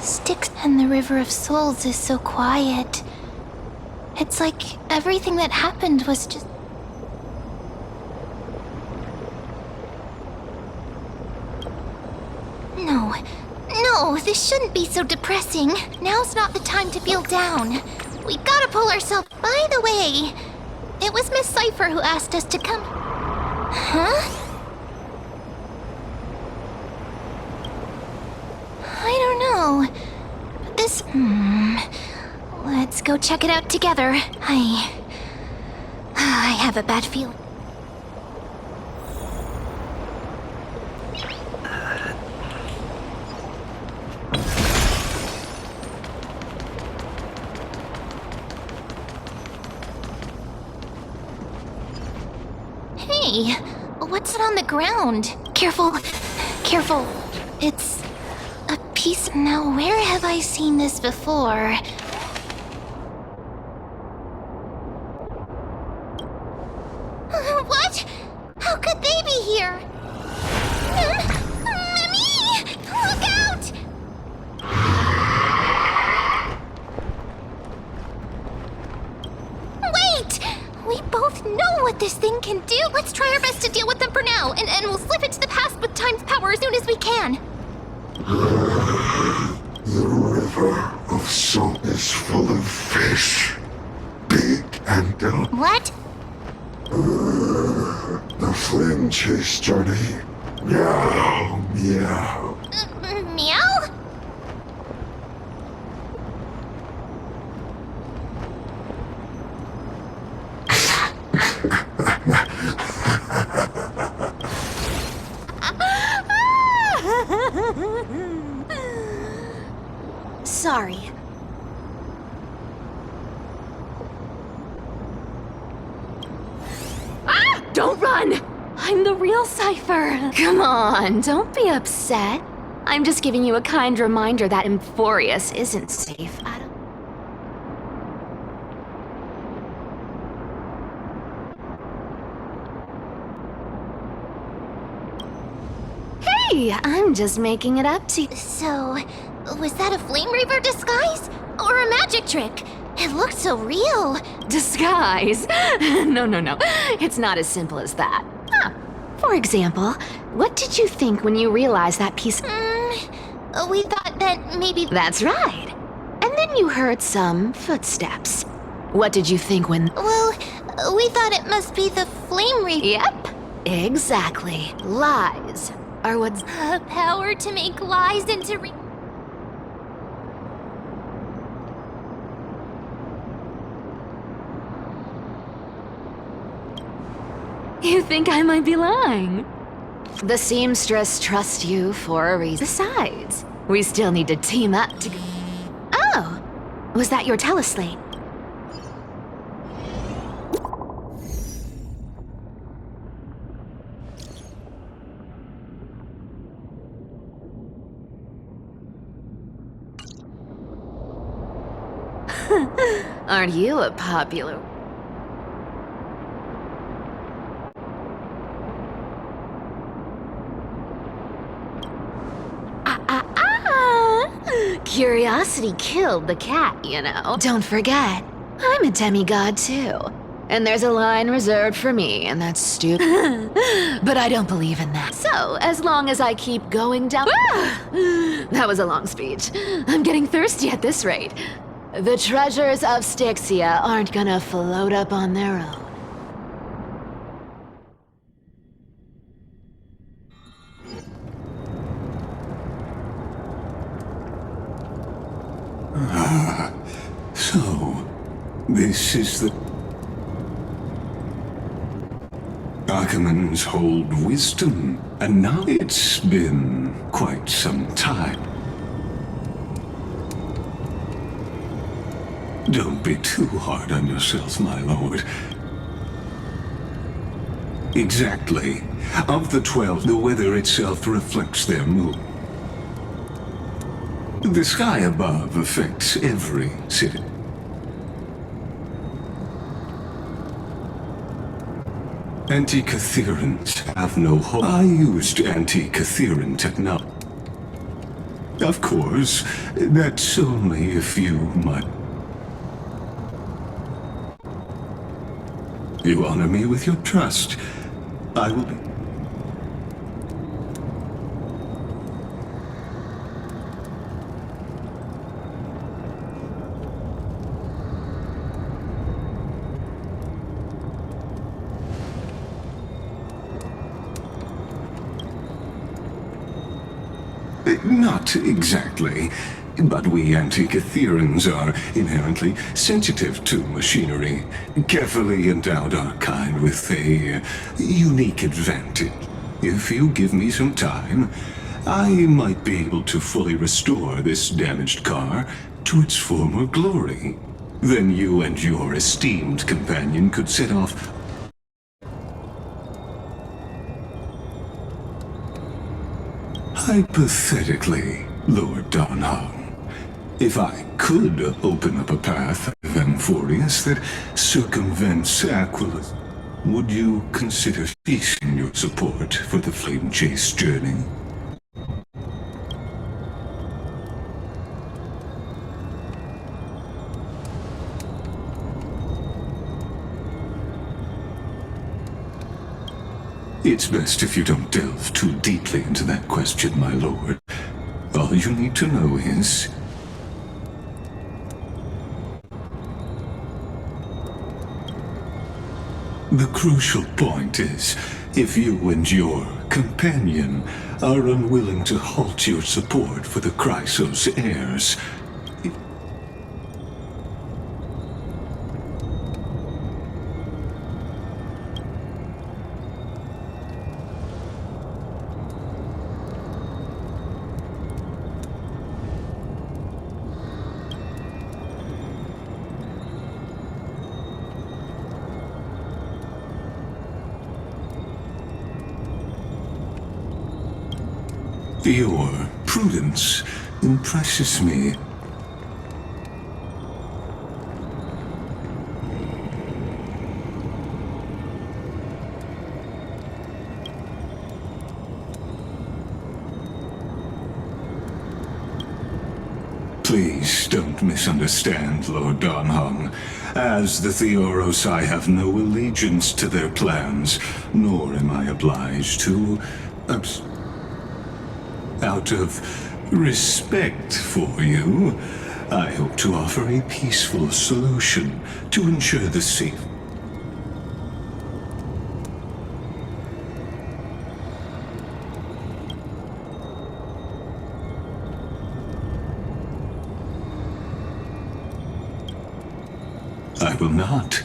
Sticks and the River of Souls is so quiet. It's like everything that happened was just... No, this shouldn't be so depressing. Now's not the time to feel down. We gotta pull ourselves... By the way, it was Miss Cypher who asked us to come... Huh? I don't know. But this... Let's go check it out together. I have a bad feeling. Hey, what's it on the ground? Careful. It's a piece... Now, where have I seen this before? What? How could they be here? Me! Look out! Wait! We both know what this thing can do. Let's try our best to deal with them for now, and we'll slip into the past with time's power as soon as we can. The river of salt is full of fish, big and little. What? The flame chase journey. Meow, meow. Meow? Sorry. Don't run! I'm the real Cypher. Come on, don't be upset. I'm just giving you a kind reminder that Emphorius isn't safe. Hey, I'm just making it up to you. So, was that a Flame Reaver disguise? Or a magic trick? It looked so real. Disguise? No. It's not as simple as that. For example, what did you think when you realized that piece? We thought that maybe... That's right. And then you heard some footsteps. What did you think when... Well, we thought it must be the Flame Reaver. Yep, exactly. Lies are what's... Power to make lies into... You think I might be lying? The seamstress trusts you for a reason. Besides, we still need to team up to... Oh, was that your teleslate? Aren't you a popular... Curiosity killed the cat, you know. Don't forget, I'm a demigod too. And there's a line reserved for me, and that's stupid. But I don't believe in that. So, as long as I keep going down... That was a long speech. I'm getting thirsty at this rate. The treasures of Styxia aren't gonna float up on their own. So, this is the... Archimans hold wisdom, and now it's been quite some time. Don't be too hard on yourself, my lord. Exactly. Of the 12, the weather itself reflects their mood. The sky above affects every city. Anti-Catherians have no hope. I used anti-Catherian technology. Of course, that's only a few months. You honor me with your trust. I will be... Not exactly, but we Antikytherians are inherently sensitive to machinery. Carefully endowed our kind with a unique advantage. If you give me some time, I might be able to fully restore this damaged car to its former glory. Then you and your esteemed companion could set off... Hypothetically, Lord Donham, if I could open up a path of Amphorius that circumvents Aquila's, would you consider ceasing your support for the flame chase journey? It's best if you don't delve too deeply into that question, my lord. All you need to know is... The crucial point is, if you and your companion are unwilling to halt your support for the Chrysos heirs, your prudence impresses me. Please don't misunderstand, Lord Donham. As the Theoros, I have no allegiance to their plans, nor am I obliged to... Out of respect for you, I hope to offer a peaceful solution to ensure the safe. I will not.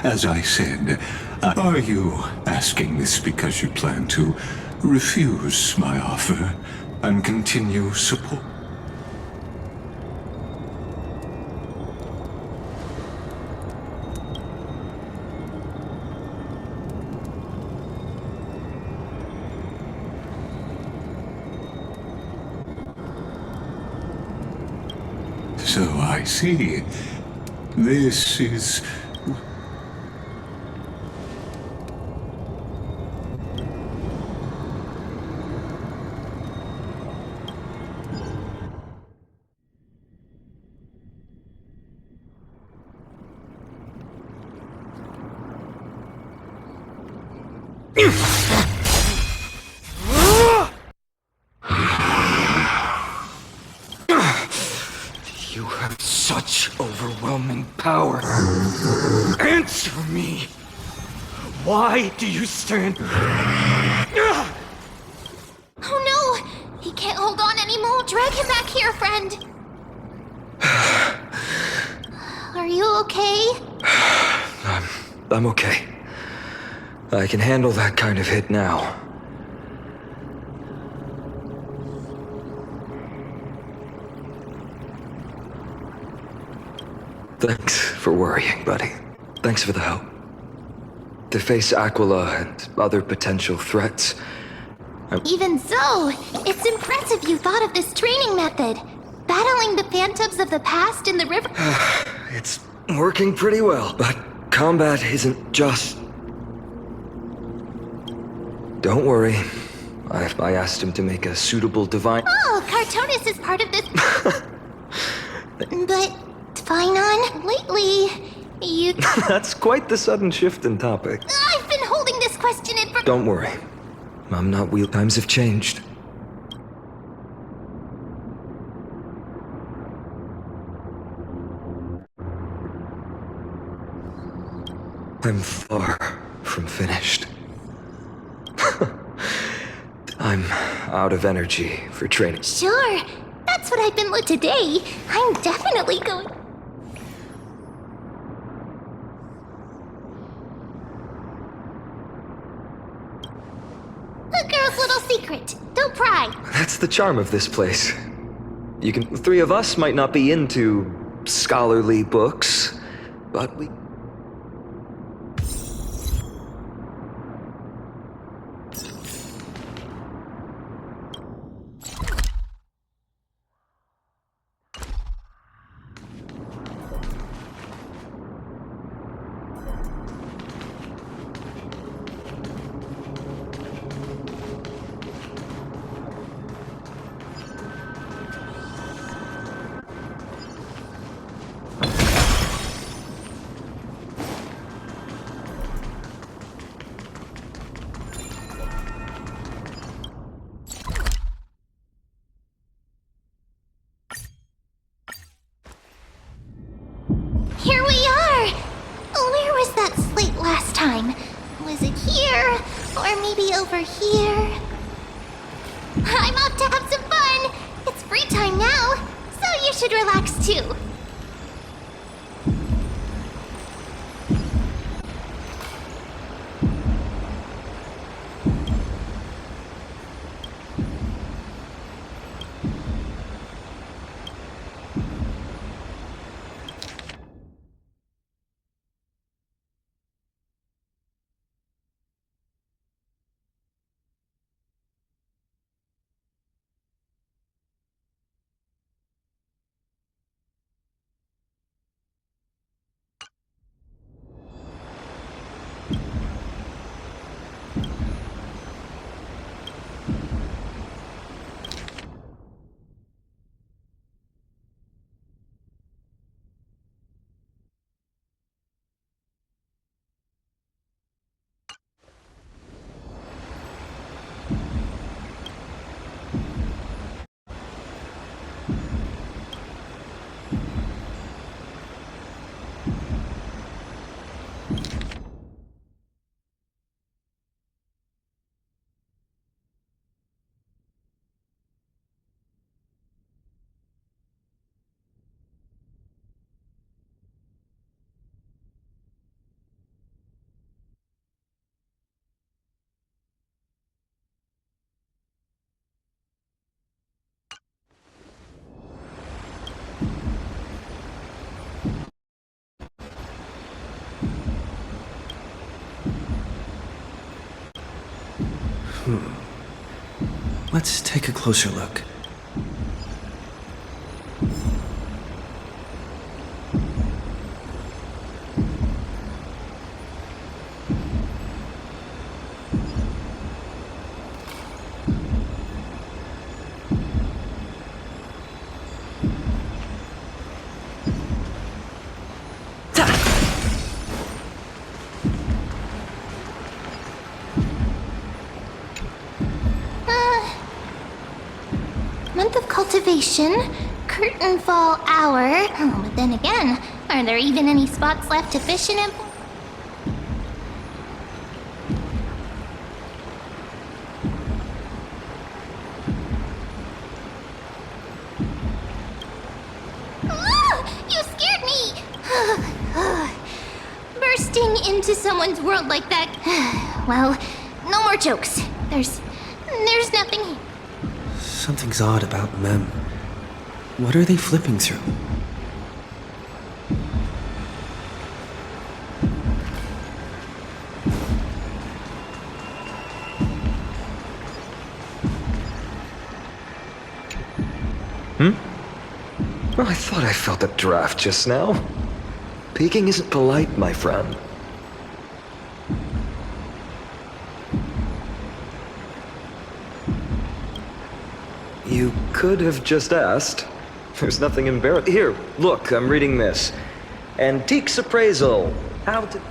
As I said, are you asking this because you plan to refuse my offer and continue support? So I see. This is... You have such overwhelming power. Answer me! Why do you stand... Oh no! He can't hold on anymore. Drag him back here, friend. Are you okay? I'm okay. I can handle that kind of hit now. Thanks for worrying, buddy. Thanks for the help. To face Aquila and other potential threats... Even so, it's impressive you thought of this training method. Battling the phantoms of the past in the river... It's working pretty well, but combat isn't just... Don't worry. I asked him to make a suitable divine... Oh, Cartonis is part of this. But, Phynon, lately, you... That's quite the sudden shift in topic. I've been holding this question in for... Don't worry. I'm not wheel. Times have changed. I'm far from finished. I'm out of energy for training. Sure, that's what I've been today. I'm definitely going... A girl's little secret. Don't pry. That's the charm of this place. The three of us might not be into scholarly books, but we... Here we are! Where was that slate last time? Was it here? Or maybe over here? I'm off to have some fun! It's free time now, so you should relax too. Let's take a closer look. Month of cultivation, curtain fall hour. Oh, but then again, are there even any spots left to fish in it? You scared me! Bursting into someone's world like that. Well, no more jokes. There's nothing. Something's odd about them. What are they flipping through? Well, I thought I felt a draft just now. Peeking isn't polite, my friend. could have just asked. There's nothing embarrassing. Here, look, I'm reading this. Antiques appraisal. How to...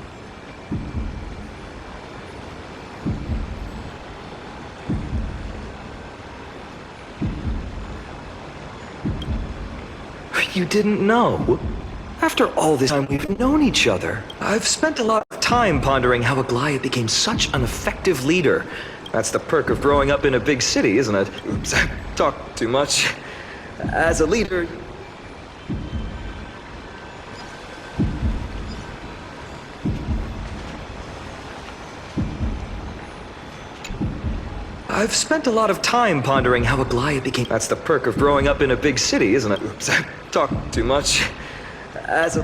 You didn't know? After all this time we've known each other, I've spent a lot of time pondering how Aglaia became such an effective leader. That's the perk of growing up in a big city, isn't it? Oops, I talked too much. As a leader... I've spent a lot of time pondering how Aglaia became... That's the perk of growing up in a big city, isn't it? Oops, I talked too much. As a...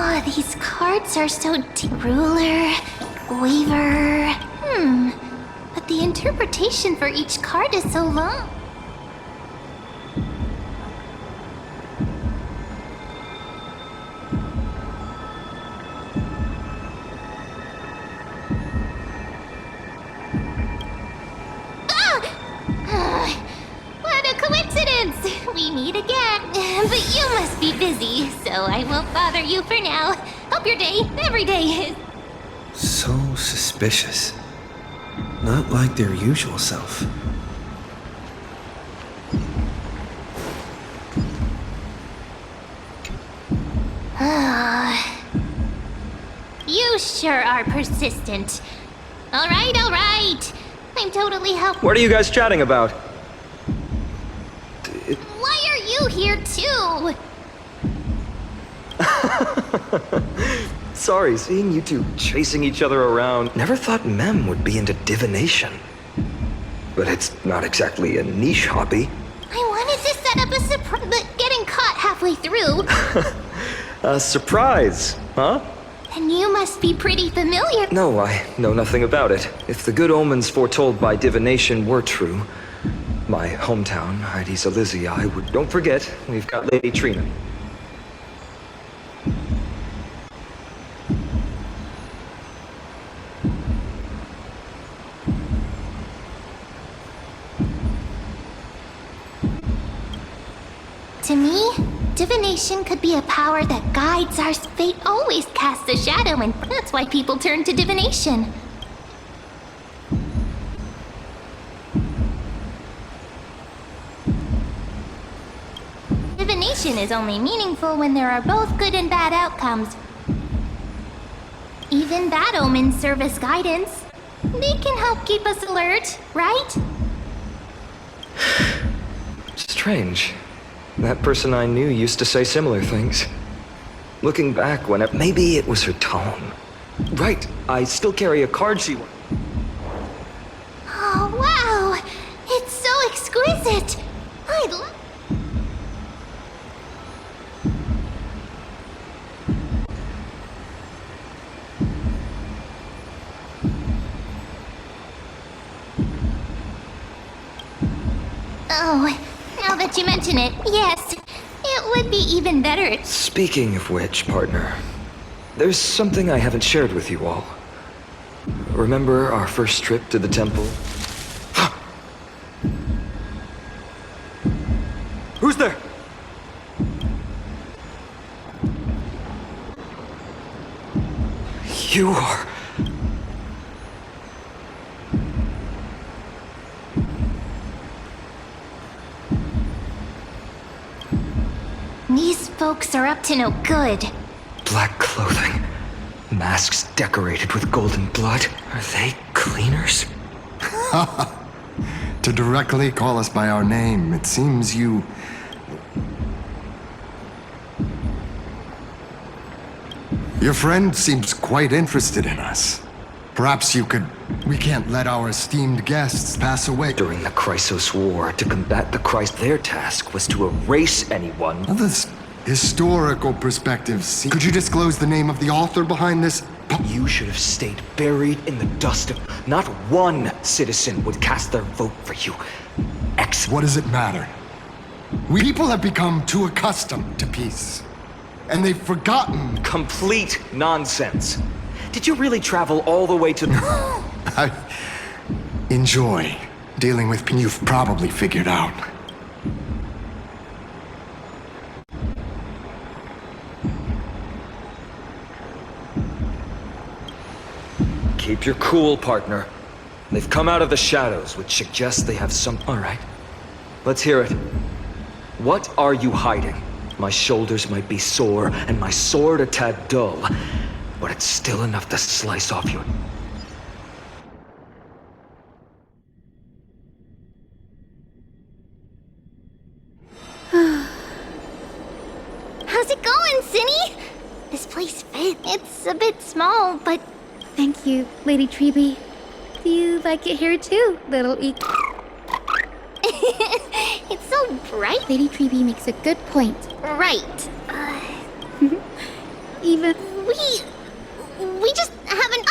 Oh, these cards are so ruler, waver. But the interpretation for each card is so long. What a coincidence! We meet again. But you must be busy, so I won't bother you for now. Hope your day, every day is... So suspicious. Not like their usual self. You sure are persistent. All right. I'm totally helping. What are you guys chatting about? Why are you here too? Sorry, seeing you two chasing each other around. Never thought Mem would be into divination. But it's not exactly a niche hobby. I wanted to set up a surprise, but getting caught halfway through. A surprise, huh? And you must be pretty familiar. No, I know nothing about it. If the good omens foretold by divination were true, my hometown, Heidi's Elysia, I would... Don't forget, we've got Lady Trina. To me, divination could be a power that guides our fate. Always casts a shadow, and that's why people turn to divination. Divination is only meaningful when there are both good and bad outcomes. Even bad omens serve as guidance. They can help keep us alert, right? Strange. That person I knew used to say similar things. Looking back, maybe it was her tone. Right, I still carry a card she... Oh, wow! It's so exquisite! I'd love... Oh, now that you mention it, yes. It would be even better. Speaking of which, partner, there's something I haven't shared with you all. Remember our first trip to the temple? Who's there? You are... These folks are up to no good. Black clothing, masks decorated with golden blood. Are they cleaners? To directly call us by our name, it seems you... Your friend seems quite interested in us. Perhaps you could... We can't let our esteemed guests pass away. During the Chrysos War, to combat the Christ, their task was to erase anyone. This historical perspective. Could you disclose the name of the author behind this? You should have stayed buried in the dust of... Not one citizen would cast their vote for you. What does it matter? We people have become too accustomed to peace. And they've forgotten... Complete nonsense. Did you really travel all the way to... Enjoy dealing with you've probably figured out. Keep your cool, partner. They've come out of the shadows, which suggests they have some... All right. Let's hear it. What are you hiding? My shoulders might be sore, and my sword a tad dull, but it's still enough to slice off your... How's it going, Cinny? This place fits. It's a bit small, but... Thank you, Lady Treby. Do you like it here too, little It's so bright. Lady Treby makes a good point. Right. Even... We just haven't...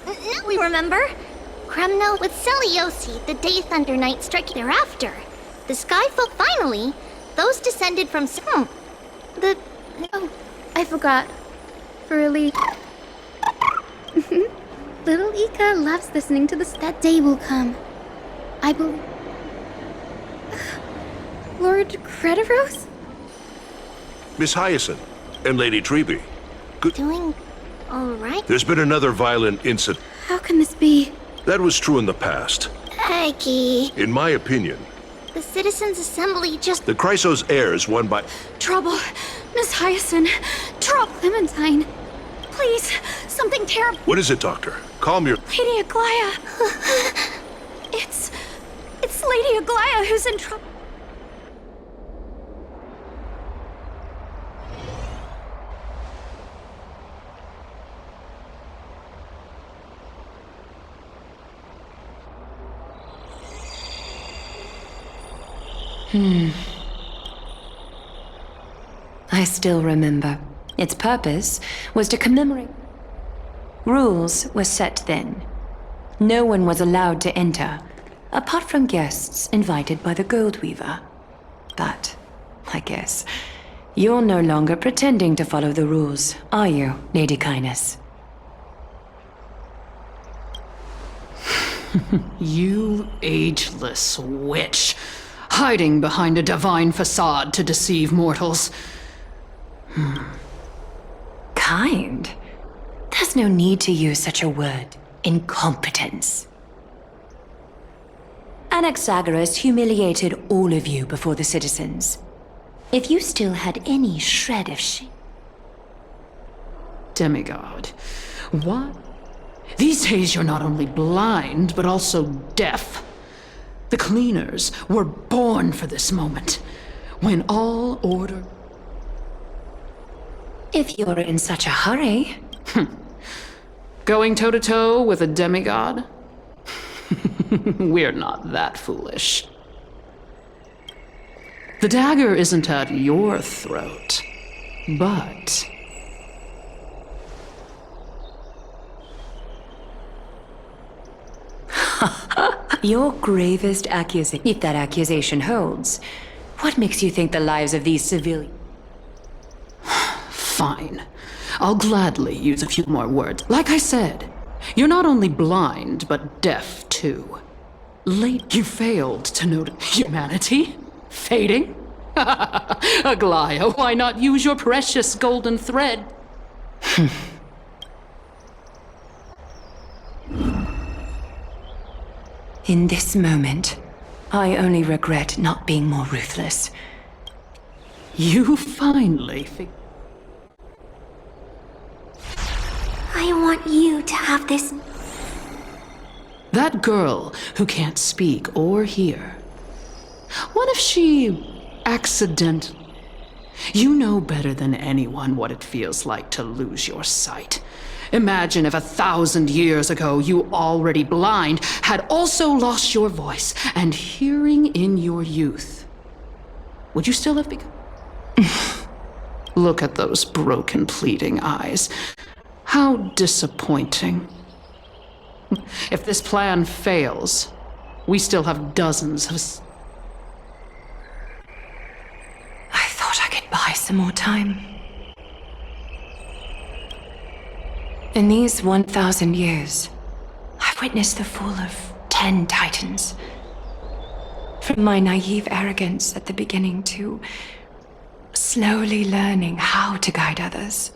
No, we remember. Kremno with Seliosi, the Day Thunder Knight struck thereafter. The Skyfolk finally. Those descended from... Oh, I forgot. Really. Little Ika loves listening to this. That day will come. I believe... Lord Crediros? Miss Hyacinth and Lady Treby. Good. Doing all right? There's been another violent incident. How can this be? That was true in the past. Aggie. In my opinion, The Citizens' Assembly just... the Chrysos heirs won by... Trouble. Miss Hyacinth. Trouble. Clementine. Please. Something terrible. What is it, Doctor? Calm your... Lady Aglaya. It's Lady Aglaya who's in trouble. I still remember. Its purpose was to commemorate. Rules were set then. No one was allowed to enter, apart from guests invited by the Gold Weaver. But, I guess, you're no longer pretending to follow the rules, are you, Lady Kindness? You ageless witch, hiding behind a divine facade to deceive mortals. Kind? There's no need to use such a word. Incompetence. Anaxagoras humiliated all of you before the citizens. If you still had any shred of Demigod, what? These days you're not only blind, but also deaf. The cleaners were born for this moment, when all order... If you're in such a hurry... Going toe-to-toe with a demigod? We're not that foolish. The dagger isn't at your throat, but... Your gravest accusation, if that accusation holds, what makes you think the lives of these civilians... Fine. I'll gladly use a few more words. Like I said, you're not only blind, but deaf too. Late, you failed to note humanity fading? Aglaya, why not use your precious golden thread? In this moment, I only regret not being more ruthless. You finally I want you to have this. That girl who can't speak or hear. What if she accidentally... You know better than anyone what it feels like to lose your sight. Imagine if 1,000 years ago you, already blind, had also lost your voice and hearing in your youth. Would you still have become... Look at those broken, pleading eyes. How disappointing. If this plan fails, we still have dozens of... I thought I could buy some more time. In these 1,000 years, I've witnessed the fall of 10 titans. From my naive arrogance at the beginning to slowly learning how to guide others.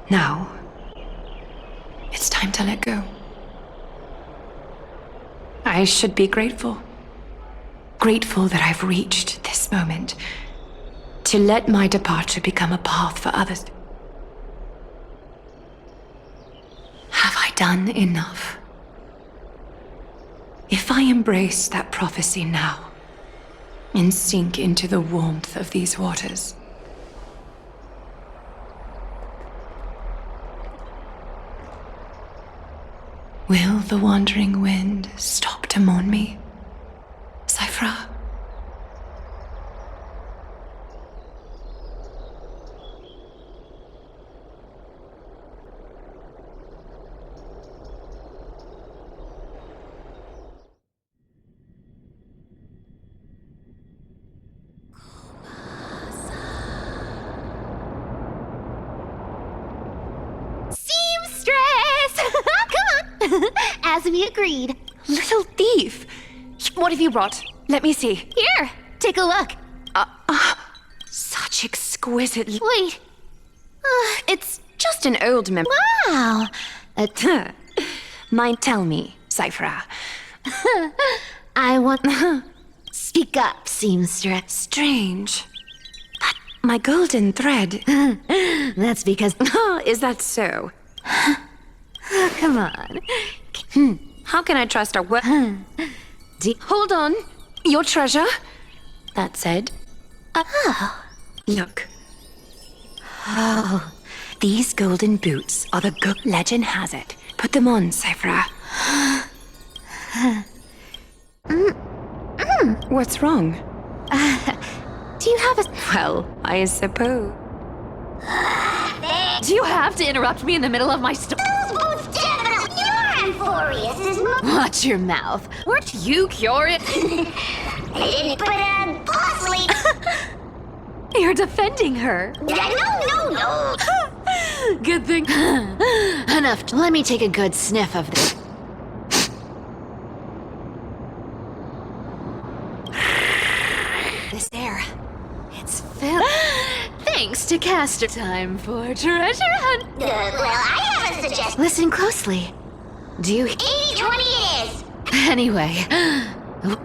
Now, it's time to let go. I should be grateful. Grateful that I've reached this moment to let my departure become a path for others. Have I done enough? If I embrace that prophecy now and sink into the warmth of these waters, will the wandering wind stop to mourn me, Cyphra? As we agreed. Little thief! What have you brought? Let me see. Here, take a look. Such exquisite... Wait. It's just an old mem... Wow. Mind tell me, Cyphra. I want... Speak up, seamstress. Strange. But my golden thread... That's because... Is that so? Come on. How can I trust a word? Hold on. Your treasure? That said... Look. Oh. These golden boots are the good legend has it. Put them on, Cyphra. What's wrong? Do you have a... Well, I suppose. Do you have to interrupt me in the middle of my story? Those boots definitely... You're Amphorius is Watch your mouth. Weren't you curious? But, boss lady... You're defending her. No. Good thing. Enough. Let me take a good sniff of this. This air. It's filled. Thanks to Caster. Time for treasure hunt. Well, I have a suggestion. Listen closely. Do you... 80-20 it is. Anyway. Ooh,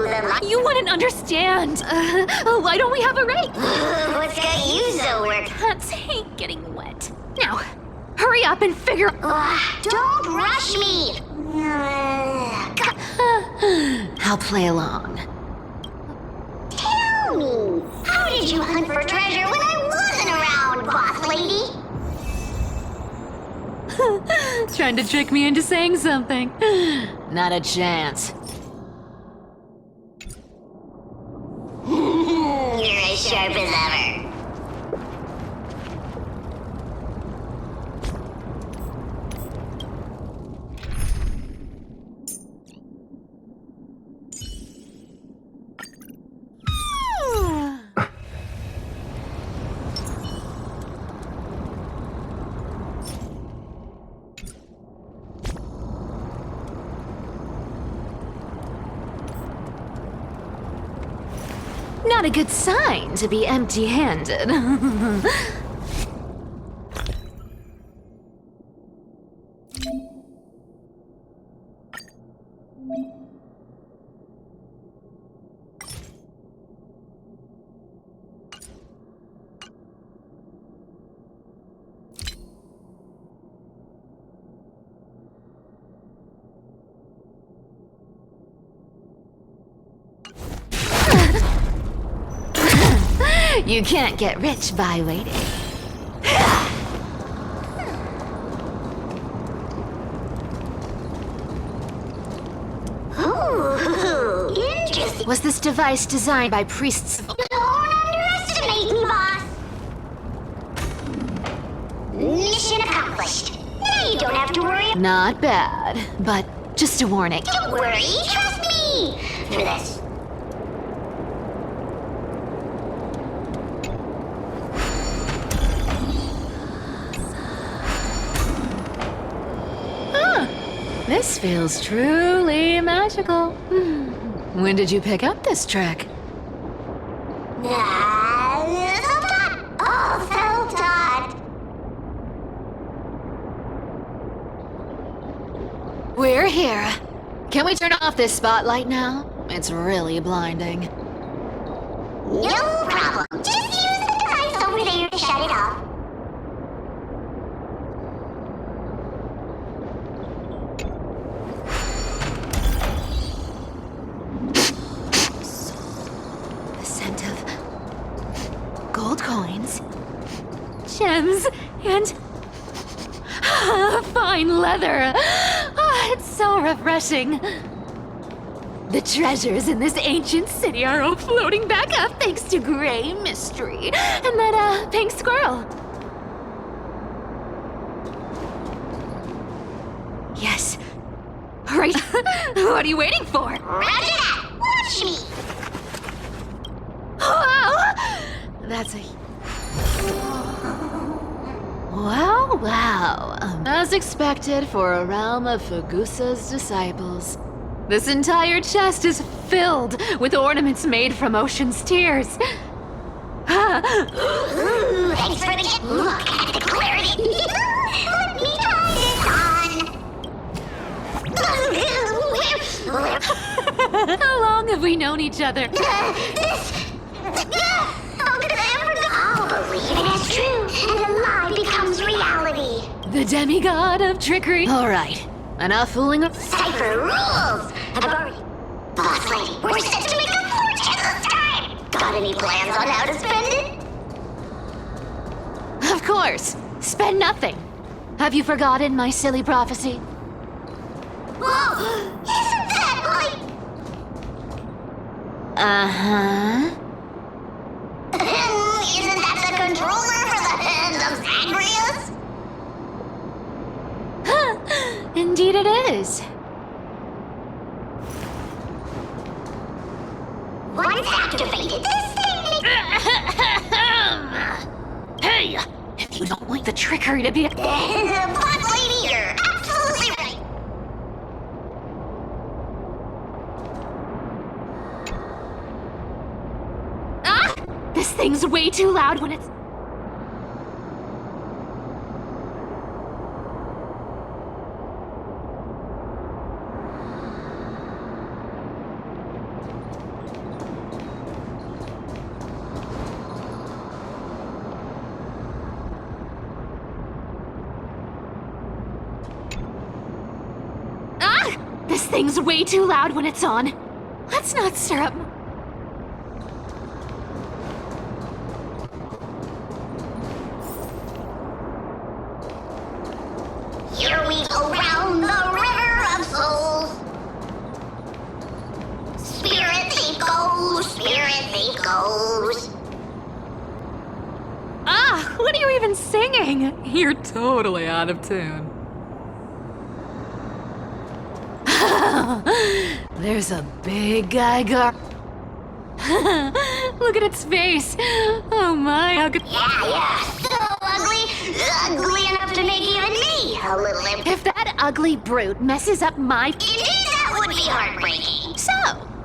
the You wouldn't understand. Why don't we have a race? What's got you so worked? Can't take getting wet. Now, hurry up and figure... Don't rush me. I'll play along. Tell me, how did you hunt for treasure when I wasn't around, boss lady? Trying to trick me into saying something. Not a chance. You're as sharp as ever. Not a good sign to be empty-handed. You can't get rich by waiting. Ooh, interesting. Was this device designed by priests? Don't underestimate me, boss. Mission accomplished. Now you don't have to worry. Not bad, but just a warning. Don't worry, trust me. For this. This feels truly magical. When did you pick up this trick? We're here. Can we turn off this spotlight now? It's really blinding. No problem. Just use the device over there to shut it off. The scent of gold coins, gems, and fine leather. It's so refreshing. The treasures in this ancient city are all floating back up thanks to Gray Mystery and that pink squirrel. Yes. Right. What are you waiting for? Round it up. Watch me. Wow. That's a... Wow. As expected for a realm of Fagusa's disciples. This entire chest is filled with ornaments made from ocean's tears. Thanks for the gift. Look at the clarity. Let me try this on. How long have we known each other? How could I ever know? I'll believe it is true, and a lie becomes reality. The demigod of trickery. All right, enough fooling. Cypher rules. I've already... Boss lady, we're set to make a fortune this time. Got any plans on how to spend it? Of course. Spend nothing. Have you forgotten my silly prophecy? Whoa! Isn't that like... Uh-huh. Isn't that the controller for the hands of Zagreus? Indeed it is. Once activated, this thing Hey! If you don't want the trickery to be... Boss lady, you're absolutely right. This thing's way too loud when it's... This thing's way too loud when it's on. Let's not stir up... Here we go round the river of souls. Spirit thief goes, spirit thief goes. What are you even singing? You're totally out of tune. There's a big guy Look at its face. Oh my, how could... Yeah, so ugly. Ugly enough to make even me a little If that ugly brute messes up my... Indeed, that would be heartbreaking. So,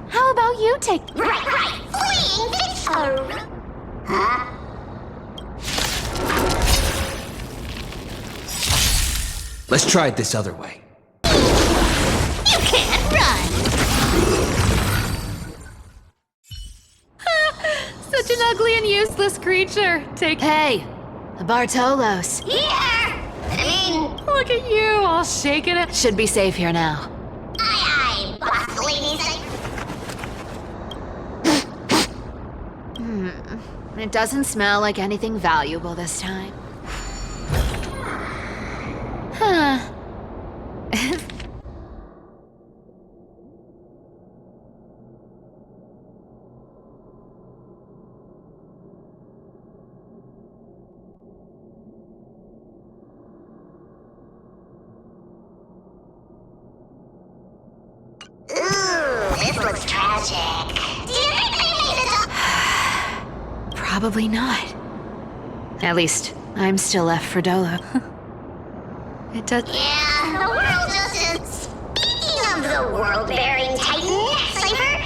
how about you take... Right. Fleeing Pittsburgh. Huh? Let's try it this other way. You can't run. Such an ugly and useless creature. Hey, Bartolos. Here. Look at you, all shaken it. Should be safe here now. Aye, boss lady. It doesn't smell like anything valuable this time. Huh. This looks tragic. Do you think they made it up? Probably not. At least, I'm still left for Dolo. It does... Yeah, the world just is... of the world-bearing titan, Cypher?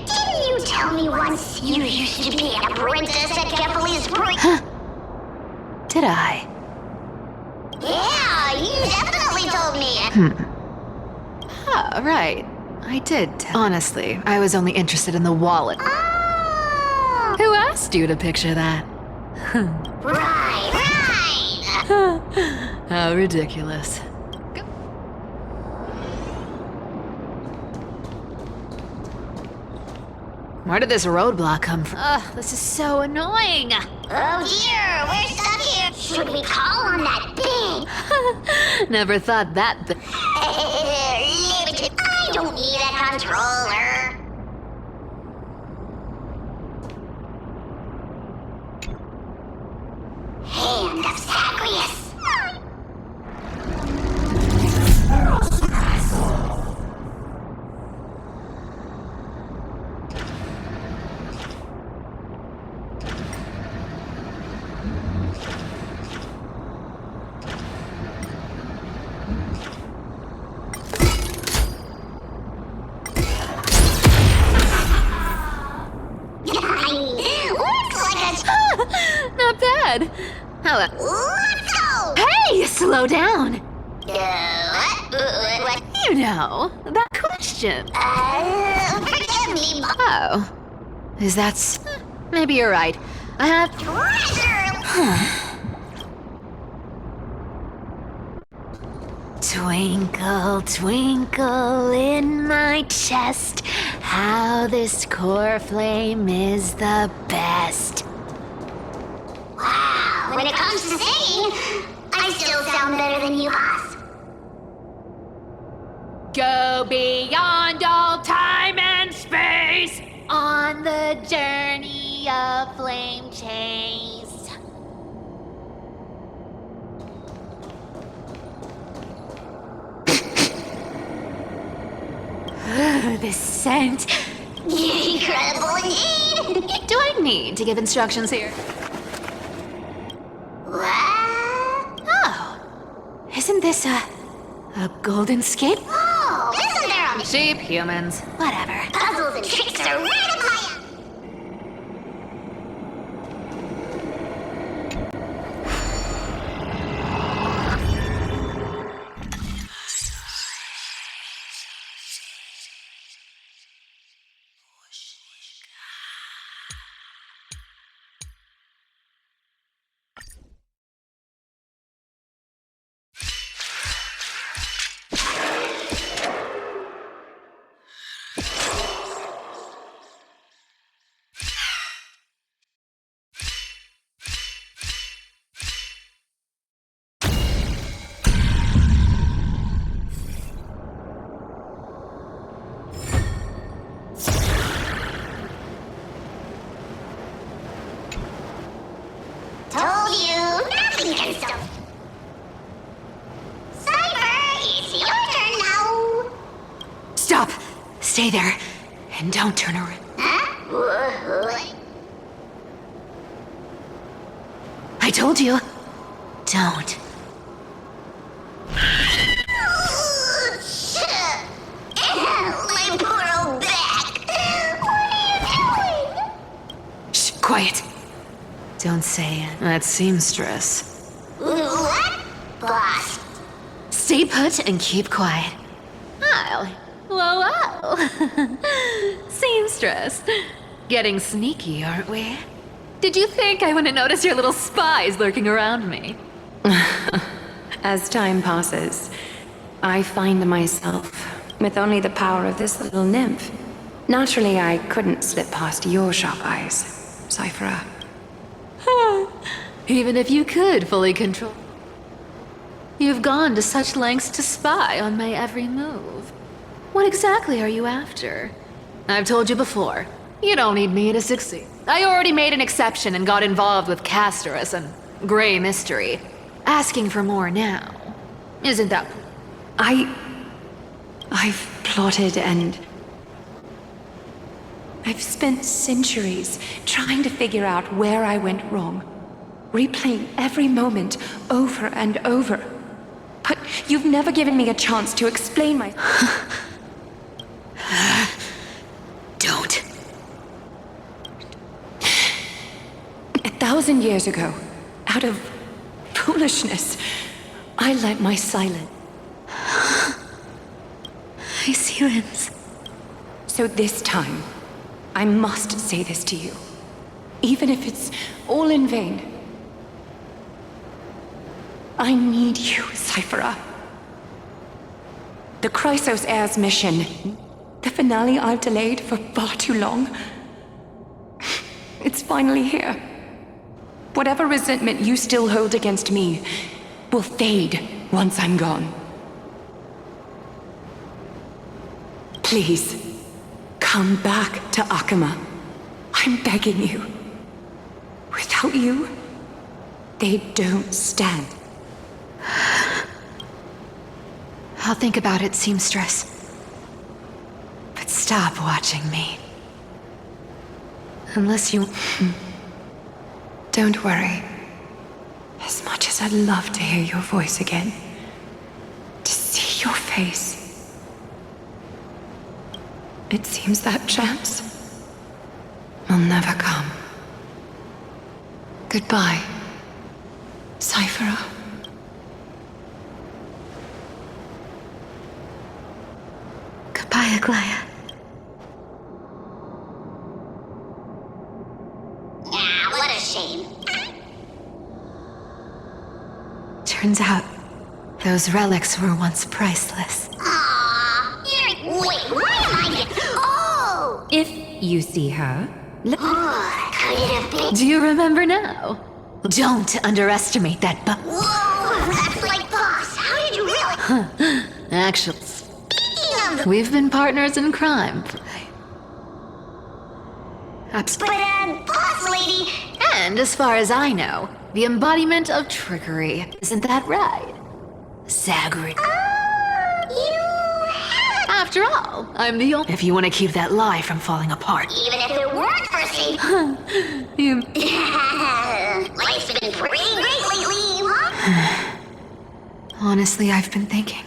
Didn't you tell me once you used to be an apprentice at Kepler's Huh? Did I? Yeah, you definitely told me. Oh, right. I did. Honestly, I was only interested in the wallet. Oh, Who asked you to picture that? right. How ridiculous. Where did this roadblock come from? Ugh, this is so annoying. Oh dear, we're stuck here. Should we call on that big? Never thought that. I don't need a controller. Hand of Zagreus. Not bad. How Let's go! Hey, slow down. What? You know, that question. Forgive me, Oh. Is that maybe you're right. I have Twinkle, twinkle in my chest, how this core flame is the best. Wow, when it comes to singing, I still sound better than you, boss. Go beyond all time and space on the journey of flame chase. This scent. Incredible indeed. Do I need to give instructions here? What? Oh, isn't this a golden scape? Oh, isn't there a Sheep, humans, whatever. puzzles and tricks are right up my alley. Told you, nothing can stop. Cypher, it's your turn now. Stop! Stay there, and don't turn around. Huh? I told you, don't. My poor old back. What are you doing? Shh, quiet. Don't say it. That seamstress. What? Boss. Stay put and keep quiet. Oh, whoa. Seamstress. Getting sneaky, aren't we? Did you think I wouldn't notice your little spies lurking around me? As time passes, I find myself with only the power of this little nymph. Naturally, I couldn't slip past your sharp eyes, Cypher. Even if you could fully control. You've gone to such lengths to spy on my every move. What exactly are you after? I've told you before, you don't need me to succeed. I already made an exception and got involved with Castorus and Grey Mystery. Asking for more now. Isn't that... I've plotted and... I've spent centuries trying to figure out where I went wrong. Replaying every moment over and over. But you've never given me a chance to explain my... 1,000 years ago, out of foolishness, I let my silence. My silence. So this time, I must say this to you, even if it's all in vain. I need you, Cyphera. The Chrysos Heir's mission, the finale I've delayed for far too long, it's finally here. Whatever resentment you still hold against me will fade once I'm gone. Please, come back to Akama. I'm begging you. Without you, they don't stand. I'll think about it, seamstress. But stop watching me. Unless you... Don't worry. As much as I'd love to hear your voice again, to see your face, it seems that chance will never come. Goodbye, Cyphera. Goodbye, Aglaya. Nah, what a shame. Turns out, those relics were once priceless. Aww, wait, why am I here? Oh! If you see her, Could it have been? Do you remember now? Don't underestimate that Whoa, that's like boss. How did you really? Actually, Speaking of... we've been partners in crime. But, boss lady... And as far as I know, the embodiment of trickery. Isn't that right? Zagreus. After all, I'm the only... If you want to keep that lie from falling apart. Even if it weren't for Steve. You... Life's been pretty great lately, huh? Honestly, I've been thinking.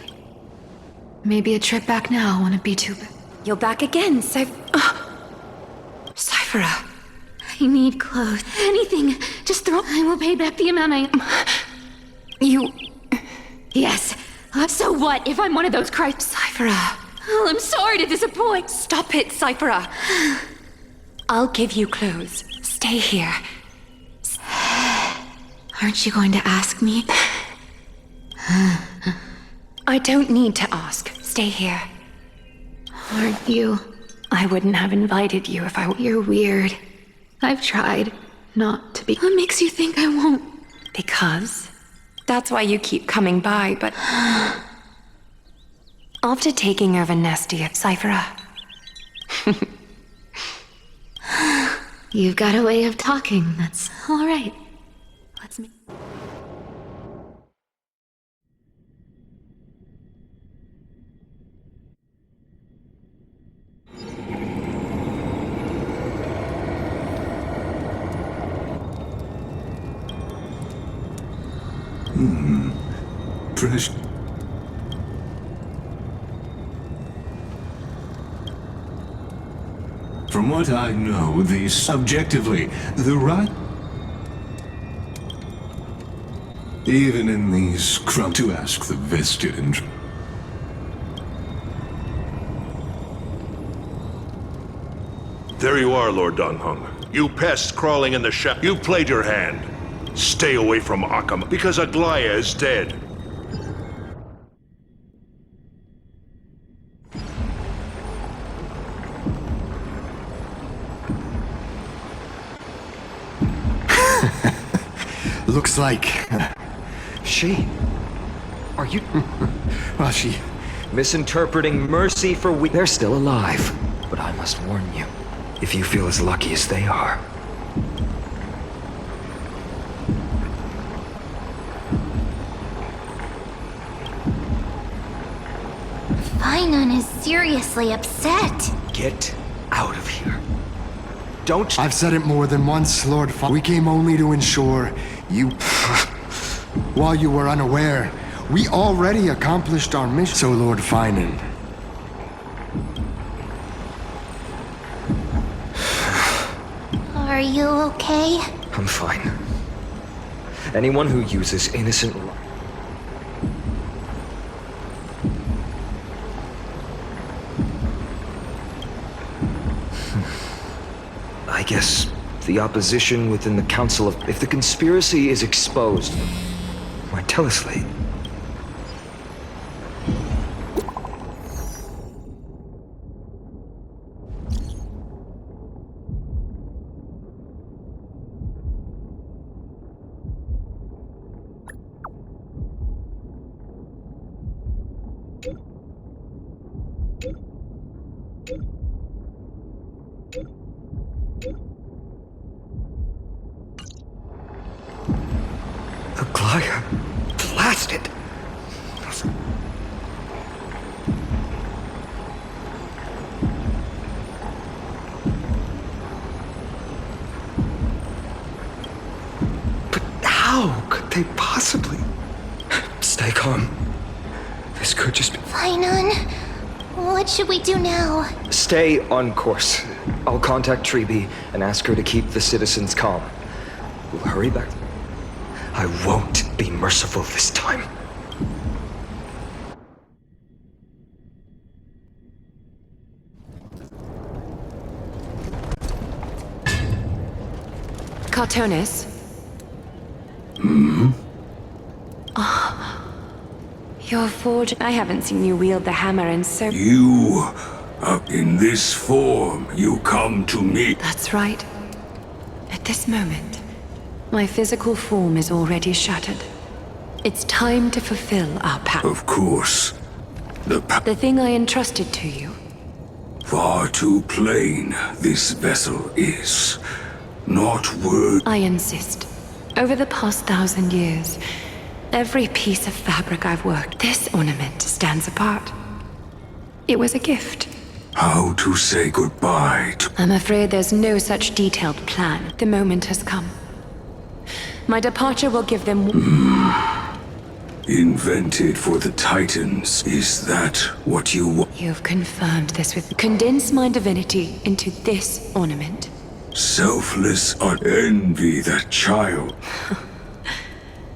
Maybe a trip back now wouldn't be too bad. You're back again, Cyphera. I need clothes. Anything. Just throw... I will pay back the amount I... You... Yes. So what if I'm one of those Cyphera. Oh, I'm sorry to disappoint. Stop it, Cyphera. I'll give you clothes. Stay here. Aren't you going to ask me? I don't need to ask. Stay here. Aren't you? I wouldn't have invited you if I were... You're weird. I've tried not to be. What makes you think I won't? Because that's why you keep coming by, but... After taking over Nestia, Cyphera... You've got a way of talking, that's all right. Let's meet. Fresh. From what I know, the subjectively, the right... Even in these to ask the vested and... There you are, Lord Donghung. You pests crawling in the shadow. You played your hand. Stay away from Akama, because Aglaya is dead. Looks like... She? Are you... well, she... misinterpreting mercy for we... They're still alive. But I must warn you, if you feel as lucky as they are... Finon is seriously upset. Get out of here. Don't... I've said it more than once, Lord We came only to ensure you... While you were unaware, we already accomplished our mission. So, Lord Finon... Are you okay? I'm fine. Anyone who uses innocent... I guess the opposition within the Council of... If the conspiracy is exposed, why tell us late? Aglaia, blasted! But how could they possibly? Stay calm. This could just be... Fainon, what should we do now? Stay on course. I'll contact Treeby and ask her to keep the citizens calm. We'll hurry back. I won't be merciful this time. Cartonis? You're forged. I haven't seen you wield the hammer in so... You, in this form, you come to me. That's right. At this moment, my physical form is already shattered. It's time to fulfill our pact. Of course. The thing I entrusted to you. Far too plain this vessel is. Not worth... I insist. Over the past 1,000 years, every piece of fabric I've worked, this ornament stands apart. It was a gift. How to say goodbye to... I'm afraid there's no such detailed plan. The moment has come. My departure will give them... Invented for the Titans. Is that what you want? You've confirmed this with... Condense my divinity into this ornament. Selfless, I envy that child.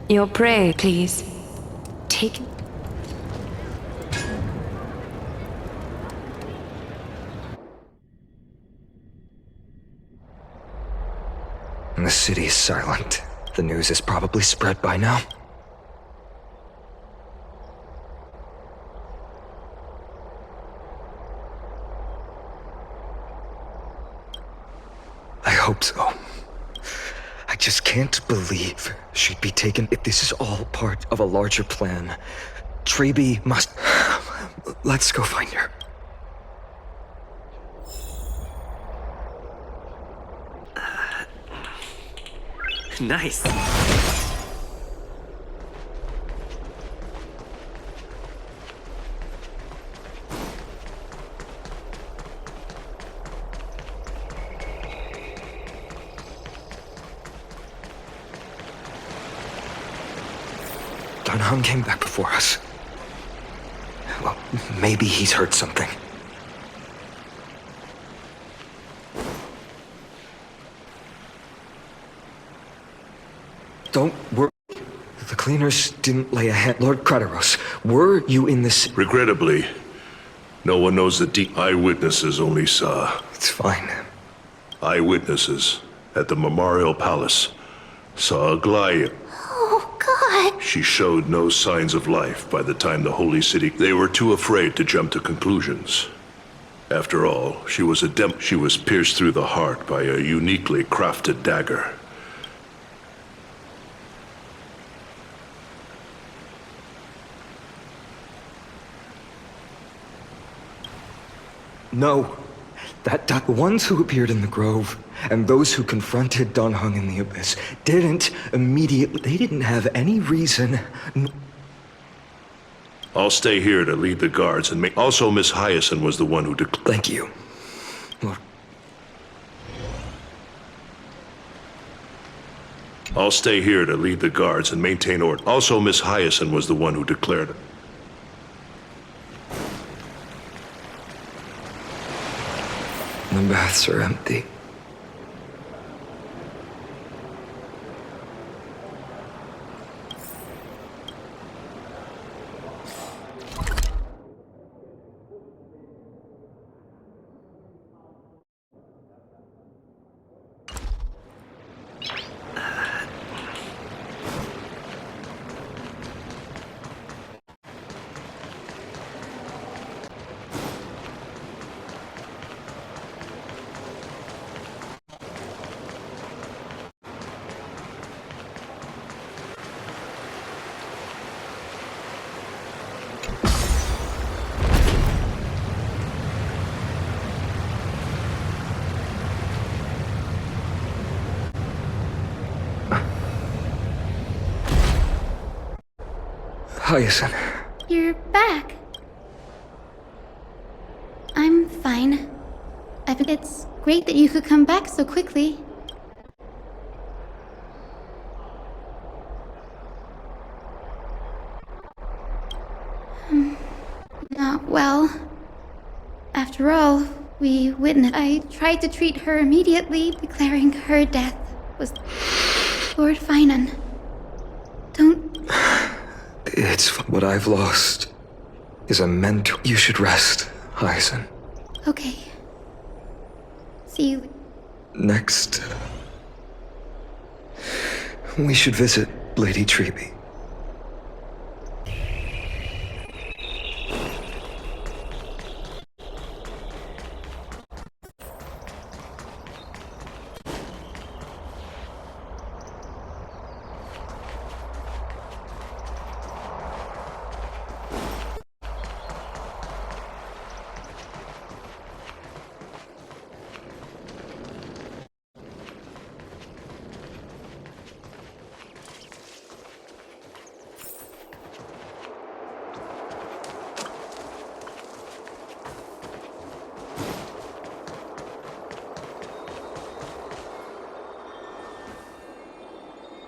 Your prey, please. Take... The city is silent. The news is probably spread by now. I hope so. I just can't believe she'd be taken. If this is all part of a larger plan, Treeby must... Let's go find her. Nice. Danhong came back before us. Well, maybe he's heard something. Don't worry. The cleaners didn't lay a hand. Lord Krateros, were you in this... Regrettably, no one knows the deep. Eyewitnesses only saw. It's fine. Eyewitnesses at the Memorial Palace saw Aglaia. Oh, God. She showed no signs of life by the time the Holy City... They were too afraid to jump to conclusions. After all, she was She was pierced through the heart by a uniquely crafted dagger. No. The ones who appeared in the grove and those who confronted Danhong in the abyss didn't immediately... They didn't have any reason... I'll stay here to lead the guards and make... Also, Miss Hyacinth was the one who Thank you. Lord. I'll stay here to lead the guards and maintain order. Also, Miss Hyacinth was the one who declared it. The baths are empty. Hyacinth. You're back. I'm fine. It's great that you could come back so quickly. Not well. After all, we witnessed. I tried to treat her immediately, declaring her death was Lord Finan. Don't... It's what I've lost is a mentor. You should rest, Hyacinth. Okay. See you. Next, we should visit Lady Treby.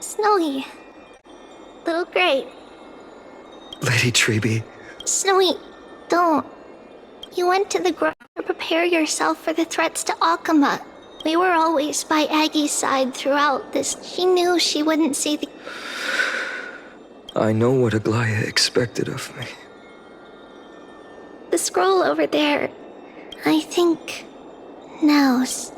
Snowy. Little Gray. Lady Treby. Snowy, don't. You went to the grove to prepare yourself for the threats to Akama. We were always by Aggie's side throughout this. She knew she wouldn't see the... I know what Aglaya expected of me. The scroll over there, I think, knows.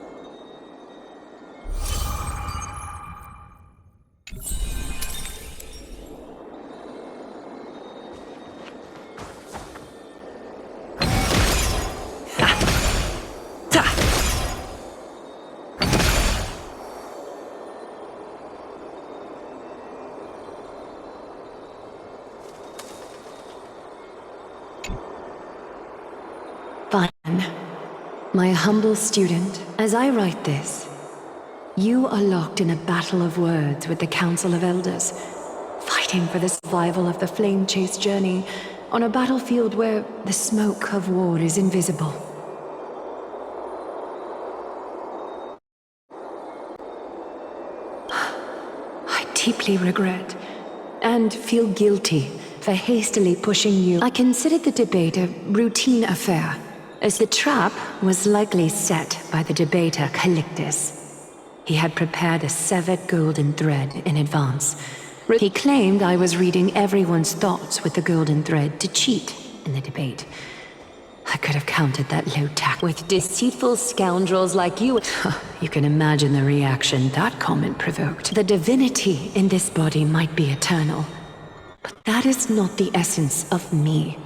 Fine. My humble student, as I write this, you are locked in a battle of words with the Council of Elders, fighting for the survival of the flame-chased journey on a battlefield where the smoke of war is invisible. I deeply regret and feel guilty for hastily pushing you. I considered the debate a routine affair, as the trap was likely set by the debater Calictus. He had prepared a severed golden thread in advance. He claimed I was reading everyone's thoughts with the golden thread to cheat in the debate. I could have countered that low tack with deceitful scoundrels like you. You can imagine the reaction that comment provoked. The divinity in this body might be eternal, but that is not the essence of me.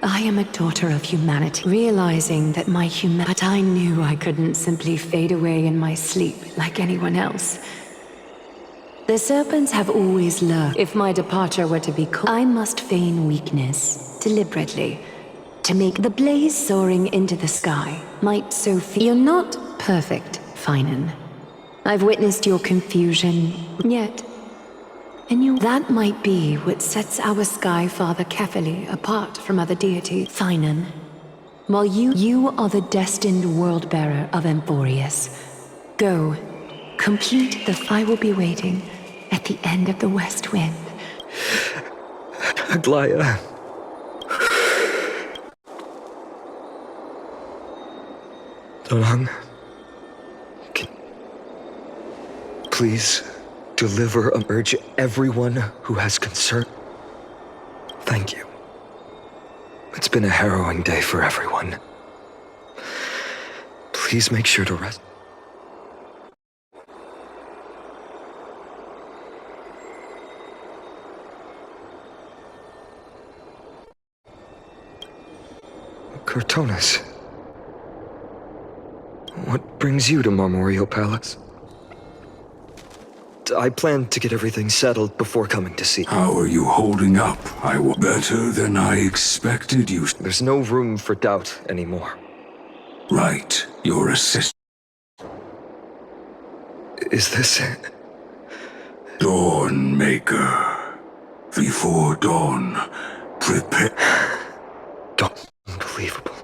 I am a daughter of humanity, realizing that but I knew I couldn't simply fade away in my sleep like anyone else. The serpents have always lurked. If my departure were to be I must feign weakness, deliberately, to make the blaze soaring into the sky might so feel. You're not perfect, Finan. I've witnessed your confusion, yet... And that might be what sets our Sky Father Kefili apart from other deities. Finan, while you are the destined world-bearer of Emporius. Go, complete the I will be waiting at the end of the West Wind. Aglaya. Donang. Please... deliver and urge everyone who has concern. Thank you. It's been a harrowing day for everyone. Please make sure to rest. Cortonis. What brings you to Marmorio Palace? I plan to get everything settled before coming to see. How are you holding up? Better than I expected you. There's no room for doubt anymore. Right, your assistant. Is this it? Dawnmaker. Before dawn, prepare. Unbelievable.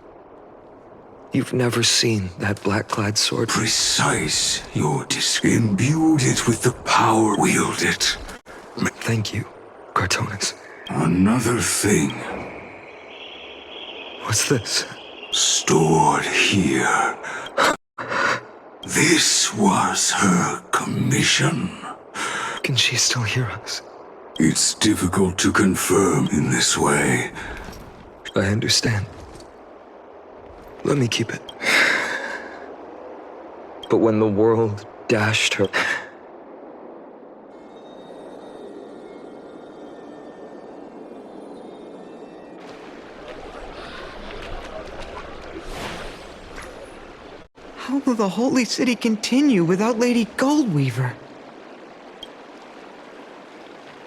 You've never seen that black-clad sword? Precise, your disc. Imbued it with the power. Wield it. Thank you, Cartonis. Another thing. What's this? Stored here. This was her commission. Can she still hear us? It's difficult to confirm in this way. I understand. Let me keep it. But when the world dashed her... How will the Holy City continue without Lady Goldweaver?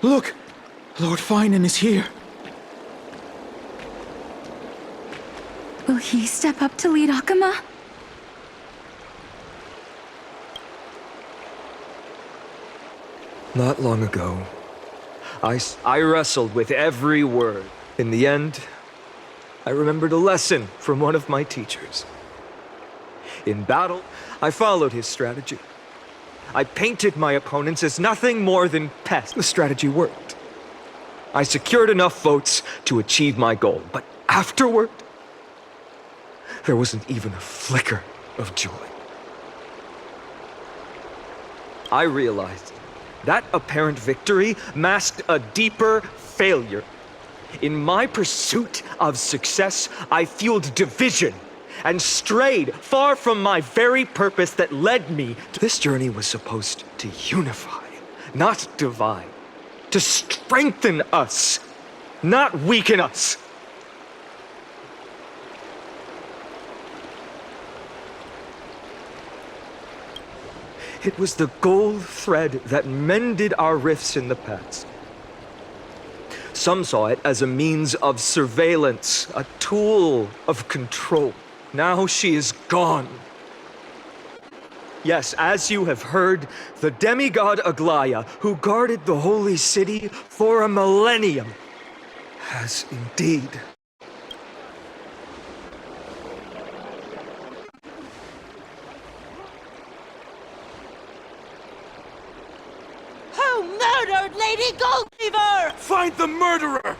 Look! Lord Finan is here. Will he step up to lead Akama? Not long ago, I wrestled with every word. In the end, I remembered a lesson from one of my teachers. In battle, I followed his strategy. I painted my opponents as nothing more than pests. The strategy worked. I secured enough votes to achieve my goal, but afterward, there wasn't even a flicker of joy. I realized that apparent victory masked a deeper failure. In my pursuit of success, I fueled division and strayed far from my very purpose that led me to this journey. Was supposed to unify, not divide, to strengthen us, not weaken us. It was the gold thread that mended our rifts in the past. Some saw it as a means of surveillance, a tool of control. Now she is gone. Yes, as you have heard, the demigod Aglaya, who guarded the holy city for a millennium, has indeed. Who murdered Lady Goldweaver? Find the murderer!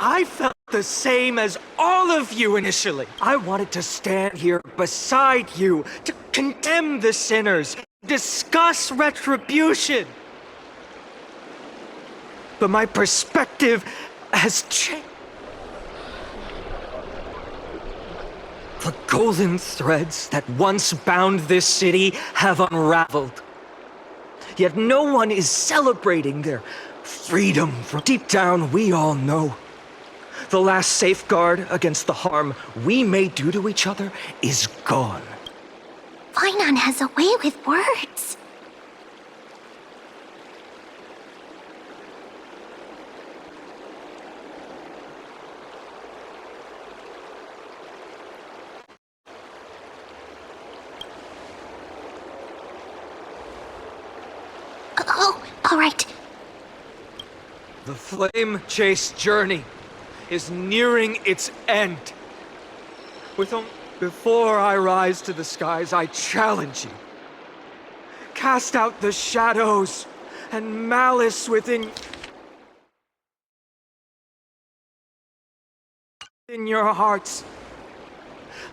I felt the same as all of you initially. I wanted to stand here beside you, to condemn the sinners, discuss retribution. But my perspective has changed. The golden threads that once bound this city have unraveled. Yet no one is celebrating their freedom. From deep down, we all know the last safeguard against the harm we may do to each other is gone. Finan has a way with words. Oh, all right. The flame-chased journey is nearing its end. Before I rise to the skies, I challenge you. Cast out the shadows and malice within your hearts.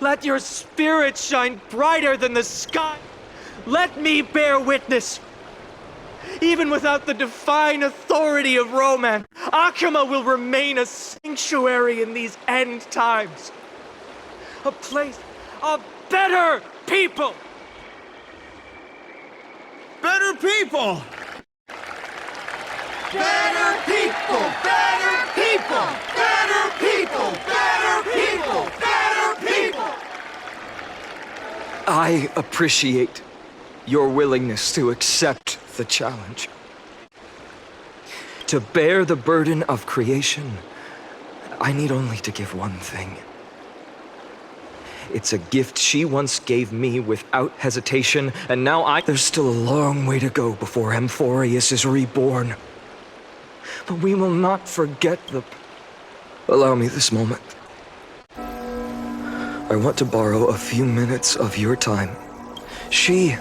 Let your spirit shine brighter than the sky. Let me bear witness. Even without the divine authority of romance, Akama will remain a sanctuary in these end times. A place of better people. Better people! Better people! Better people! Better people! Better people! Better people! I appreciate your willingness to accept the challenge. To bear the burden of creation, I need only to give one thing. It's a gift she once gave me without hesitation, and now There's still a long way to go before Amphorius is reborn. But we will not forget the... Allow me this moment. I want to borrow a few minutes of your time. She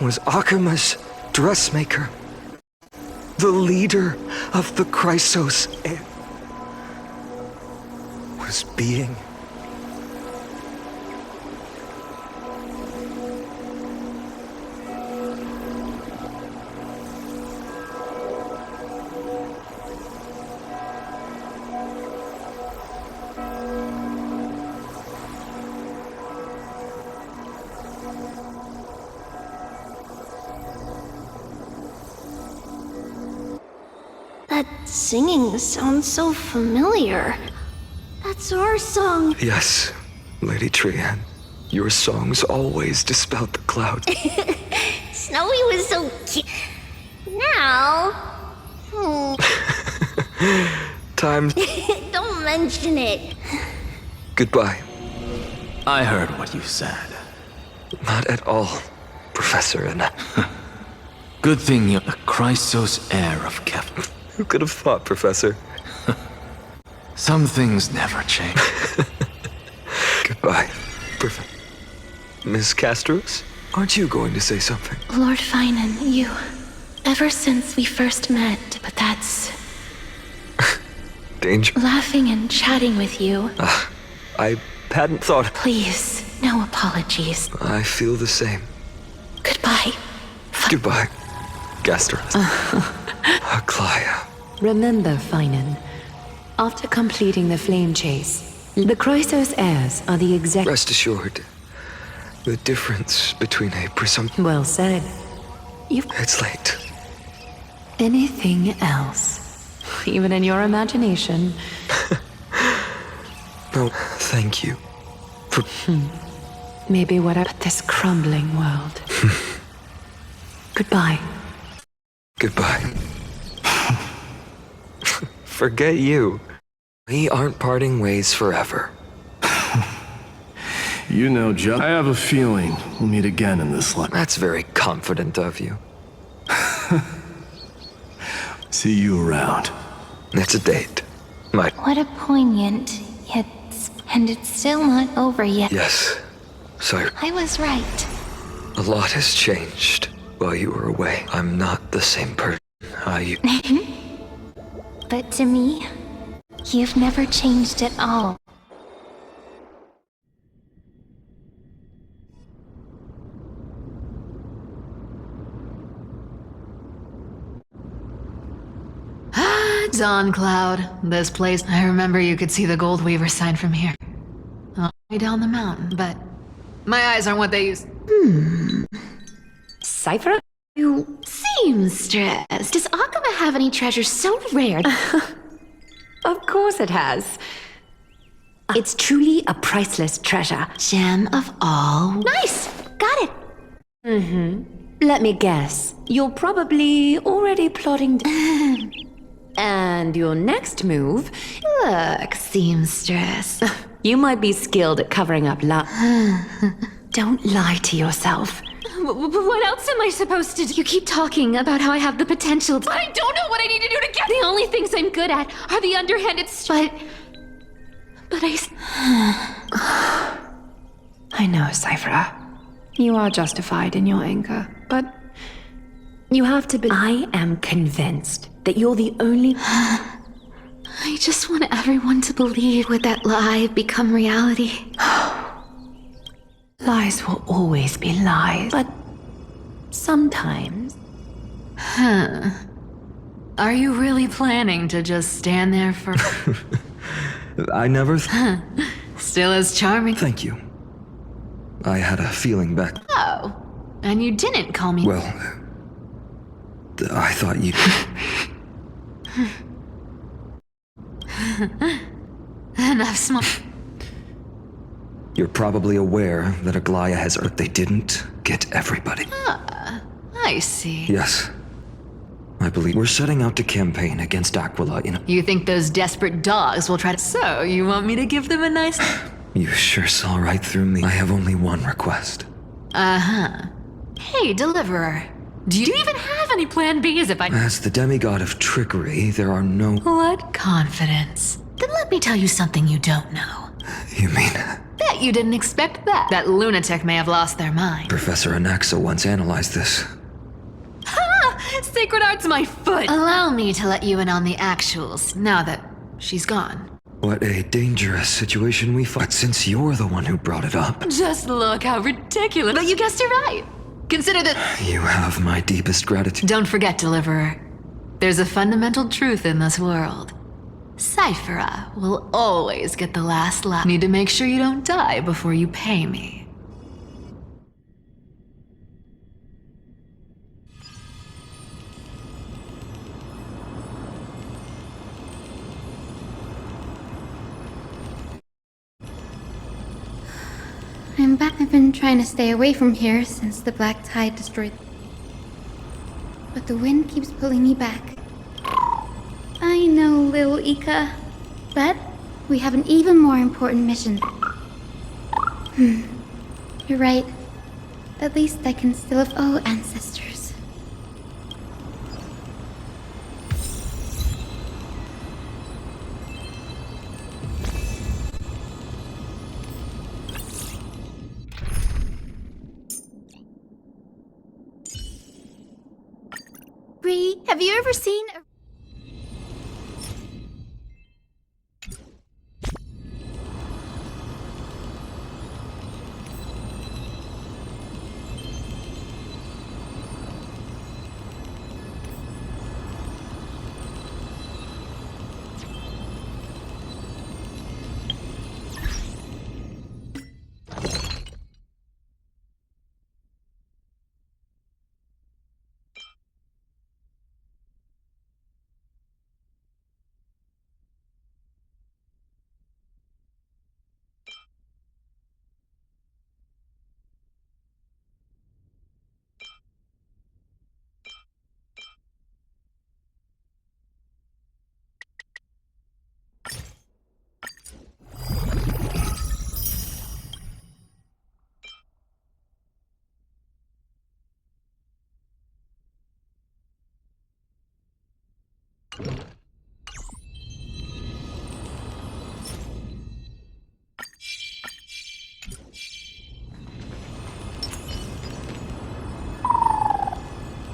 was Akima's dressmaker, the leader of the Chrysos, was being... That singing sounds so familiar. That's our song. Yes, Lady Trian. Your songs always dispelled the cloud. Snowy was so cute. Now... Time... Don't mention it. Goodbye. I heard what you said. Not at all, Professor, and... Good thing you're the Chrysos heir of Kef. Who could have thought, Professor? Some things never change. Goodbye, Professor. Miss Castros, aren't you going to say something? Lord Finan, you... Ever since we first met, but that's... Danger? Laughing and chatting with you. I hadn't thought... Please, no apologies. I feel the same. Goodbye. Goodbye, Castros. Aglaya. Remember, Finan, after completing the flame chase, the Chrysos heirs are the exact... Rest assured, the difference between a presumption... Well said. It's late. Anything else? Even in your imagination? No, thank you. For... Maybe what I... this crumbling world. Goodbye. Goodbye. Forget you. We aren't parting ways forever. You know, Joe, I have a feeling we'll meet again in this life. That's very confident of you. See you around. It's a date. What a poignant, yet... And it's still not over yet. Yes, Sire. I was right. A lot has changed while you were away. I'm not the same person But to me, you've never changed at all. Dawn Cloud. This place. I remember you could see the Gold Weaver sign from here. All the way down the mountain, but my eyes aren't what they used. Cypher? You seem stressed. Does Akama have any treasures so rare? Of course it has. It's truly a priceless treasure. Gem of all. Nice! Got it. Let me guess. You're probably already plotting... And your next move... Look, seamstress. You might be skilled at covering up Don't lie to yourself. What else am I supposed to do? You keep talking about how I have the potential to... I don't know what I need to do to get... The only things I'm good at are the underhanded But I know, Cypher. You are justified in your anger, but... You have to be... I am convinced that you're the only... I just want everyone to believe would that lie become reality. Lies will always be lies, but sometimes... Are you really planning to just stand there for... I never... Still as charming. Thank you. I had a feeling back... Oh, and you didn't call me... Well, I thought you'd... Enough smoke. You're probably aware that Aglaya has... But they didn't get everybody. I see. Yes. I believe we're setting out to campaign against Aquila in a... You think those desperate dogs will try to... So, you want me to give them a nice... You sure saw right through me. I have only one request. Uh-huh. Hey, Deliverer. Do you even have any plan Bs if I— As the demigod of trickery, there are no— What confidence? Then let me tell you something you don't know. You mean— Bet you didn't expect that. That lunatic may have lost their mind. Professor Anaxa once analyzed this. Ha! Sacred Art's my foot! Allow me to let you in on the actuals, now that she's gone. What a dangerous situation we find. But since you're the one who brought it up— Just look how ridiculous— But you guessed it right! Consider that— You have my deepest gratitude. Don't forget, Deliverer. There's a fundamental truth in this world. Cyphera will always get the last laugh. Need to make sure you don't die before you pay me. I'm back. I've been trying to stay away from here since the black tide destroyed. But the wind keeps pulling me back. I know, little Ika. But we have an even more important mission. You're right. At least I can still have— Oh, ancestors. Bree, have you ever seen a—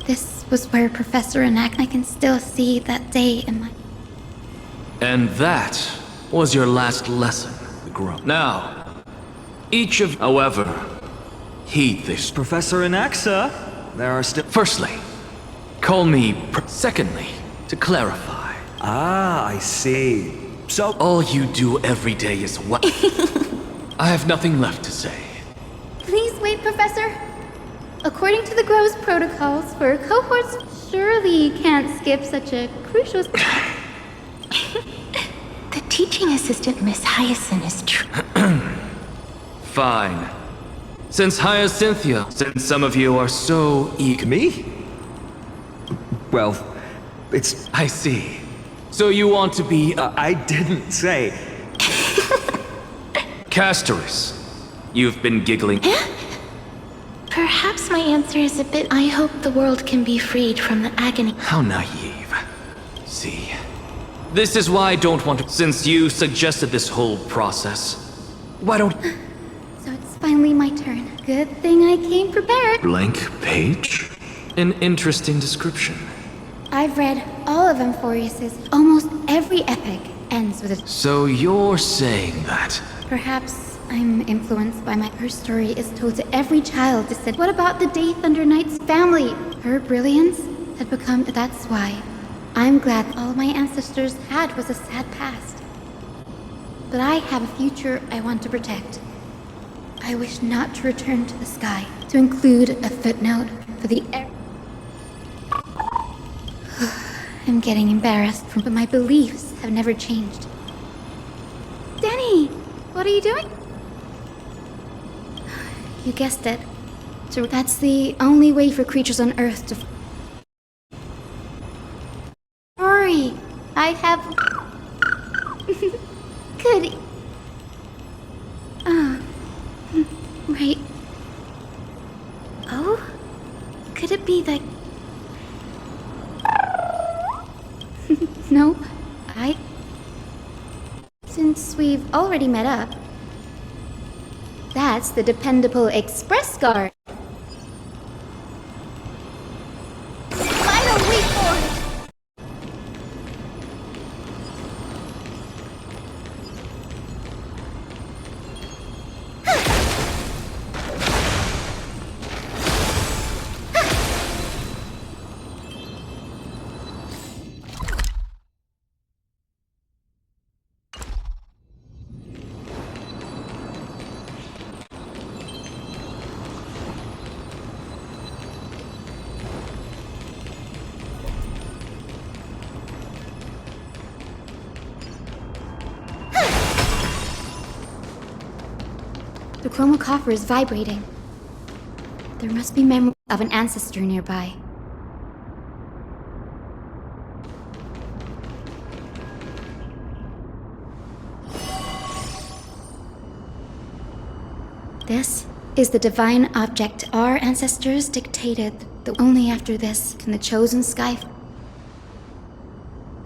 This was where Professor Anax— I can still see that day in my— And that was your last lesson, the grump. Now, each of— However, heed this. Professor Anaxa, there are still— Firstly, call me— Secondly, to clarify. Ah, I see. So— All you do every day is what? I have nothing left to say. Please wait, Professor. According to the Grove's protocols for cohorts, surely you can't skip such a crucial— The teaching assistant, Miss Hyacinth, is true. Fine. Since Hyacinthia, since some of you are so eager— Me? Well, it's— I see. So you want to be— I didn't say. Castorus, you've been giggling. Perhaps my answer is a bit— I hope the world can be freed from the agony. How naive. See, this is why I don't want to— Since you suggested this whole process, why don't— So it's finally my turn. Good thing I came prepared. Blank page? An interesting description. I've read all of Amphorius's. Almost every epic ends with a— So you're saying that— Perhaps I'm influenced by my— Her story is told to every child to say— What about the Day Thunder Knight's family? Her brilliance had become— That's why I'm glad all my ancestors had was a sad past. But I have a future I want to protect. I wish not to return to the sky, to include a footnote for the— I'm getting embarrassed, but my beliefs have never changed. Danny, what are you doing? You guessed it. So that's the only way for creatures on Earth to— Sorry, I have— Good. Oh? Could it be that... No, Since we've already met up, that's the dependable express guard. I don't wait for it! The chroma coffer is vibrating. There must be memory of an ancestor nearby. This is the divine object our ancestors dictated that only after this can the chosen sky...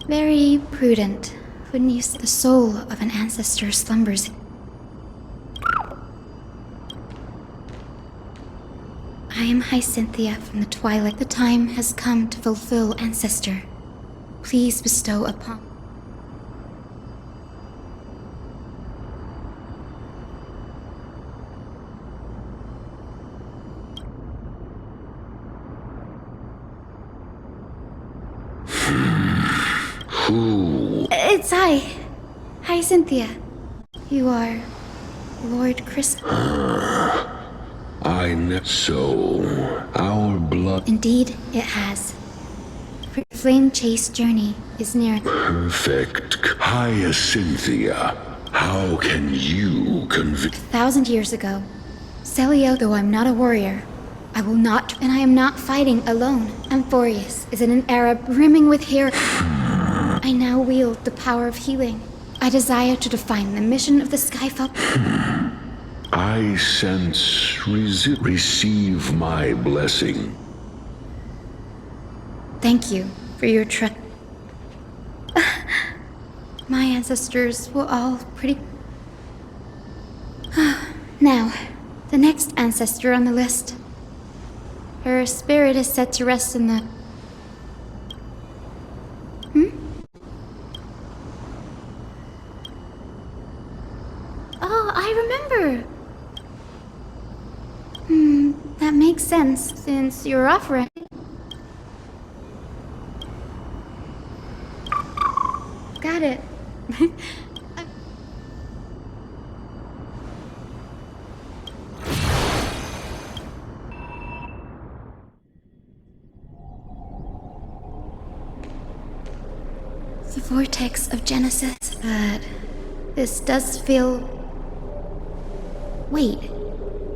Very prudent, wouldn't you say? The soul of an ancestor slumbers. I am Hyacinthia from the Twilight. The time has come to fulfill Ancestor. Please bestow upon... Who? It's I, Hyacinthia. You are Lord Chris... So, our blood... Indeed, it has. The flame-chased journey is near... Perfect. Hyacinthia, how can you convince... 1,000 years ago, Celio, though I'm not a warrior, I will not... And I am not fighting alone. Amphorius is in an era brimming with heroes. I now wield the power of healing. I desire to define the mission of the Skyfall. I sense receive my blessing. Thank you for your trust. My ancestors were all pretty... Now, the next ancestor on the list. Her spirit is set to rest in the... Oh, I remember! That makes sense, since you're offering. Got it. The vortex of Genesis. But this does feel... Wait,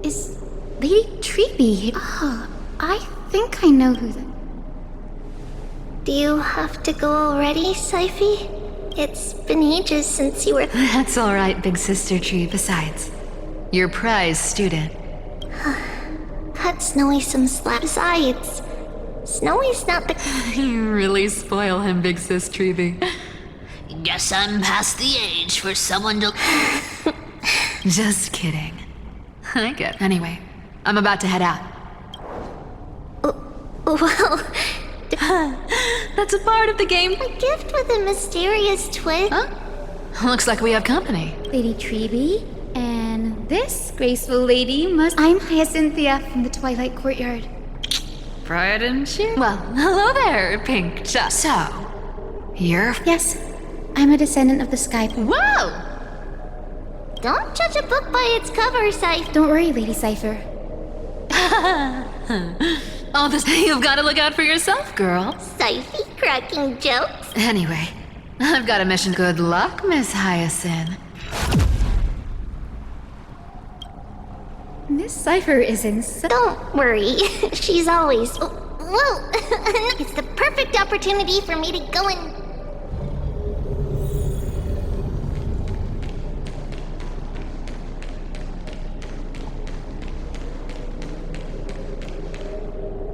is Lady Treeby? Oh, I think I know who that... Do you have to go already, Syphie? It's been ages since you were... That's all right, Big Sister Tree. Besides, your prize student. Cut Snowy some slack. Besides, Snowy's not the... You really spoil him, Big Sis Treeby. Guess I'm past the age for someone to... Just kidding. I get it. Anyway, I'm about to head out. Well... That's a part of the game. A gift with a mysterious twist. Huh? Looks like we have company. Lady Treeby, and this graceful lady must... I'm Hyacinthia from the Twilight Courtyard. Pride and cheer. Well, hello there, Pink. So, you're... Yes, I'm a descendant of the Sky... Whoa! Don't judge a book by its cover, Cypher. Don't worry, Lady Cypher. All this... You've got to look out for yourself, girl. Cypher cracking jokes. Anyway, I've got a mission. Good luck, Miss Hyacinth. Miss Cypher is in... Don't worry. She's always... Well, it's the perfect opportunity for me to go and...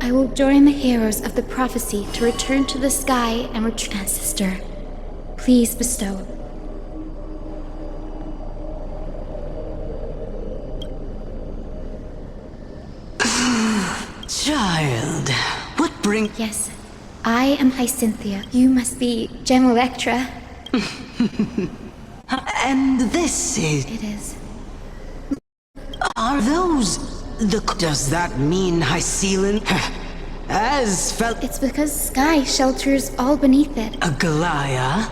I will join the heroes of the prophecy to return to the sky and retrieve. Ancestor, please bestow. Child, what bring... Yes, I am Hyacinthia. You must be Gem Electra. And this is... It is. Are those the... Does that mean Hycelan? As felt... It's because sky shelters all beneath it. Agalaya?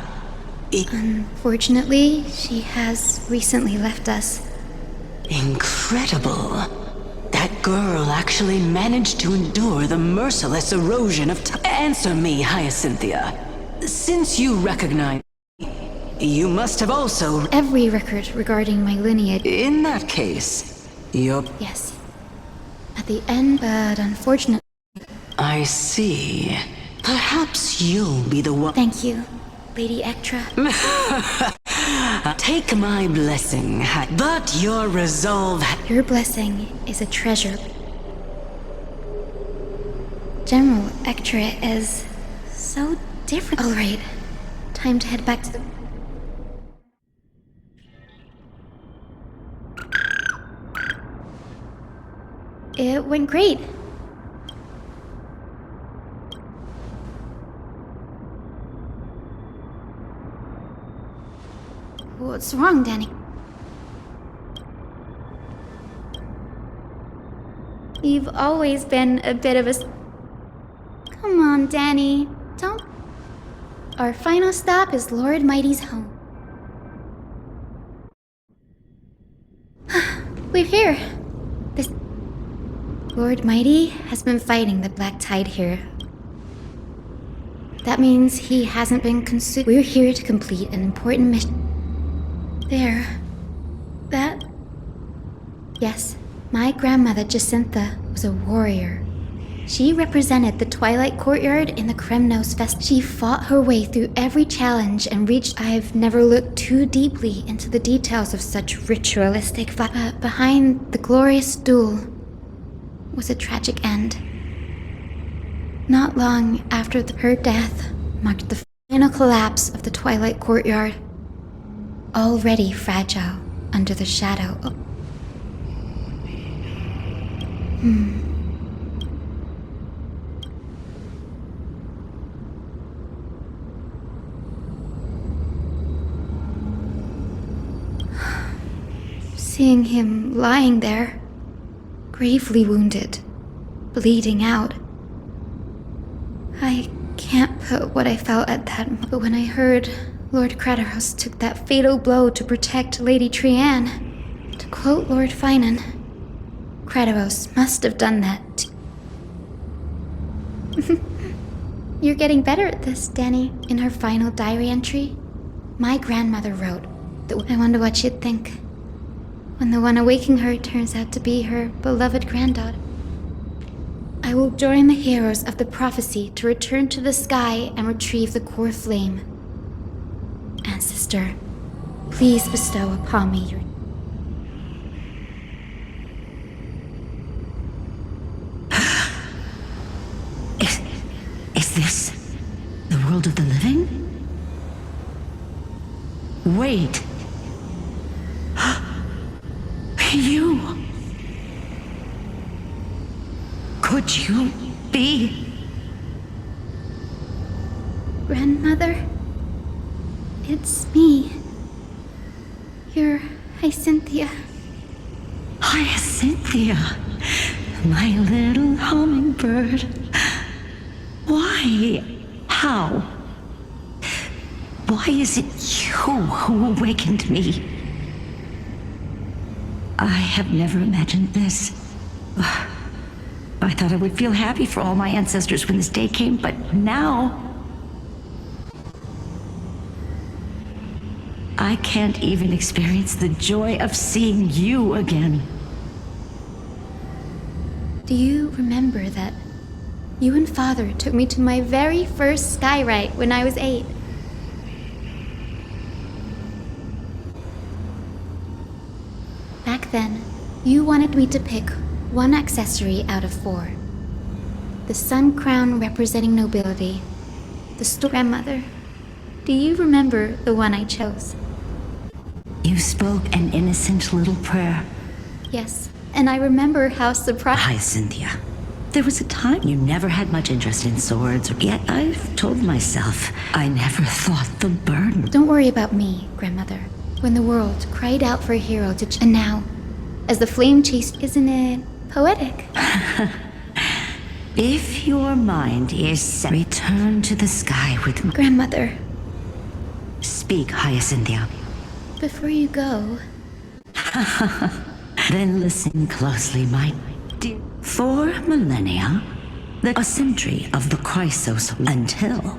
Unfortunately, she has recently left us. Incredible. That girl actually managed to endure the merciless erosion of time. Answer me, Hyacinthia. Since you recognize... You must have also... Every record regarding my lineage. In that case, you're... Yes. At the end, but unfortunately... I see. Perhaps you'll be the one... Thank you, Lady Ectra. Take my blessing, but your resolve... Your blessing is a treasure. General Ectra is... so different. Alright, time to head back to the... It went great. What's wrong, Danny? You've always been a bit of a... Come on, Danny. Don't... Our final stop is Lord Mighty's home. We're here. This... Lord Mighty has been fighting the Black Tide here. That means he hasn't been consumed. We're here to complete an important mission. There. That... Yes, my grandmother Jacintha was a warrior. She represented the Twilight Courtyard in the Kremnos Fest. She fought her way through every challenge and reached... I've never looked too deeply into the details of such ritualistic but behind the glorious duel was a tragic end. Not long after her death marked the final collapse of the Twilight Courtyard. Already fragile under the shadow of... Seeing him lying there, gravely wounded, bleeding out. I can't put what I felt at that moment, but when I heard Lord Crateros took that fatal blow to protect Lady Trianne, to quote Lord Finan, Crateros must have done that. You're getting better at this, Danny. In her final diary entry, my grandmother wrote that I wonder what she'd think when the one awaking her turns out to be her beloved granddaughter. I will join the heroes of the prophecy to return to the sky and retrieve the core flame. Ancestor, please bestow upon me your... Is this the world of the living? Wait. You... Could you be... Grandmother? It's me. Your Hyacinthia. Hyacinthia, my little hummingbird. Why? How? Why is it you who awakened me? I have never imagined this. I thought I would feel happy for all my ancestors when this day came, but now... I can't even experience the joy of seeing you again. Do you remember that you and Father took me to my very first skyride when I was 8? Back then, you wanted me to pick one accessory out of 4. The sun crown representing nobility. The grandmother. Do you remember the one I chose? You spoke an innocent little prayer. Yes, and I remember how surprised... Hi, Cynthia. There was a time you never had much interest in swords, yet I've told myself I never thought the burden... Don't worry about me, grandmother. When the world cried out for a hero to... And now, as the flame chased... Isn't it poetic? If your mind is set, return to the sky with me. Grandmother. Speak, Hyacinthia. Before you go... Then listen closely, my dear. For millennia, a century of the Chrysos until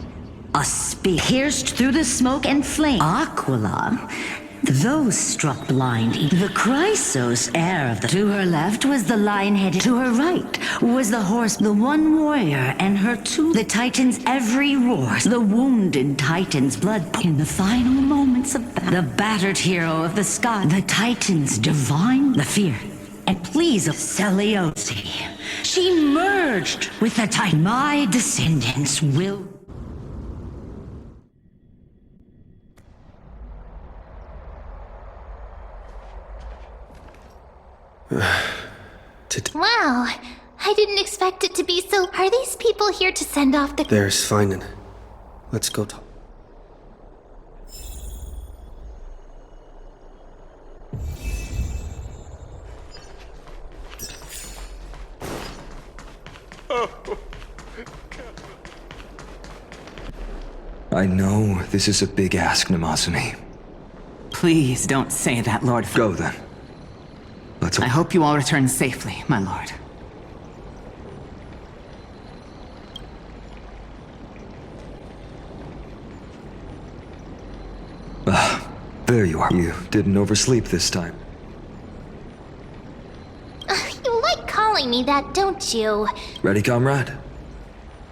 a spear pierced through the smoke and flame. Aquila, those struck blind. The Chrysos heir of the... To her left was the lion-headed. To her right was the horse, the one warrior, and her two. The Titan's every roar, the wounded Titan's blood. In the final moments of battle, the battered hero of the sky, the Titan's divine, the fear and pleas of Seleucid. She merged with the Titan. My descendants will... Wow, I didn't expect it to be so... Are these people here to send off the... There's Finan. Let's go talk. I know this is a big ask, Namazumi. Please don't say that, Lord. Go then. I hope you all return safely, my lord. There you are. You didn't oversleep this time. You like calling me that, don't you? Ready, comrade?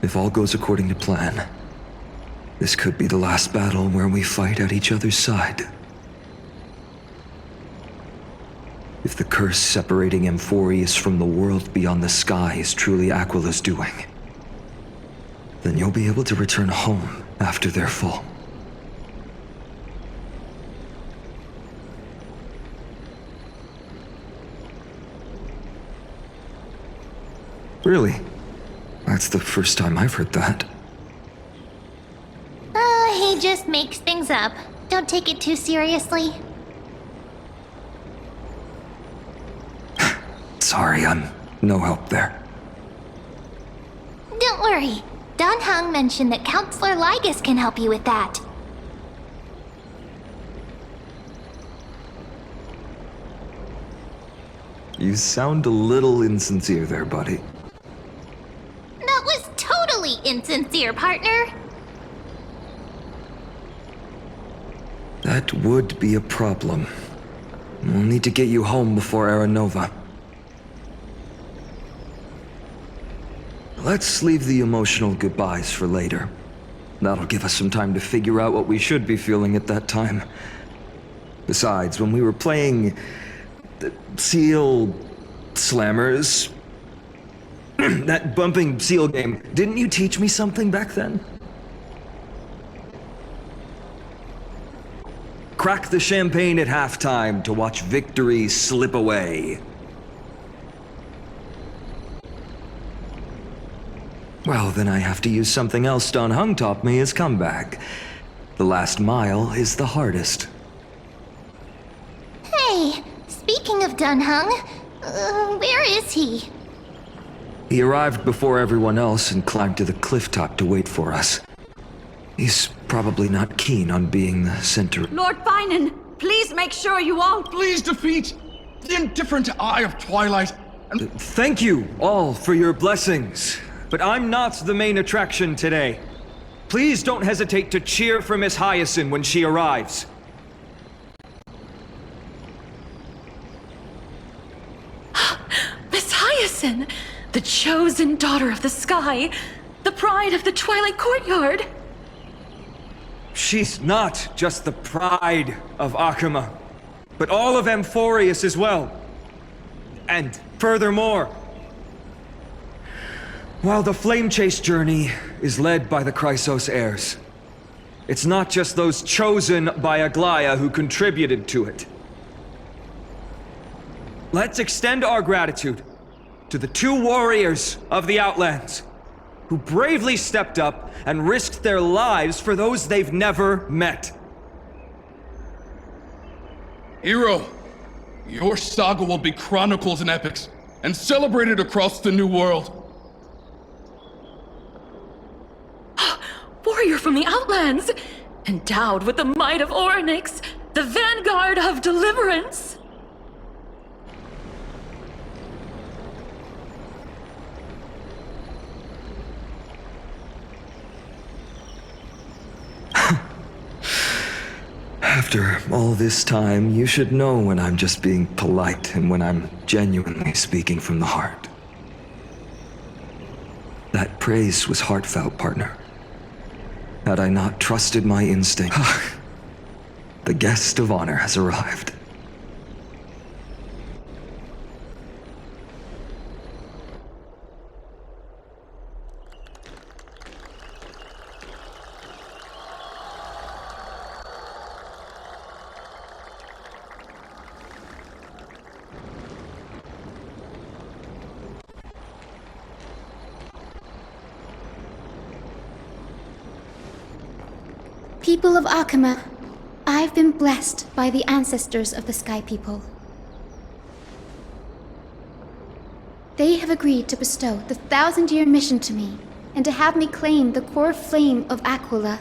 If all goes according to plan, this could be the last battle where we fight at each other's side. If the curse separating Amphorius from the world beyond the sky is truly Aquila's doing, then you'll be able to return home after their fall. Really? That's the first time I've heard that. He just makes things up. Don't take it too seriously. Sorry, I'm no help there. Don't worry. Dan Heng mentioned that Counselor Lygus can help you with that. You sound a little insincere there, buddy. That was totally insincere, partner. That would be a problem. We'll need to get you home before Aranova. Let's leave the emotional goodbyes for later. That'll give us some time to figure out what we should be feeling at that time. Besides, when we were playing... Seal... Slammers... that bumping seal game, didn't you teach me something back then? Crack the champagne at halftime to watch victory slip away. Well, then I have to use something else Dan Heng taught me as comeback. The last mile is the hardest. Hey, speaking of Dan Heng, where is he? He arrived before everyone else and climbed to the cliff top to wait for us. He's probably not keen on being the center. Lord Finan, please make sure you all... Please defeat the indifferent Eye of Twilight and... Thank you all for your blessings. But I'm not the main attraction today. Please don't hesitate to cheer for Miss Hyacinth when she arrives. Miss Hyacinth, the chosen daughter of the sky, the pride of the Twilight Courtyard. She's not just the pride of Akuma, but all of Amphorius as well. And furthermore, While the flame chase journey is led by the Chrysos heirs, it's not just those chosen by Aglaia who contributed to it. Let's extend our gratitude to the 2 warriors of the Outlands who bravely stepped up and risked their lives for those they've never met. Hero, your saga will be chronicles and epics, and celebrated across the New World. Warrior from the Outlands! Endowed with the might of Orynyx, the vanguard of deliverance! After all this time, you should know when I'm just being polite and when I'm genuinely speaking from the heart. That praise was heartfelt, partner. Had I not trusted my instinct, the guest of honor has arrived. People of Akama, I've been blessed by the ancestors of the Sky People. They have agreed to bestow the 1,000-year mission to me, and to have me claim the core flame of Aquila.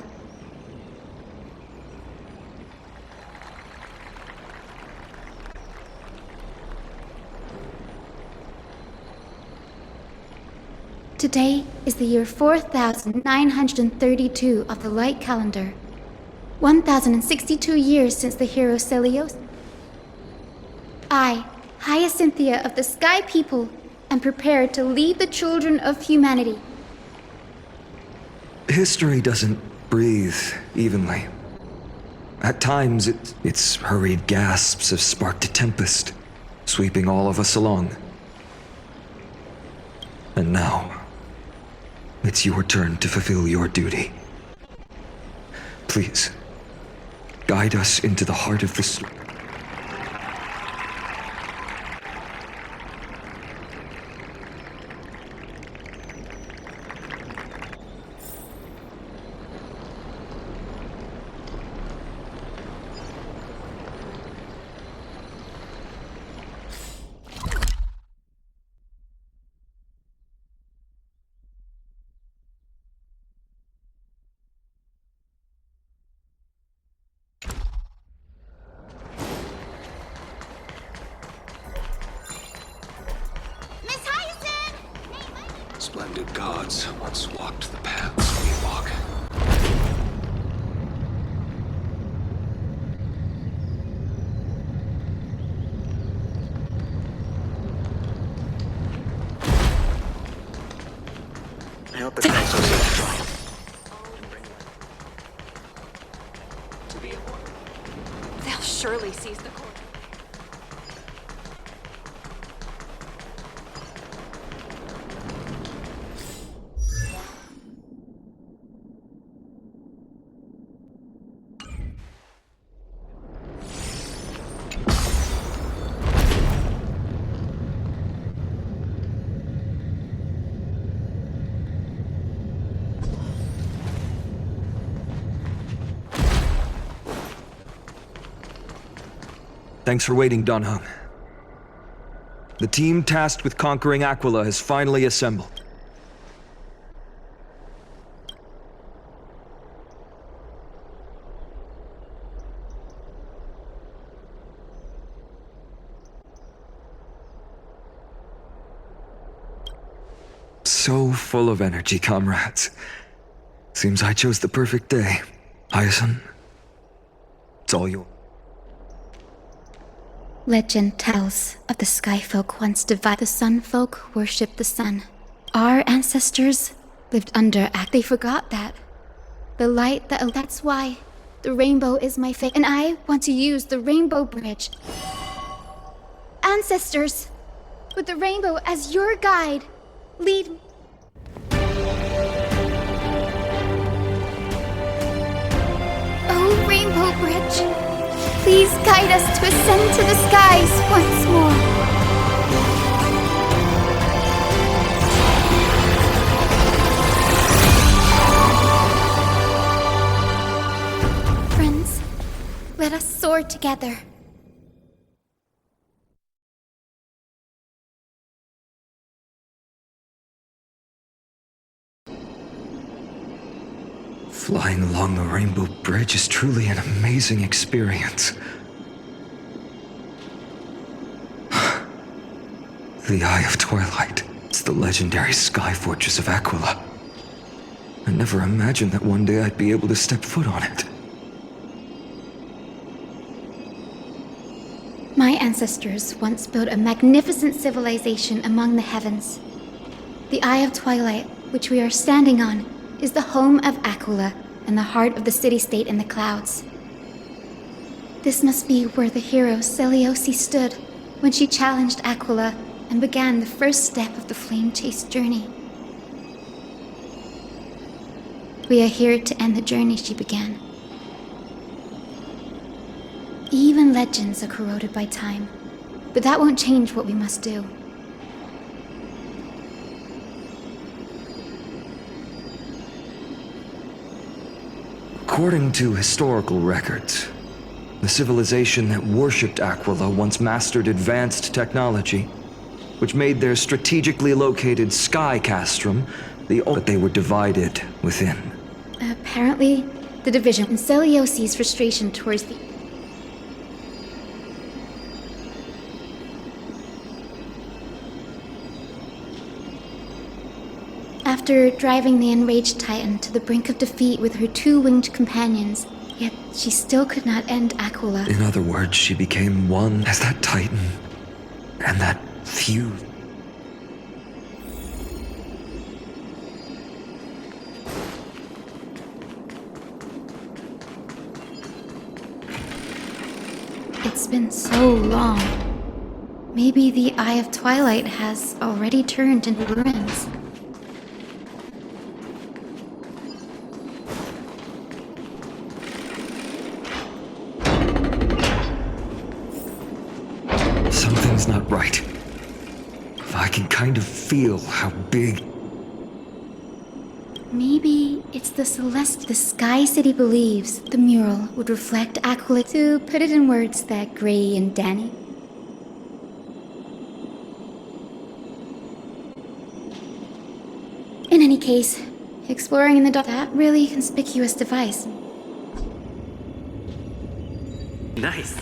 Today is the year 4932 of the Light Calendar. 1062 years since the hero Celios. I, Hyacinthia of the Sky People, am prepared to lead the children of humanity. History doesn't breathe evenly. At times, its hurried gasps have sparked a tempest, sweeping all of us along. And now, it's your turn to fulfill your duty. Please, guide us into the heart of the storm. Splendid gods once walked the paths we walk. I hope it's not so safe. They'll surely seize the core. Thanks for waiting, Donhung. The team tasked with conquering Aquila has finally assembled. So full of energy, comrades. Seems I chose the perfect day. Hyacinth, it's all yours. Legend tells of the Sky Folk once divided. The Sun Folk worshipped the sun. Our ancestors lived under They forgot that. The light that... That's why the rainbow is my fate, and I want to use the Rainbow Bridge. Ancestors, with the rainbow as your guide, lead me. Oh, Rainbow Bridge, please guide us to ascend to the skies once more. Friends, let us soar together. Flying along the Rainbow Bridge is truly an amazing experience. The Eye of Twilight. It's the legendary sky fortress of Aquila. I never imagined that one day I'd be able to step foot on it. My ancestors once built a magnificent civilization among the heavens. The Eye of Twilight, which we are standing on, is the home of Aquila and the heart of the city-state in the clouds. This must be where the hero Seleucus stood when she challenged Aquila and began the first step of the flame chase journey. We are here to end the journey she began. Even legends are corroded by time, but that won't change what we must do. According to historical records, the civilization that worshipped Aquila once mastered advanced technology, which made their strategically located sky castrum but they were divided within. Apparently, the division and Seleucus' frustration towards the... After driving the enraged Titan to the brink of defeat with her two-winged companions, yet she still could not end Aquila. In other words, she became one as that Titan and that fuse. It's been so long. Maybe the Eye of Twilight has already turned into ruins. Something's not right. I can kind of feel how big... Maybe it's the The Sky City believes the mural would reflect Aquila. To put it in words that Gray and Danny. In any case, exploring in the dark, that really conspicuous device. Nice.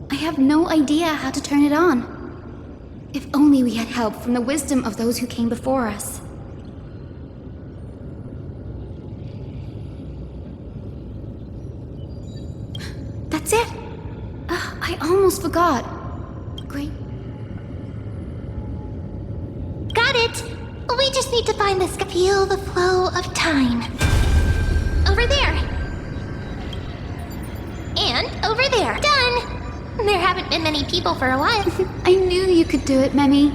I have no idea how to turn it on. If only we had help from the wisdom of those who came before us. That's it! I almost forgot. Great. Got it! We just need to find this. Feel the flow of time. Over there. And over there. Done! There haven't been many people for a while. I knew you could do it, Memmy.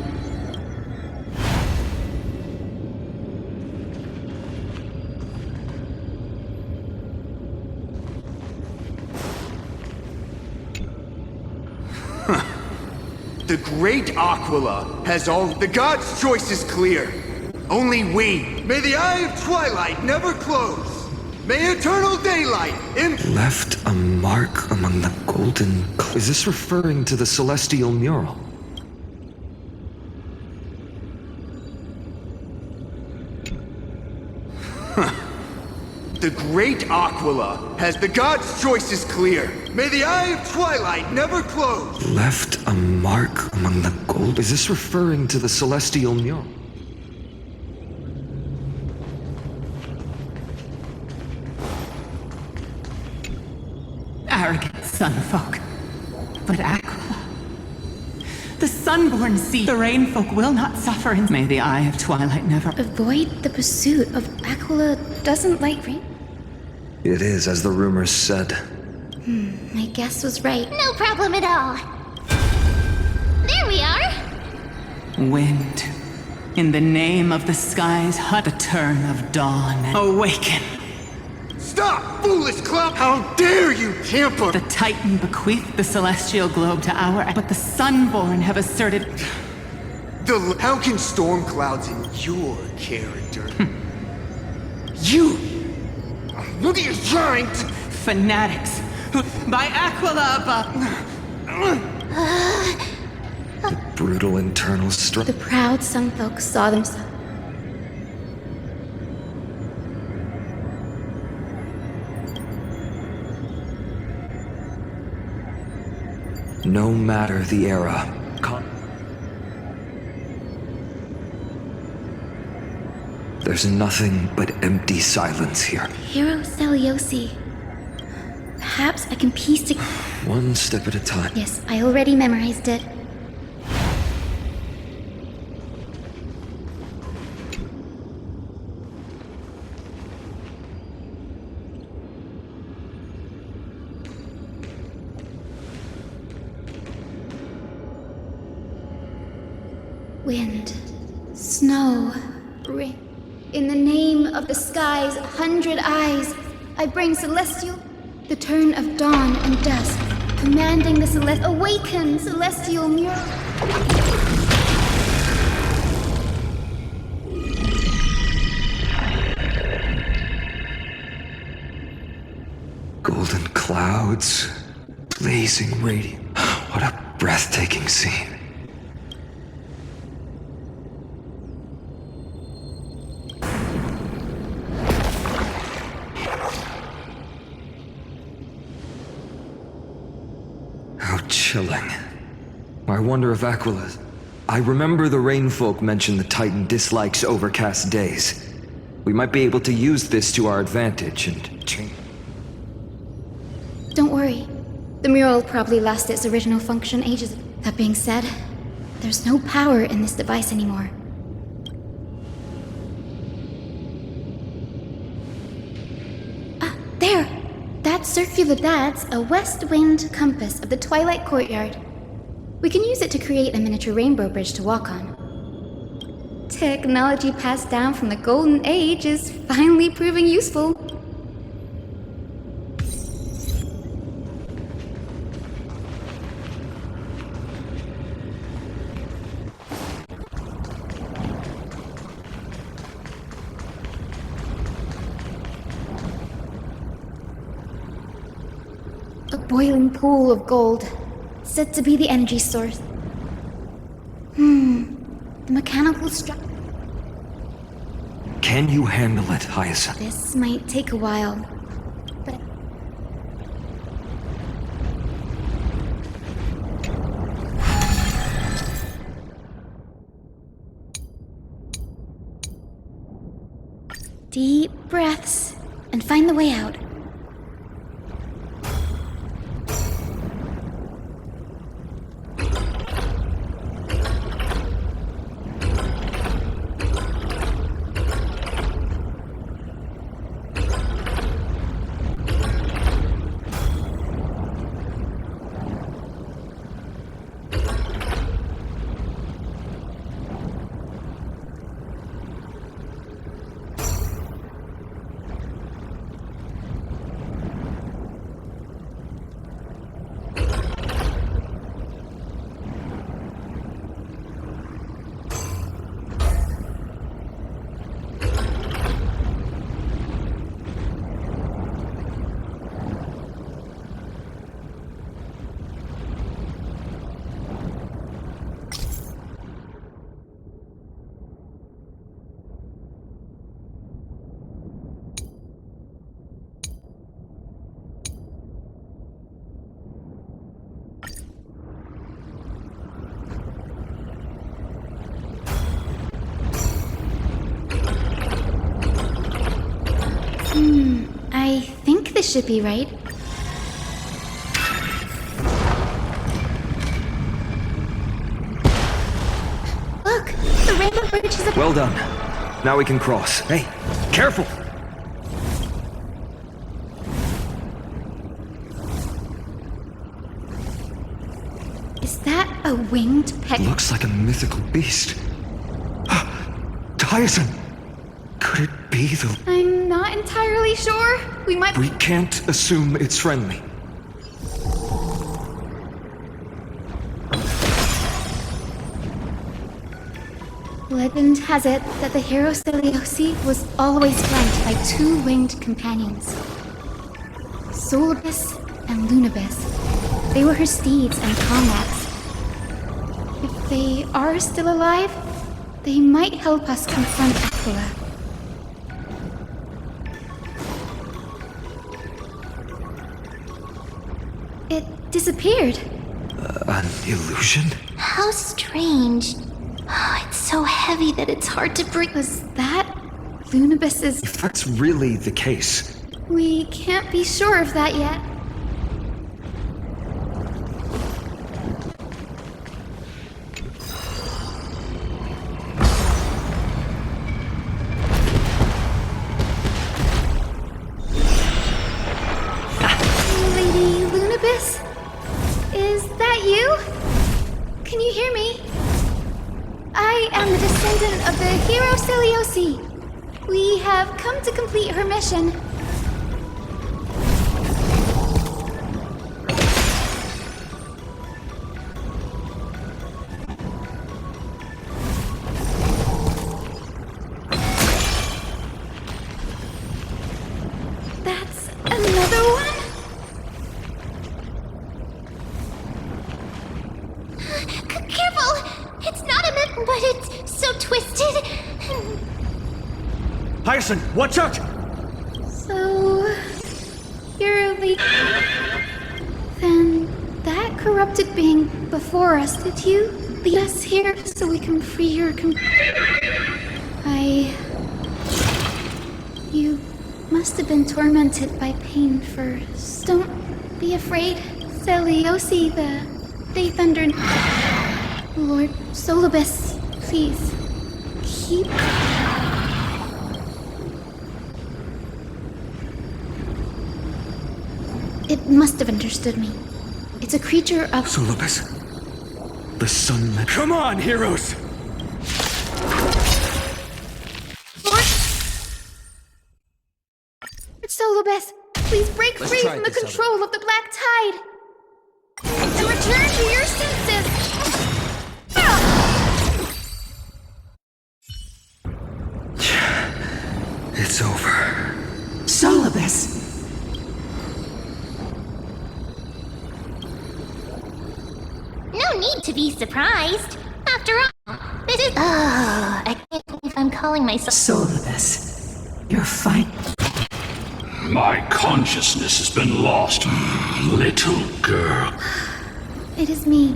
The great Aquila has all... The god's choice is clear. Only we. May the Eye of Twilight never close. May eternal daylight Left a mark among the golden... Is this referring to the celestial mural? The great Aquila has the god's choice is clear. May the eye of twilight never close. Left a mark among the gold? Is this referring to the celestial mural? Arrogant sunfolk. But Aquila, the sunborn sea, the rainfolk will not suffer, and may the eye of twilight never avoid the pursuit of Aquila doesn't like rain. It is, as the rumors said. My guess was right. No problem at all. There we are. Wind. In the name of the skies, hut the turn of dawn and awaken. Stop, foolish clown! How dare you tamper! The Titan bequeathed the celestial globe to our, but the Sunborn have asserted. How can storm clouds in your character? You! Look at you trying to. Fanatics who, by Aquila The brutal internal struggle. The proud sunfolk saw themselves. No matter the era. There's nothing but empty silence here. Hero Celiosi. Perhaps I can piece together. One step at a time. Yes, I already memorized it. Wind, snow, rain. In the name of the sky's 100 eyes, I bring celestial, the turn of dawn and dusk, commanding the awaken celestial mural. Golden clouds, blazing radiance. What a breathtaking scene. Chilling. I wonder if Aquila's. I remember the rainfolk mentioned the Titan dislikes overcast days. We might be able to use this to our advantage and change. Don't worry. The mural probably lost its original function ages ago. That being said, there's no power in this device anymore. Ah, there! That's a west wind compass of the Twilight Courtyard. We can use it to create a miniature rainbow bridge to walk on. Technology passed down from the Golden Age is finally proving useful. A boiling pool of gold, said to be the energy source. The mechanical structure. Can you handle it, Hyacinth? This might take a while, but... Deep breaths, and find the way out. should be right. Look, the rainbow bridge is Well done. Now we can cross. Hey, careful! Is that a winged pet? Looks like a mythical beast. Hyacinth! Could it be the... I'm not entirely sure. We can't assume it's friendly. Legend has it that the hero Celiosi was always flanked by two winged companions, Solibus and Lunibus. They were her steeds and comrades. If they are still alive, they might help us confront Aquila. It disappeared. An illusion? How strange. Oh, it's so heavy that it's hard to breathe. Was that Lunibus's... If that's really the case... We can't be sure of that yet. Lady Lunibus? Is that you? Can you hear me? I am the descendant of the hero Celiosi. We have come to complete her mission. That's another one? Careful! It's not a myth, but it's so twisted. Hyacinth, watch out! So... you're the... Then... that corrupted being before us, did you lead us here so we can free your You must have been tormented by pain first. Don't be afraid. Celiosi, the faith under... Lord Solibus, please, keep... It must have understood me. It's a creature of... Solibus. The sun... Come on, heroes! Lord Solibus, please break free from the control of the black tide! And return to your senses! It's over. Solibus! No need to be surprised. After all, this is... I can't believe I'm calling myself... Solibus, you're fine. My consciousness has been lost, little girl. It is me.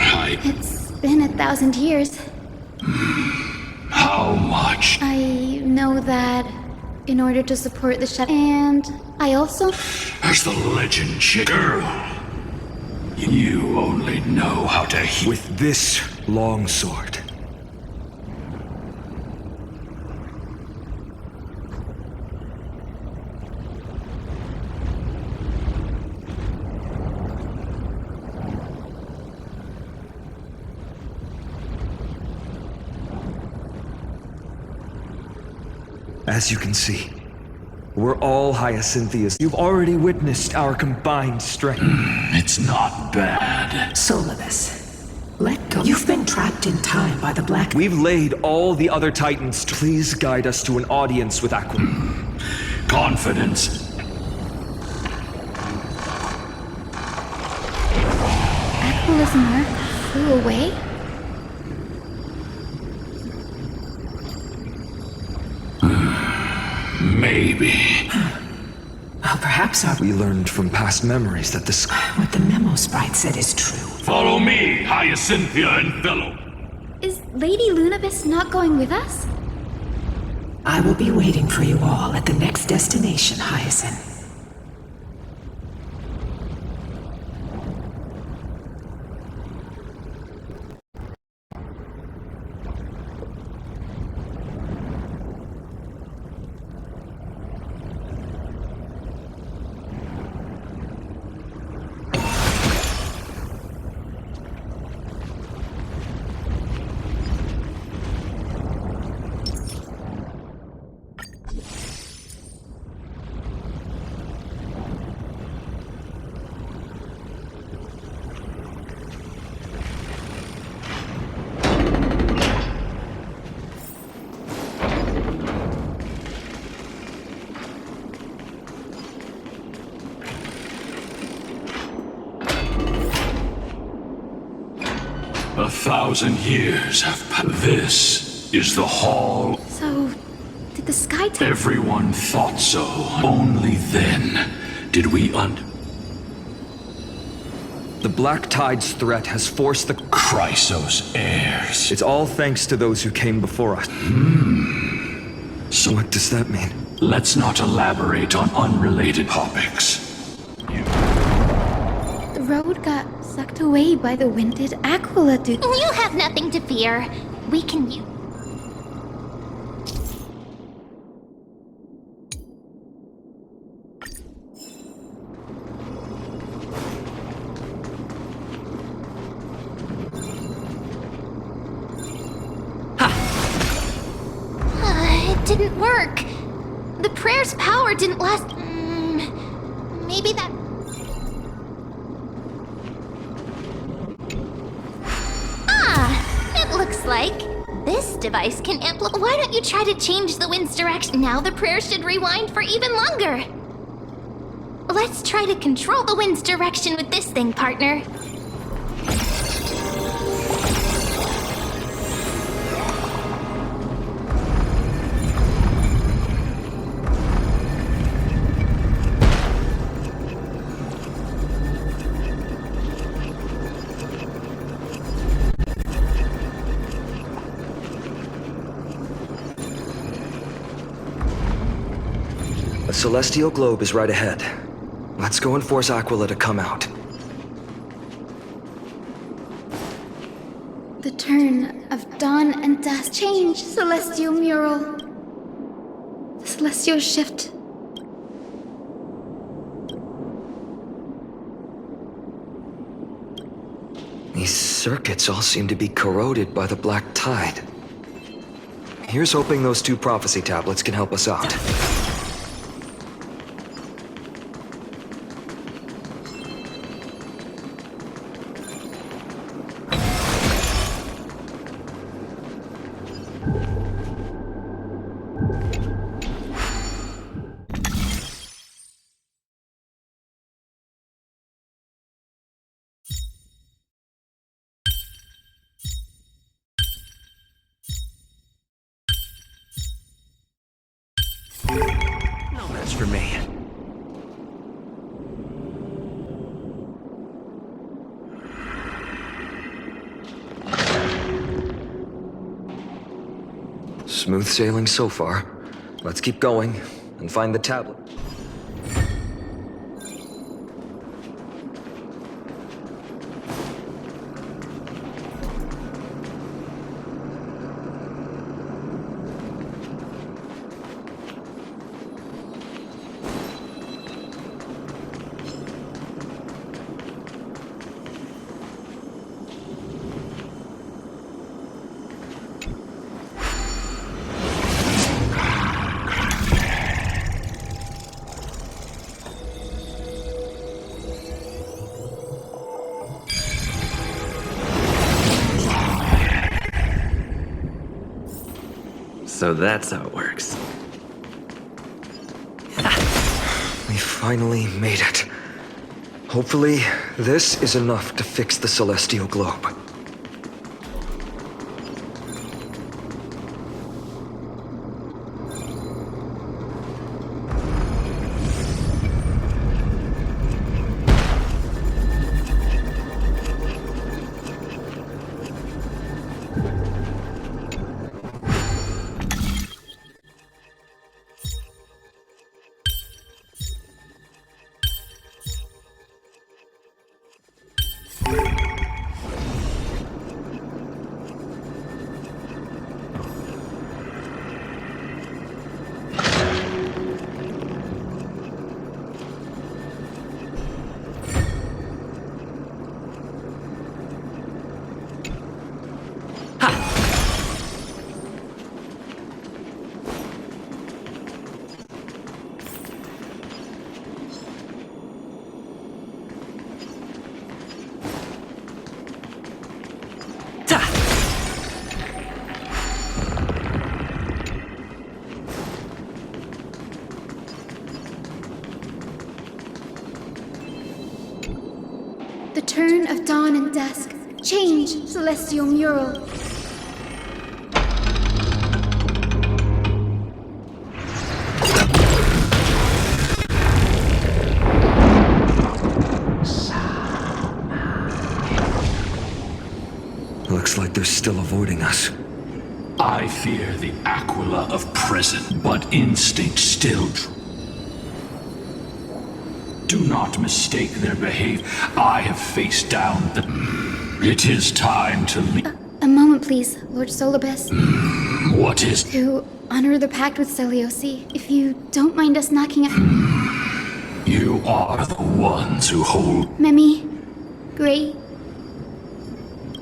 I... It's been 1,000 years. How much? I know that in order to support the shadow, and I also... As the legend girl, you only know how to heal. With this long sword. As you can see, we're all Hyacinthias. You've already witnessed our combined strength. It's not bad. Solibus, let go. You've been trapped in time by the black... We've laid all the other titans to... Please guide us to an audience with Aquila. Confidence. Aquila's mark flew away? Maybe. Well, perhaps we learned from past memories that this... what the memo sprite said is true. Follow me, Hyacinthia and fellow. Is Lady Lunibus not going with us? I will be waiting for you all at the next destination, Hyacinth. A 1,000 years have passed. This is the hall. So, did the sky turn? Everyone thought so. Only then did we The Black Tide's threat has forced the Chrysos heirs. It's all thanks to those who came before us. So what does that mean? Let's not elaborate on unrelated topics. The road got sucked away by the winded Aquila dude. You have nothing to fear. We can use... It didn't work. The prayer's power didn't last... maybe that... It looks like this device can amplify. Why don't you try to change the wind's direction? Now the prayer should rewind for even longer. Let's try to control the wind's direction with this thing, partner. The celestial globe is right ahead. Let's go and force Aquila to come out. The turn of dawn and dusk. Change, celestial mural. The celestial shift. These circuits all seem to be corroded by the Black Tide. Here's hoping those 2 prophecy tablets can help us out. No match for me. Smooth sailing so far. Let's keep going and find the tablet. So that's how it works. We finally made it. Hopefully, this is enough to fix the celestial globe. The turn of dawn and dusk. Change, celestial mural. Looks like they're still avoiding us. I fear the Aquila of present, but instinct still true. Do not mistake their behavior. I have faced down the... It is time to leave. A moment, please, Lord Solibus. What is... To honor the pact with Celiosi, if you don't mind us knocking at... You are the ones who hold... Memi, Great.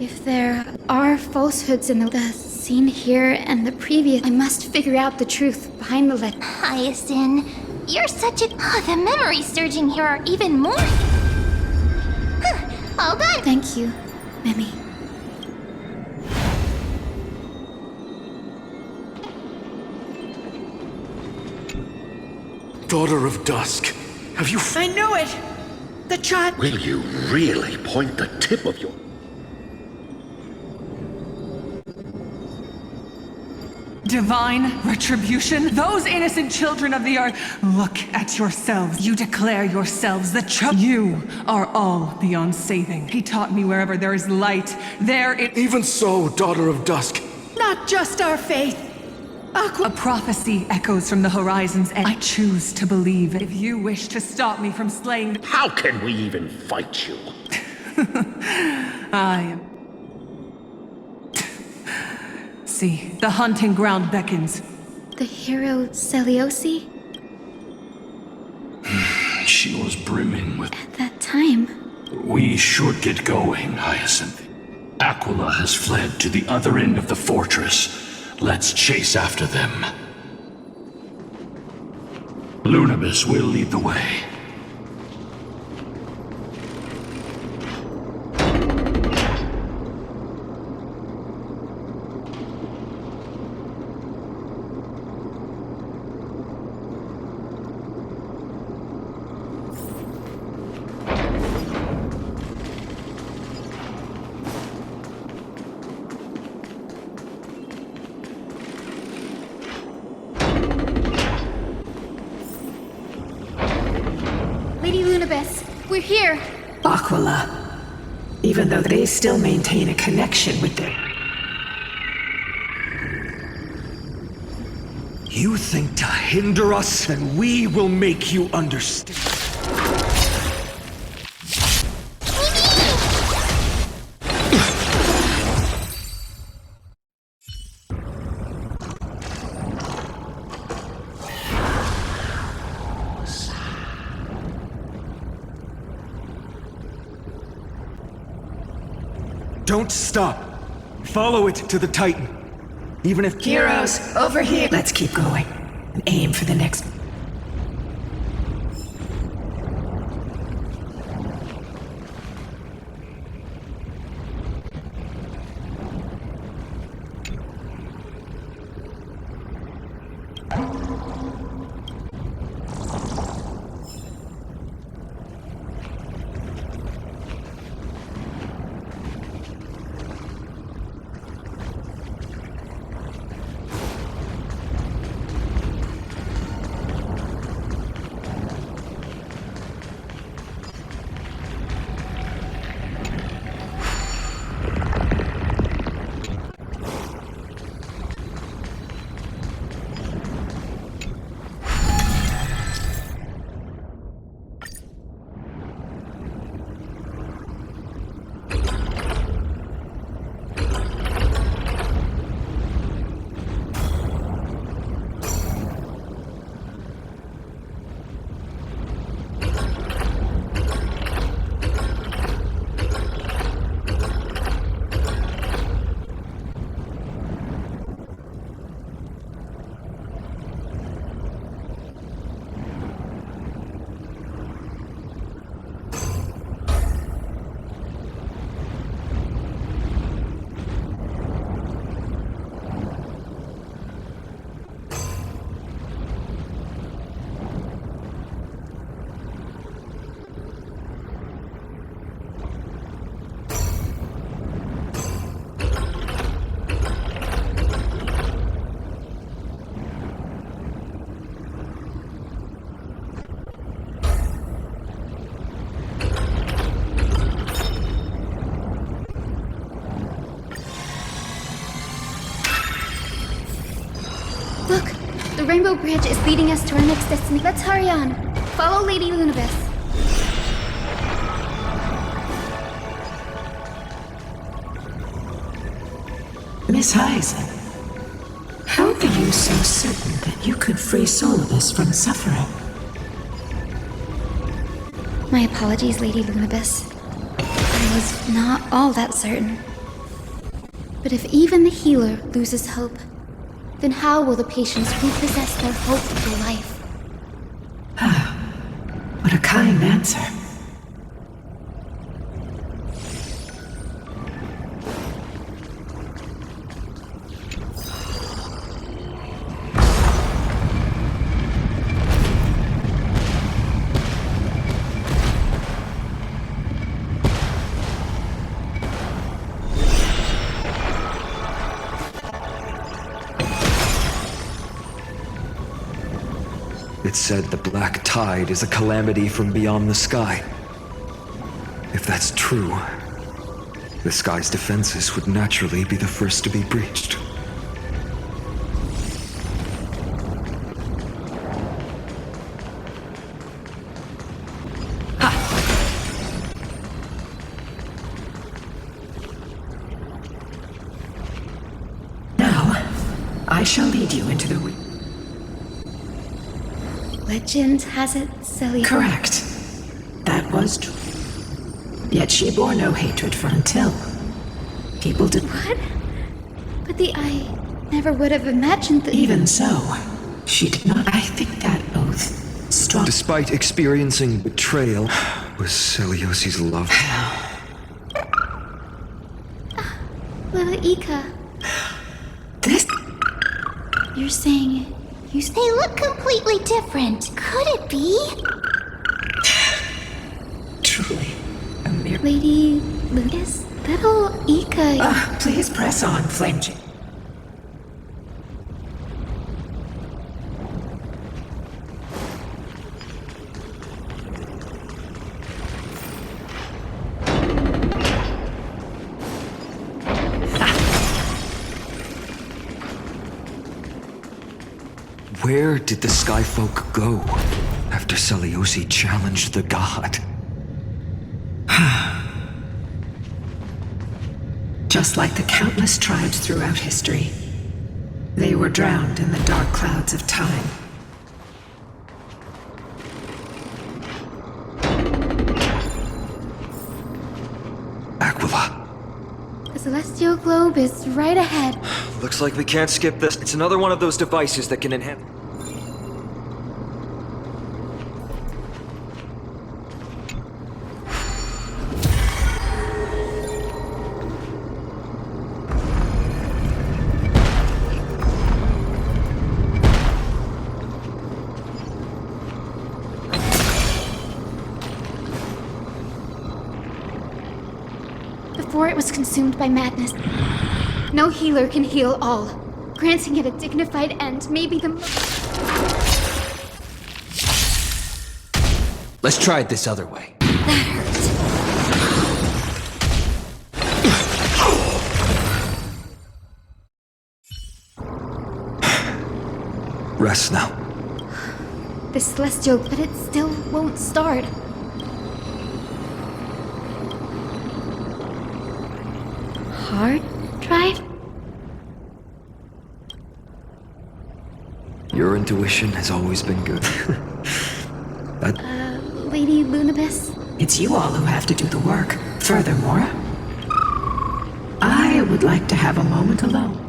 If there are falsehoods in the scene here and the previous, I must figure out the truth behind the letter. Hyacinth, you're such a... the memories surging here are even more... all done! Thank you, Memi. Daughter of Dusk, have you... I knew it! The child... Will you really point the tip of your... Divine retribution? Those innocent children of the earth, look at yourselves. You declare yourselves the You are all beyond saving. He taught me wherever there is light, there it... Even so, Daughter of Dusk. Not just our faith. A prophecy echoes from the horizon's end. I choose to believe. If you wish to stop me from slaying... How can we even fight you? I am... See, the hunting ground beckons. The hero Celiosi? She was brimming with... At that time... We should get going, Hyacinth. Aquila has fled to the other end of the fortress. Let's chase after them. Lunabis will lead the way. Lady Lunabis, we're here. Aquila. Even though they still maintain a connection with them. You think to hinder us, and we will make you understand. Don't stop. Follow it to the Titan. Even if... Heroes, over here. Let's keep going. And aim for the next... Rainbow Bridge is leading us to our next destination. Let's hurry on. Follow Lady Lunabis. Miss Hyacinth, how are you so certain that you could free Solibus from suffering? My apologies, Lady Lunabis. I was not all that certain. But if even the healer loses hope, then how will the patients repossess their hope for life? What a kind answer. It said the black tide is a calamity from beyond the sky. If that's true, the sky's defenses would naturally be the first to be breached. Now, I shall lead you into the Legend has it, Celia. Correct. That was true. Yet she bore no hatred for Until. People did. What? But I never would have imagined that. Even so, she did not. I think that oath strong. Despite experiencing betrayal, was Celiosi's love. Lila Ika. This. You're saying. They look completely different. Could it be? Truly, a mere Lady Lucas? Little Ika. Please press on, Flame Chick. Where did the Skyfolk go after Celiosi challenged the god? Just like the countless tribes throughout history, they were drowned in the dark clouds of time. Aquila. The celestial globe is right ahead. Looks like we can't skip this. It's another one of those devices that can enhance. Before it was consumed by madness. No healer can heal all. Granting it a dignified end may be the Let's try it this other way. That hurt. Rest now. The celestial, but it still won't start. Hard drive? Your intuition has always been good. Lady Lunabis? It's you all who have to do the work. Furthermore, I would like to have a moment alone.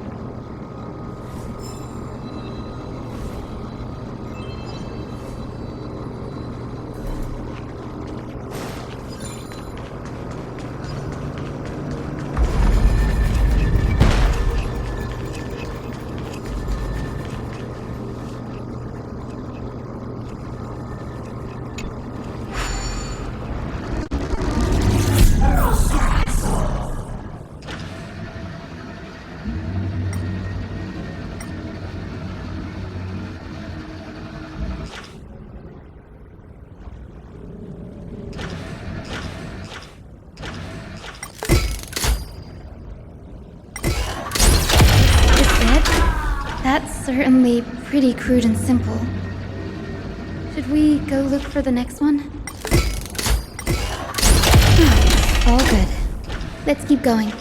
That's certainly pretty crude and simple. Should we go look for the next one? All good. Let's keep going.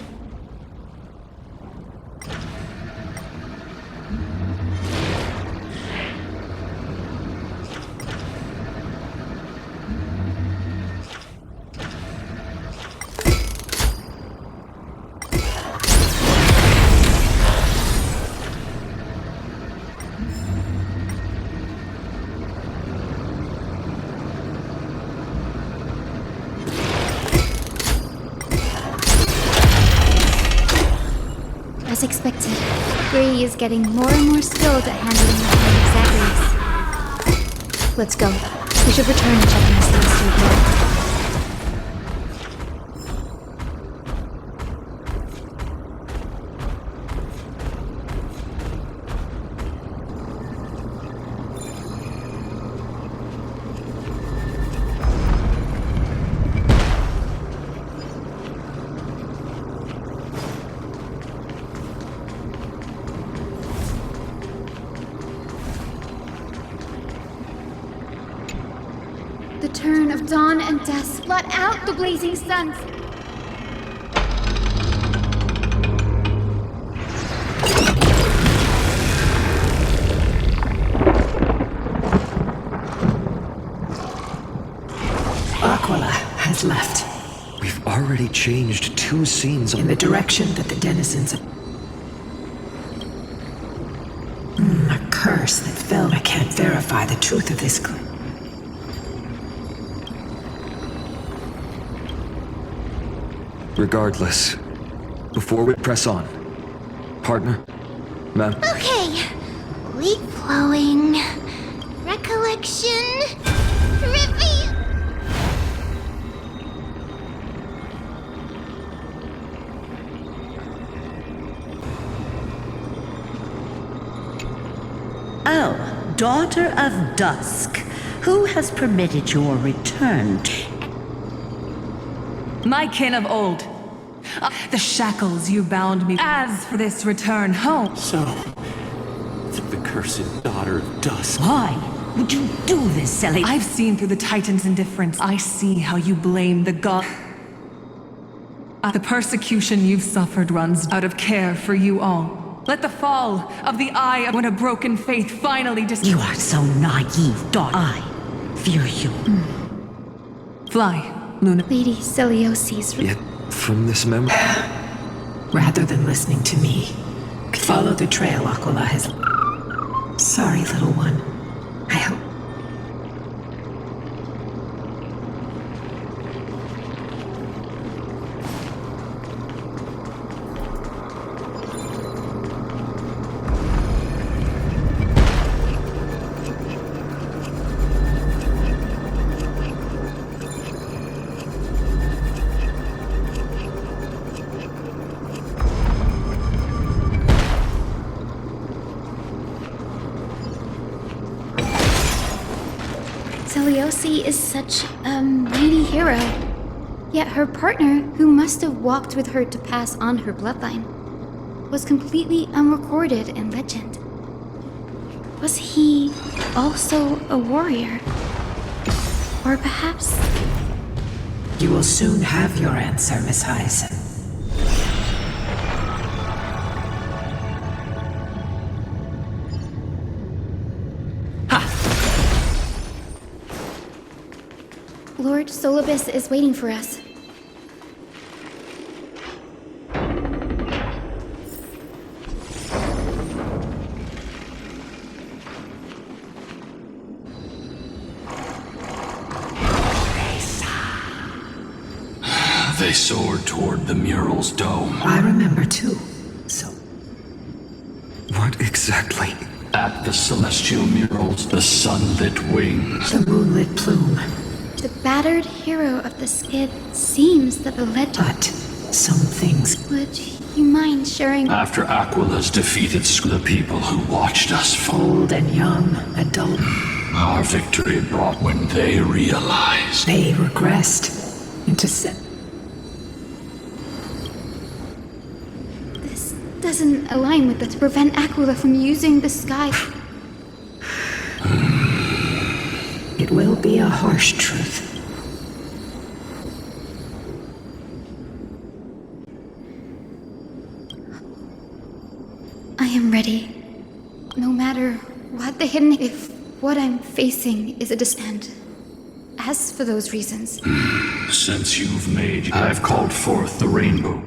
As expected, Gray is getting more and more skilled at handling the Zagreus. Let's go. We should return and check on the Celestial Guard. The turn of dawn and dusk blot out the blazing suns. Aquila has left. We've already changed 2 scenes In the direction that the denizens of... a curse that fell. I can't verify the truth of this claim. Regardless, before we press on, partner, ma'am. Okay. Leaf flowing. Recollection. Reveal. Oh, daughter of dusk, who has permitted your return? My kin of old. The shackles you bound me. As for this return home. So, the cursed daughter of dusk. Why would you do this, Sally? I've seen through the Titan's indifference. I see how you blame the god. The persecution you've suffered runs out of care for you all. Let the fall of the eye of when a broken faith finally You are so naive, daughter. I fear you. Fly, Luna. Lady Celiosi's... Yet, from this memory... Rather than listening to me, follow the trail Aquila has... Sorry, little one. I hope... Celiosi is such a mighty hero. Yet her partner, who must have walked with her to pass on her bloodline, was completely unrecorded in legend. Was he also a warrior? Or perhaps... You will soon have your answer, Miss Hyacinth. Lord Solibus is waiting for us. They soared toward the mural's dome. I remember too. So... What exactly? At the celestial murals, the sunlit wings. The moonlit plume. The battered hero of the skid seems that the legend... But some things... Would you mind sharing... After Aquila's defeated the people who watched us fall. Old and young, adult... Our victory brought when they realized. They regressed into sin. This doesn't align with the... To prevent Aquila from using the sky... will be a harsh truth. I am ready. No matter what the hidden, if what I'm facing is a descent. As for those reasons, Since you've made, I've called forth the rainbow.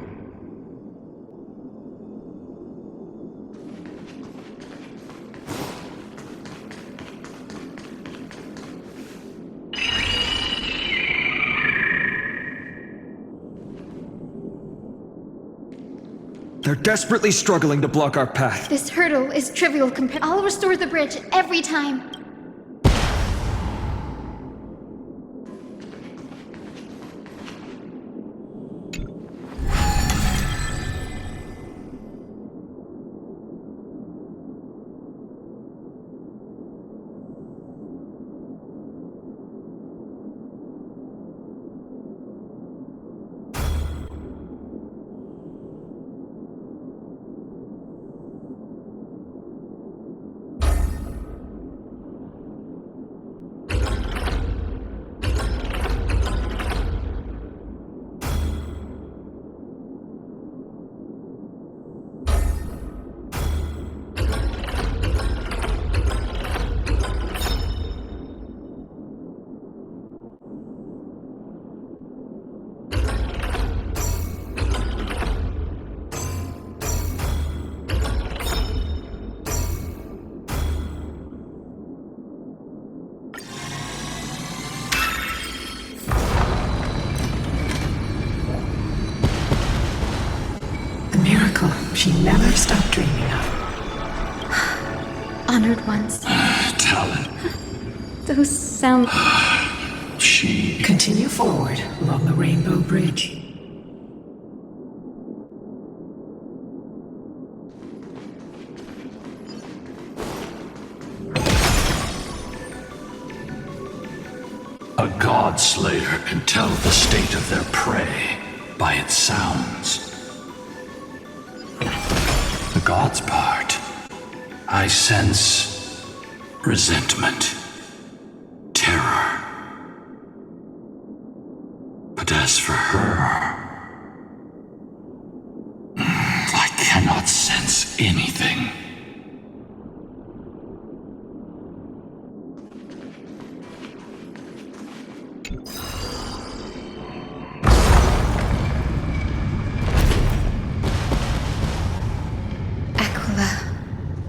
They're desperately struggling to block our path. this hurdle is trivial compared. I'll restore the bridge every time. She never stopped dreaming of. Honored ones. Talent. Those sound. She. Continue forward along the Rainbow Bridge. A god slayer can tell the state of their prey by its sounds. The god's part, I sense resentment, terror. But as for her, I cannot sense anything.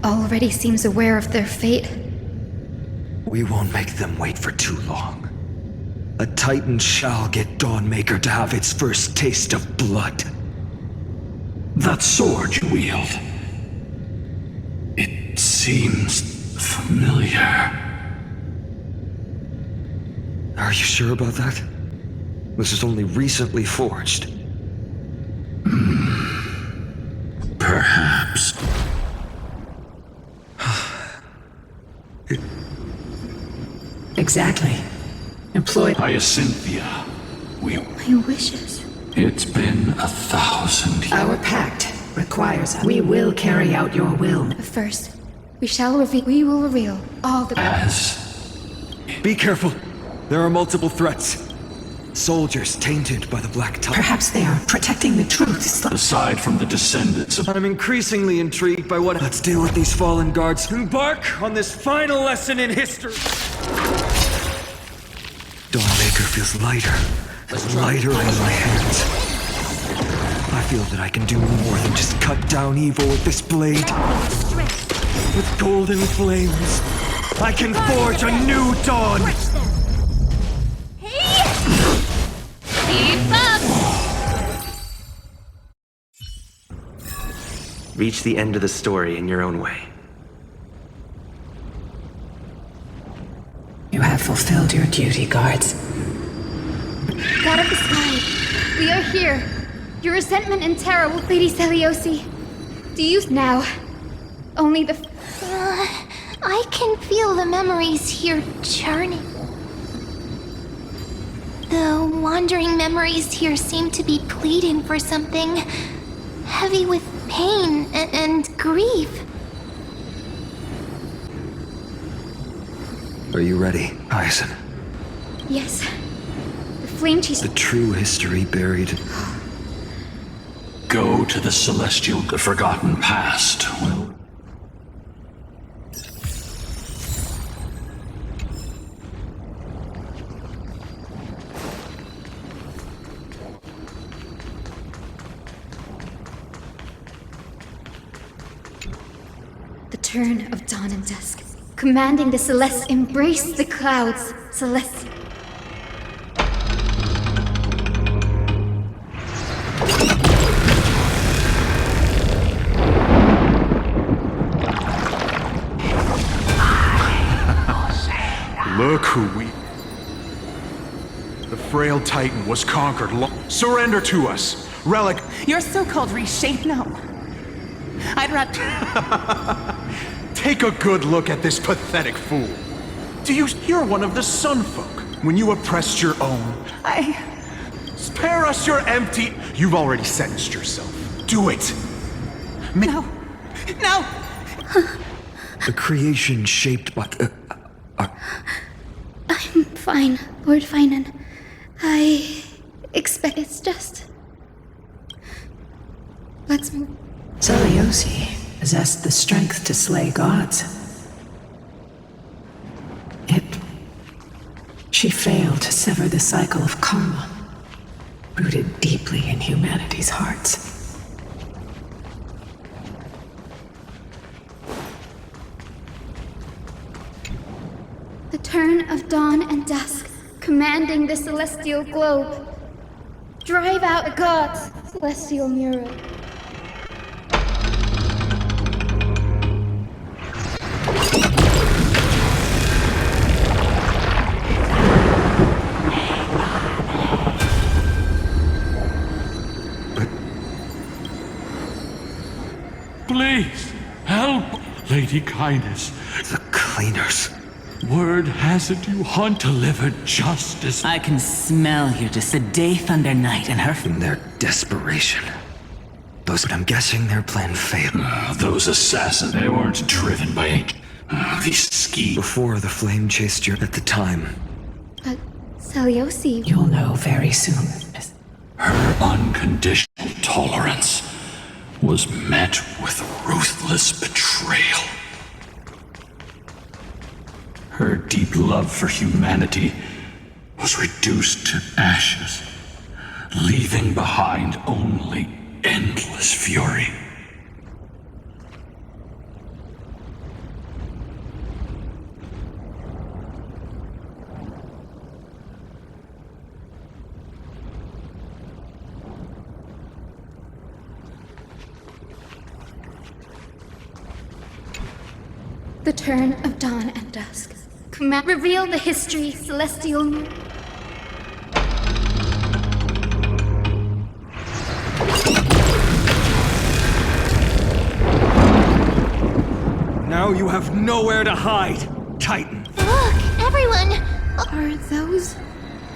Already seems aware of their fate. We won't make them wait for too long. A Titan shall get Dawnmaker to have its first taste of blood. That sword you wield, it seems familiar. Are you sure about that? This is only recently forged. Perhaps. Exactly. Employed. Hyacinthia, My wishes. It's been 1,000 years. Our pact requires us. We will carry out your will. But first, we will reveal all the. Be careful. There are multiple threats. Soldiers tainted by the Black Tide. Perhaps they are protecting the truth. Aside from the descendants of... I'm increasingly intrigued by what... Let's deal with these fallen guards. Embark on this final lesson in history. Dawnmaker feels lighter. Lighter in my hands. I feel that I can do more than just cut down evil with this blade. With golden flames, I can forge a new dawn. Keep up! Reach the end of the story in your own way. You have fulfilled your duty, guards. God of the sky, we are here. Your resentment and terror will... Lady Celiosi, do you now? Only the... I can feel the memories here churning. The wandering memories here seem to be pleading for something heavy with pain and grief. Are you ready, Hyacinth? Yes. The flame chased. The true history buried. Go to the celestial, the forgotten past. Well, the turn of dawn and dusk, commanding the Celeste, embrace the clouds, Celeste. Look who we... The frail Titan was conquered. Surrender to us, Relic. Your so-called reshape? No. I'd rather... Take a good look at this pathetic fool. You're one of the Sun Folk. When you oppressed your own... Spare us your empty... You've already sentenced yourself. Do it. No. No! The creation shaped by... I'm fine, Lord Finan. I expect it's just... Let's move. Seliosi possessed the strength to slay gods. She failed to sever the cycle of karma, rooted deeply in humanity's hearts. The turn of dawn and dusk, commanding the celestial globe. Drive out the gods, celestial mirror. please, help, Lady Kindness. The cleaners. Word has it you hunt delivered justice. I can smell you just the day thunder night and her... In their desperation. But I'm guessing their plan failed. Those assassins, they weren't driven by these schemes. Before the flame chased you at the time. But Seliosi... You'll know very soon. Her unconditional tolerance was met with ruthless betrayal. Her deep love for humanity was reduced to ashes, leaving behind only endless fury. The turn of dawn and dusk. Reveal the history, celestial. Now you have nowhere to hide, Titan. Look, everyone! Are those...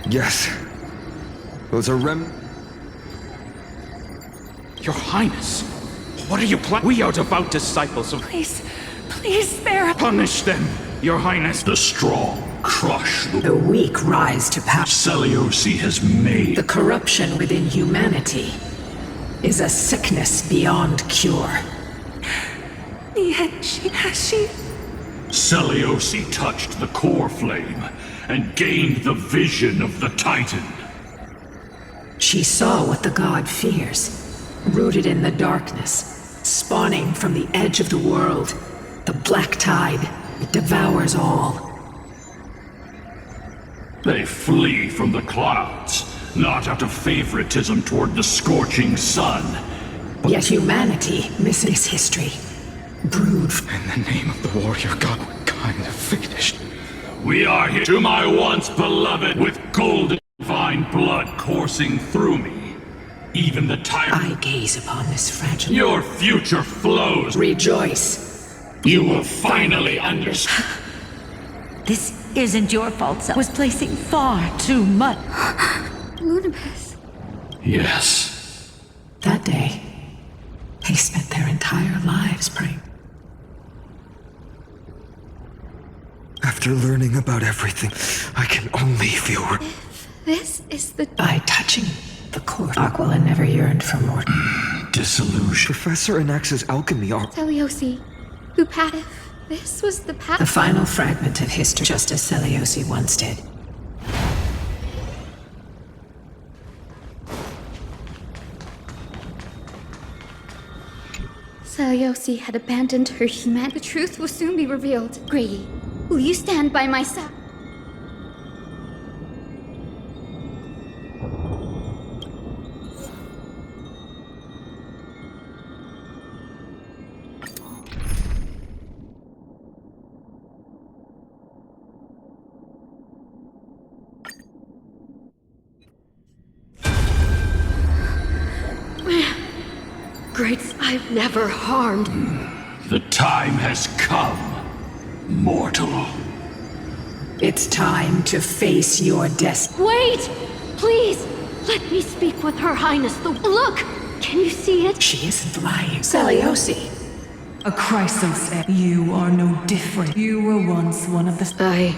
Yes. Those are Your Highness, what are you planning? We are devout disciples of... Please spare... Punish them, Your Highness. The strong crush The weak rise to power. Seliosi has made. The corruption within humanity is a sickness beyond cure. Yet she... Seliosi touched the core flame and gained the vision of the Titan. She saw what the god fears, rooted in the darkness, spawning from the edge of the world. The black tide, it devours all. They flee from the clouds, not out of favoritism toward the scorching sun. Yet humanity misses history. Brood. In the name of the warrior god, what kind of fiendish? We are here to my once beloved, with golden divine blood coursing through me. Even the tyrant. I gaze upon this fragile. Your future flows. Rejoice. You will finally understand. This isn't your fault, Sel. Was placing far too much. Lunabeth. Yes. That day, they spent their entire lives praying. After learning about everything, I can only feel... This is the... By touching the core, Aquila never yearned for more. Disillusion. Professor Anax's alchemy are... Seliosi, Upatif. This was the path... The final fragment of history, just as Seliosi once did. Seliosi had abandoned her humanity. The truth will soon be revealed. Grady, will you stand by my side? Greats, I've never harmed. The time has come, mortal. It's time to face your destiny. Wait! Please! Let me speak with Her Highness the... Look! Can you see it? She isn't lying. Seliosi. A Chrysos, you are no different. You were once one of the...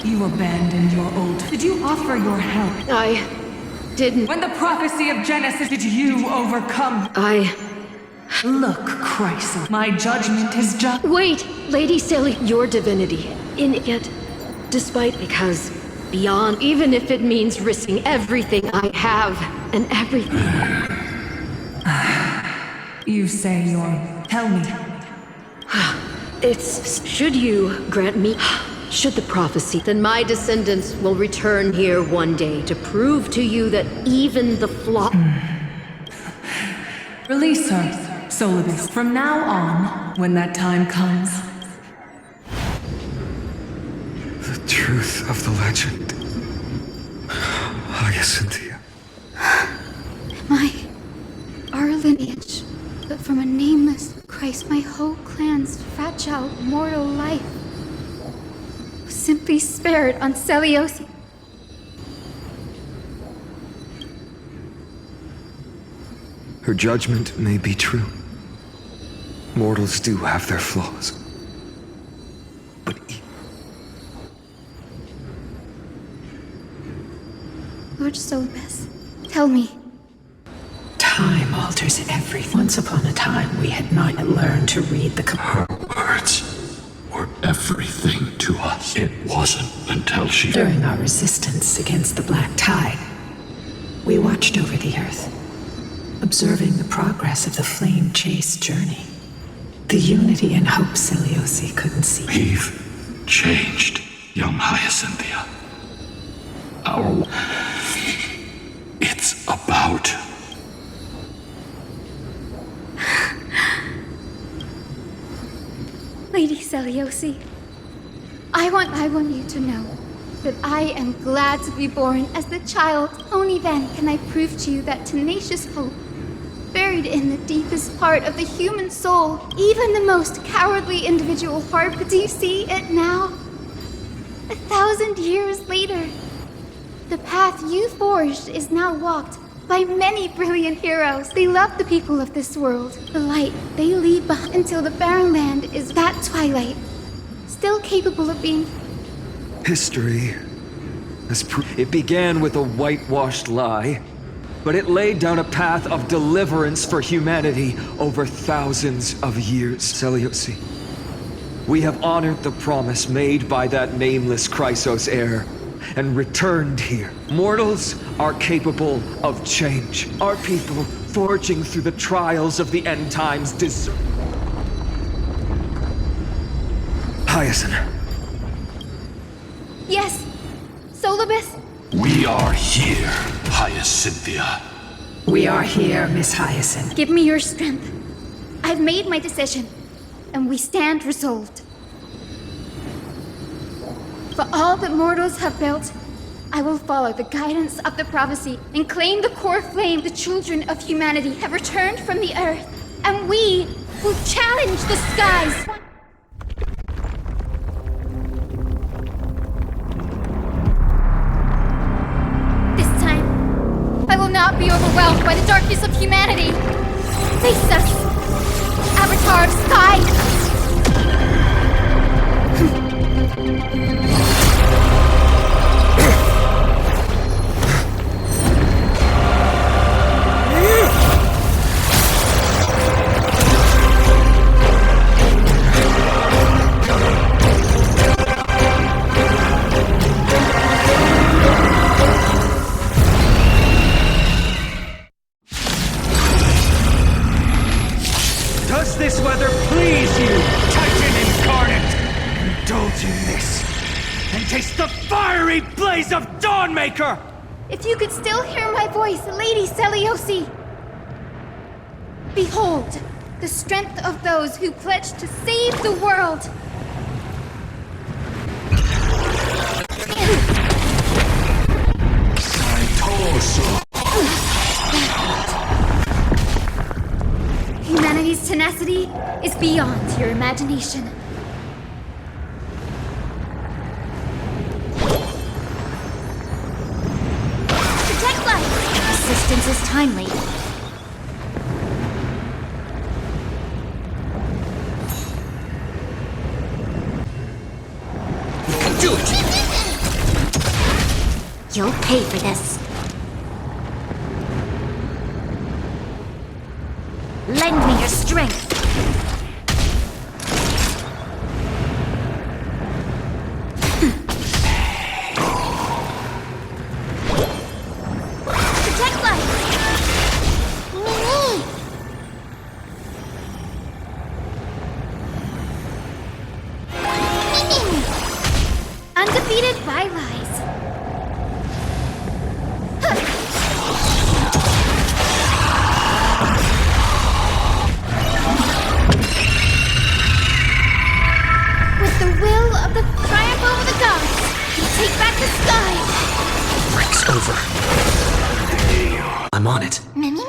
You abandoned your old... Did you offer your help? I didn't. When the prophecy of Genesis, did you overcome? Look, Chrysos, my judgment is just... Wait! Lady Sally, your divinity. In it, despite... Because beyond, even if it means risking everything I have, and everything... You say you're... Tell me. It's... Should you grant me... Should the prophecy, then my descendants will return here one day to prove to you that even the flaw... Release her, Solibus. From now on, when that time comes... The truth of the legend. Hyacinthia. Our lineage, but from a nameless Christ, my whole clan's fragile, mortal life was simply spared on Seliosi. Her judgment may be true. Mortals do have their flaws. But Lord Solibus, tell me. Time alters everything. Once upon a time, we had not yet learned to read the... Her words were everything to us. It wasn't until she... During our resistance against the Black Tide, we watched over the Earth, observing the progress of the flame-chased journey. The unity and hope Seliosi couldn't see. We've changed, young Hyacinthia. It's about... Lady Seliosi, I want you to know that I am glad to be born as the child. Only then can I prove to you that tenacious hope, buried in the deepest part of the human soul, even the most cowardly individual heart. But do you see it now? 1,000 years later, the path you forged is now walked by many brilliant heroes. They love the people of this world. The light they leave behind until the barren land is that twilight, still capable of being... history has it began with a whitewashed lie, but it laid down a path of deliverance for humanity over thousands of years. Seliosi, we have honored the promise made by that nameless Chrysos heir and returned here. Mortals are capable of change. Our people, forging through the trials of the end times, deserve... Hyacinth. Yes, Solibus? We are here, Hyacinthia. We are here, Miss Hyacinth. Give me your strength. I've made my decision, and we stand resolved. For all that mortals have built, I will follow the guidance of the prophecy and claim the core flame. The children of humanity have returned from the earth, and we will challenge the skies. This time, I will not be overwhelmed by the darkness of humanity. Face us, Avatar of Sky! Does this weather please you, Titan incarnate? Indulge in this, and taste the fiery blaze of Dawnmaker! If you could still hear my voice, Lady Seliosi! Behold, the strength of those who pledge to save the world! Humanity's tenacity is beyond your imagination. Protect life! Assistance is timely. Do it! You'll pay for this. Lend me your strength. Protect life! Me! Undefeated by lies. Triumph over the gods! Take back the sky! Breaks over. I'm on it. Mimi!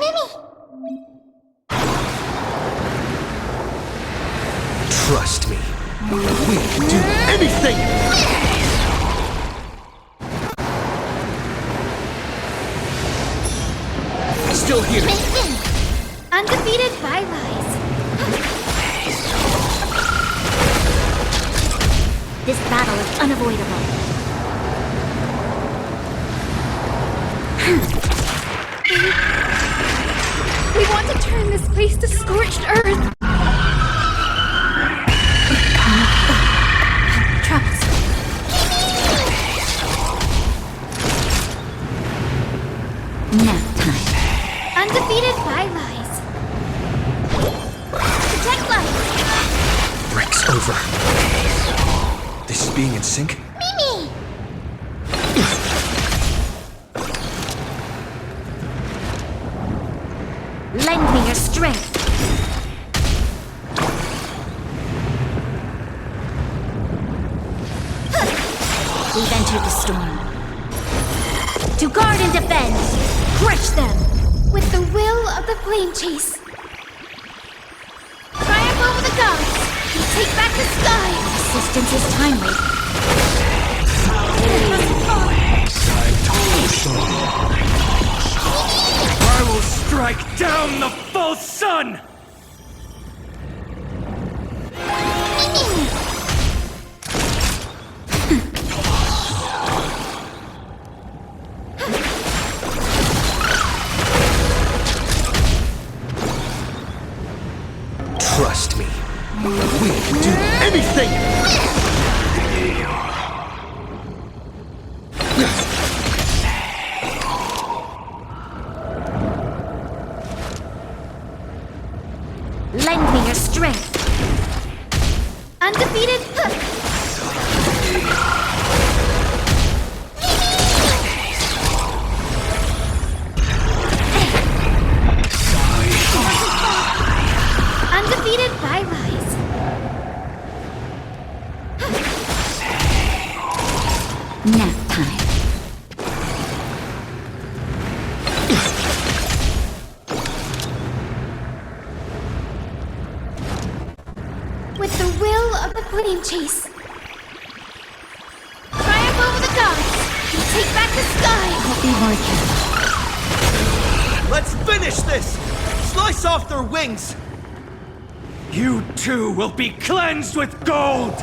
Trust me. We'll do anything! Still here. Undefeated by lies. This battle is unavoidable. We want to turn this place to scorched earth. Troubles. Nap time. Undefeated by lies. Protect life. Breaks over. This is being in sync? Mimi! Lend me your strength. We've entered the storm. To guard and defend! Crush them! With the will of the flame chase. Triumph over the gods! Take back the sky! Assistance is timely. I will strike down the false sun! Trust me. We'll do anything! Lend me your strength. Undefeated. Undefeated by lies. Nap time. With the will of the flame chase. Triumph over the gods. Take back the sky. I'll be more careful. Let's finish this! Slice off their wings! You too will be cleansed with gold!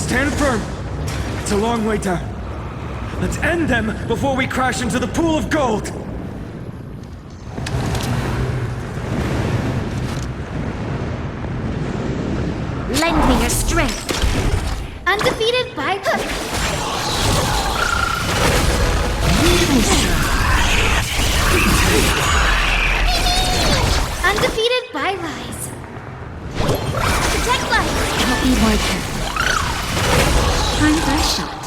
Stand firm. It's a long way down. Let's end them before we crash into the pool of gold. Lend me your strength. Undefeated by... Undefeated by lies. Protect life. I'll be more careful. Time for a shot.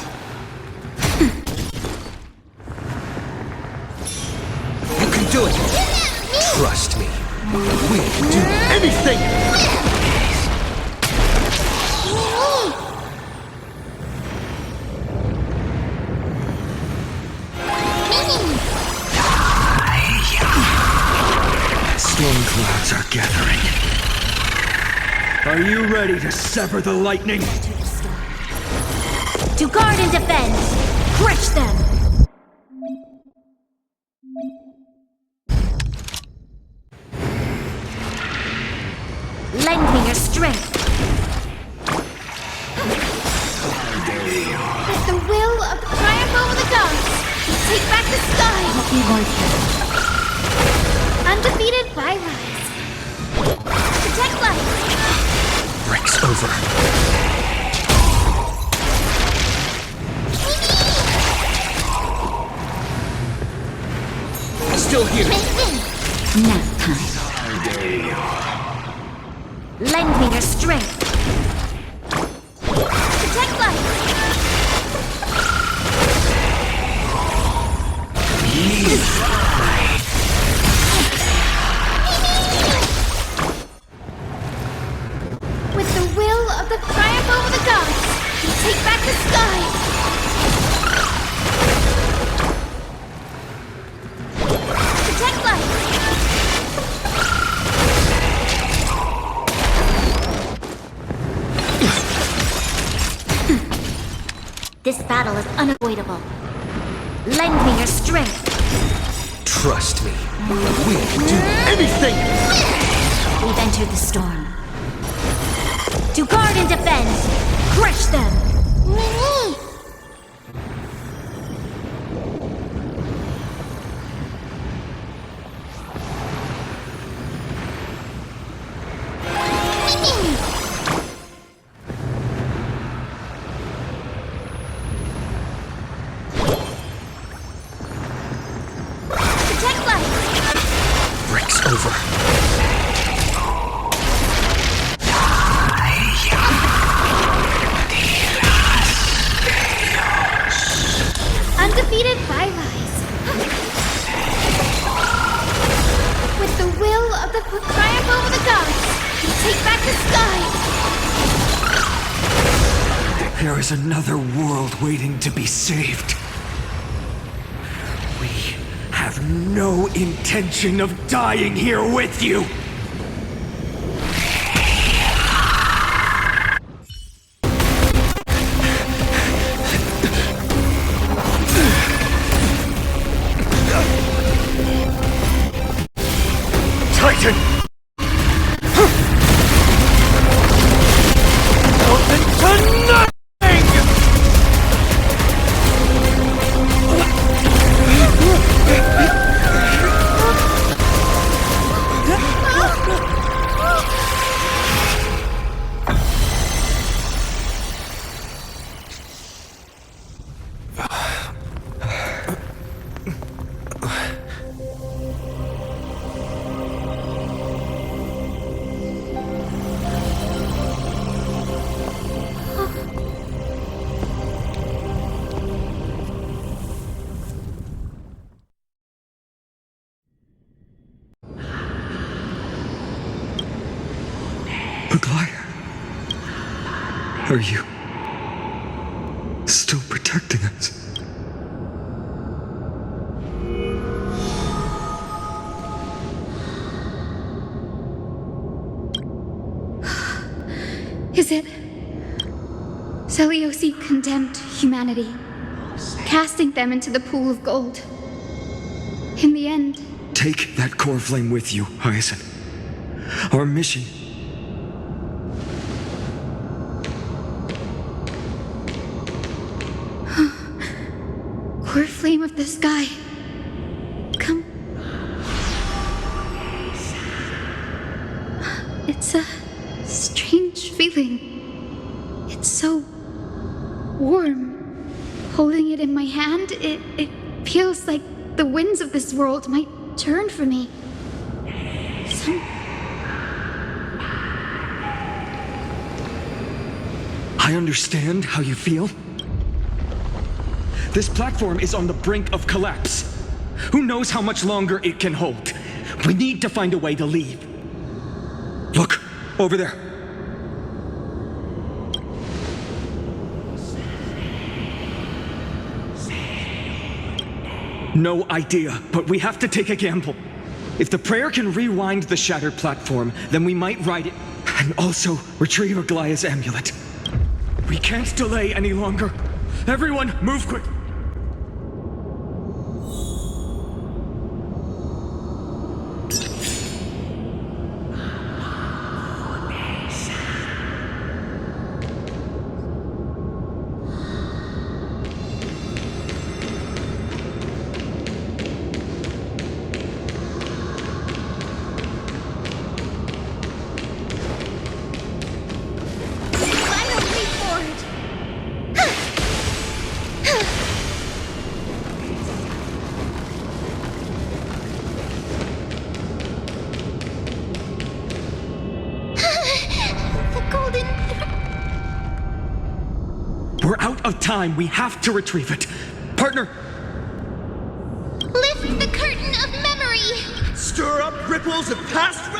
You can do it. Trust me. We can do anything. Storm clouds are gathering. Are you ready to sever the lightning? To guard and defend. Crush them. Lend me your strength. With the will of the triumph over the gods, take back the sky. I'll be more careful. Undefeated by lies. Protect life. Breaks over. Still here. Nap time. Lend me your strength. Protect life. With the will of the triumph over the gods, take back the sky. Protect life. This battle is unavoidable. Lend me your strength. Trust me. We can do anything. We've entered the storm. To guard and defend. Crush them. Breaks over. Undefeated by lies. With the will of the triumph over the gods, take back the sky. There is another world waiting to be saved. We have no intention of dying here with you. Titan! Nothing to nothing! Maguire, are you still protecting us? Is it? Seliosi condemned humanity, casting them into the pool of gold. In the end... Take that core flame with you, Hyacinth. Our mission Pure flame of the sky. Come. It's a strange feeling. It's so warm. Holding it in my hand, it feels like the winds of this world might turn for me. I understand how you feel. This platform is on the brink of collapse. Who knows how much longer it can hold? We need to find a way to leave. Look, over there. No idea, but we have to take a gamble. If the prayer can rewind the shattered platform, then we might ride it and also retrieve Aglaya's amulet. We can't delay any longer. Everyone, move quick! We're out of time. We have to retrieve it. Partner! Lift the curtain of memory! Stir up ripples of past...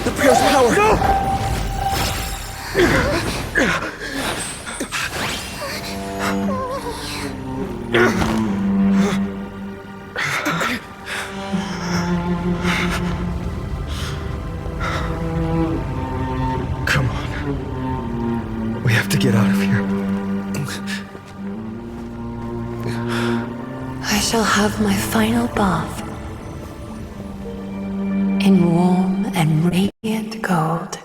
The prayer's power! No! Come on. We have to get out of here. I shall have my final bath in warm and radiant gold.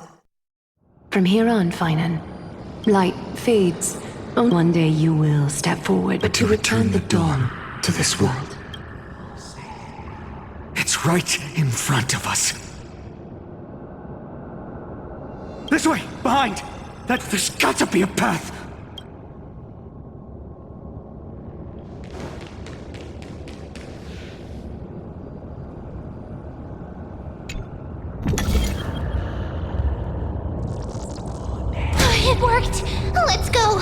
From here on, Finan, light fades. One day you will step forward, but to return the dawn to this world. It's right in front of us. This way! Behind! There's got to be a path! It worked! Let's go!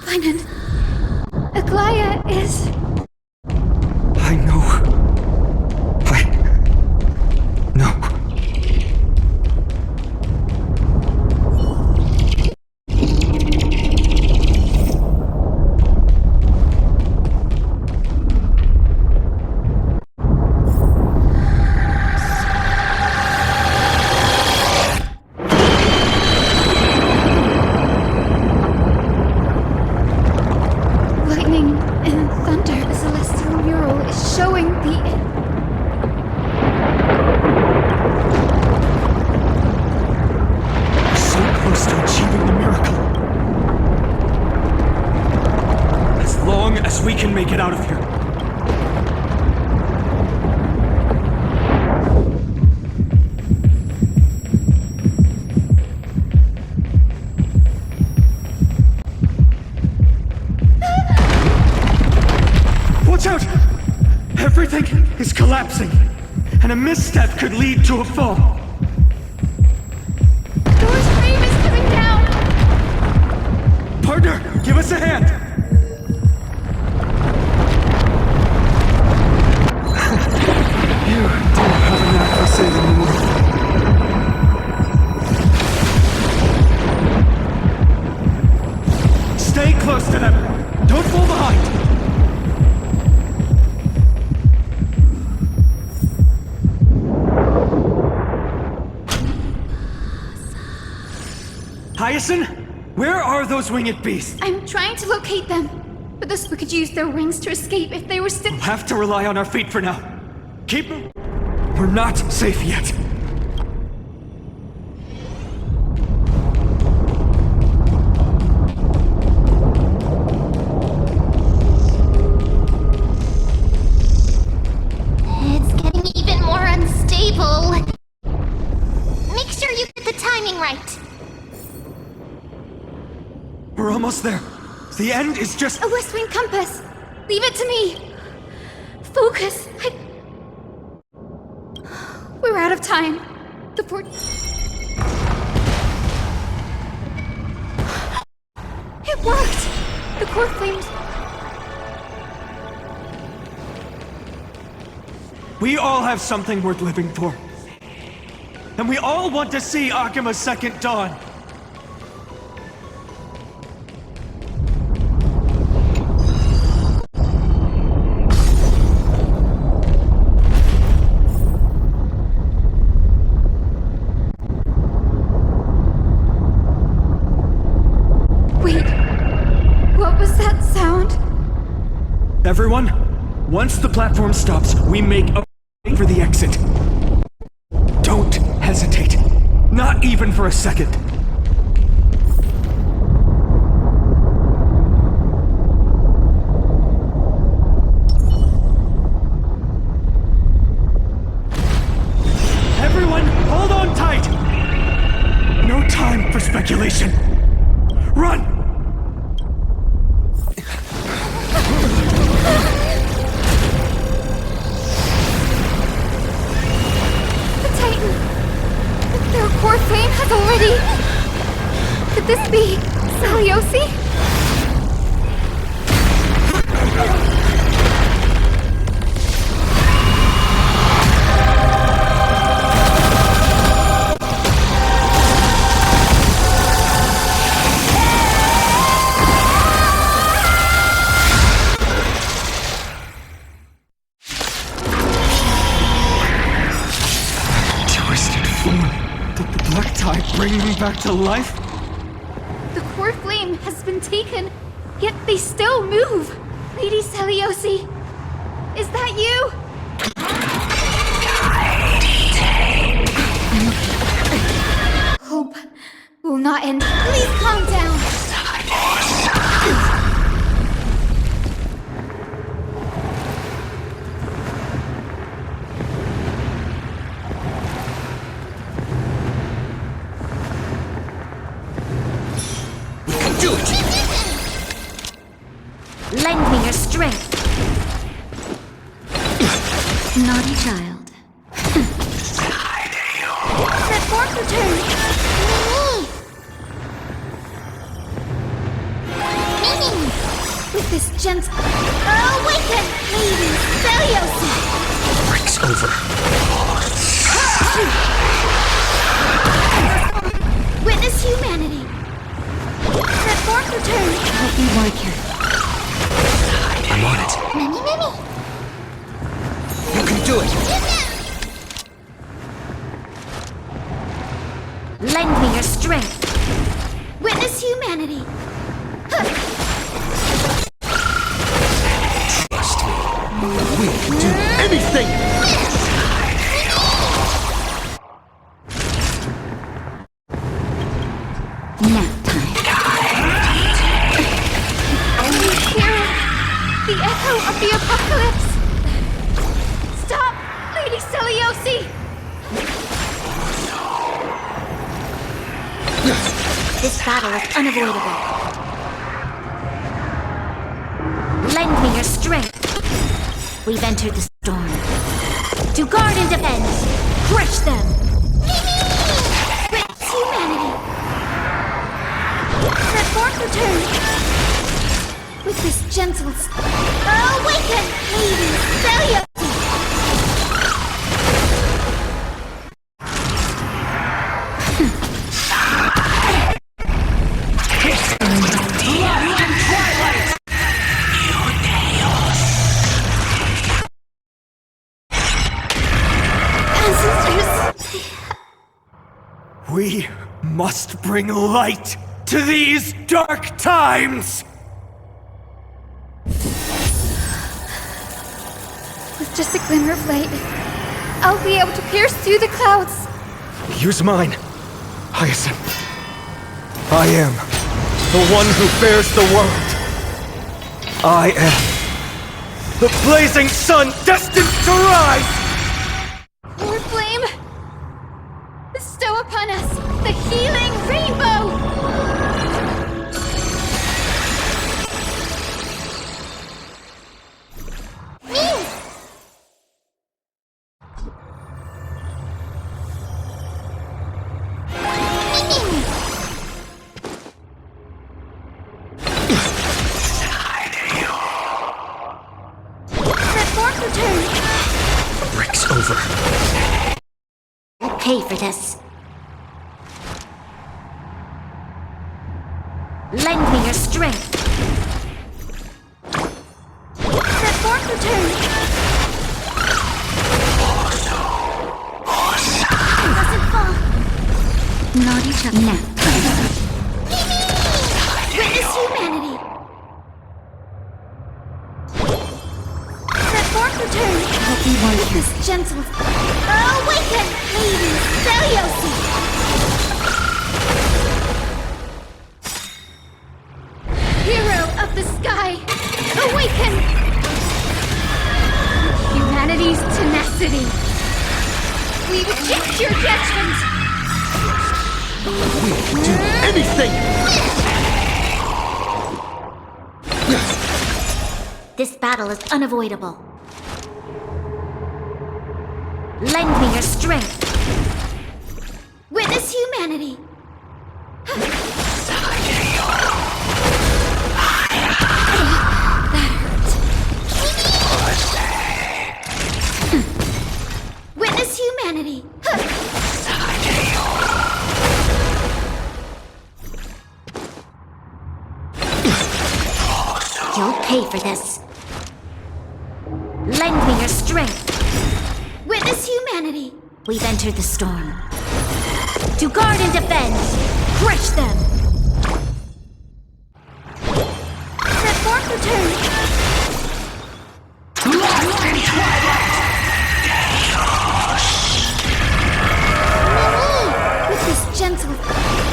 Finan, Aglaya is... I know. No. Lightning and thunder, a celestial mural is showing the... So close to achieving the miracle. As long as we can make it out of here. Watch out! Everything is collapsing, and a misstep could lead to a fall. Door's frame is coming down! Partner, give us a hand! You do have a knack for saving the world. Stay close to them! Don't fall behind! Hyacinth? Where are those winged beasts? I'm trying to locate them, but the we could use their wings to escape if they were still. We'll have to rely on our feet for now. Keep them. We're not safe yet. It's getting even more unstable. Make sure you get the timing right. We're almost there. The end is just... A west wing compass! Leave it to me! Focus! We're out of time. The port... It worked! The core flames... We all have something worth living for. And we all want to see Akima's second dawn. Everyone, once the platform stops, we make a for the exit. Don't hesitate. Not even for a second. Everyone, hold on tight! No time for speculation. Run! Their core flame has already... Could this be Saliosi? Bring me back to life? The core flame has been taken, yet they still move. Lady Saliosi, is that you? Hope will not end. Please calm down. Lend me your strength. Naughty child. That fork return. Mimi! With this gentle... Awaken, Lady Saliosi! Breaks over. Witness humanity. That fork return. Help me, Warker. I'm on it. Mimi, Mimi! You can do it! Lend me your strength. Witness humanity. Trust me. We can do anything! Nap time. Hear the echo of the apocalypse. Stop, Lady Saliosi! This battle is unavoidable. Lend me your strength. We've entered the storm. To guard and defend. Crush them. Witness humanity. That fork return. With this gentle... Awaken, Lady Saliosi! We must bring light to these dark times! With just a glimmer of light, I'll be able to pierce through the clouds. Use mine, Hyacinth. I am the one who bears the world. I am the blazing sun destined to rise! Lord Flame, bestow upon us the healing rainbow! Break's over. Pay for this. Lend me your strength. That fork return. Doesn't fall. Not each other. Now. Witness humanity. That fork return. Help me one This gentle. Awaken, Lady Celiosi. Hero of the sky, awaken! Humanity's tenacity. We reject your judgment. We'll do anything! This battle is unavoidable. Lend me your strength. Witness humanity. That hurt. Witness humanity. You'll pay for this. Lend me your strength. Witness humanity. We've entered the storm. To guard and defend. Crush them. That fork return. With this gentle.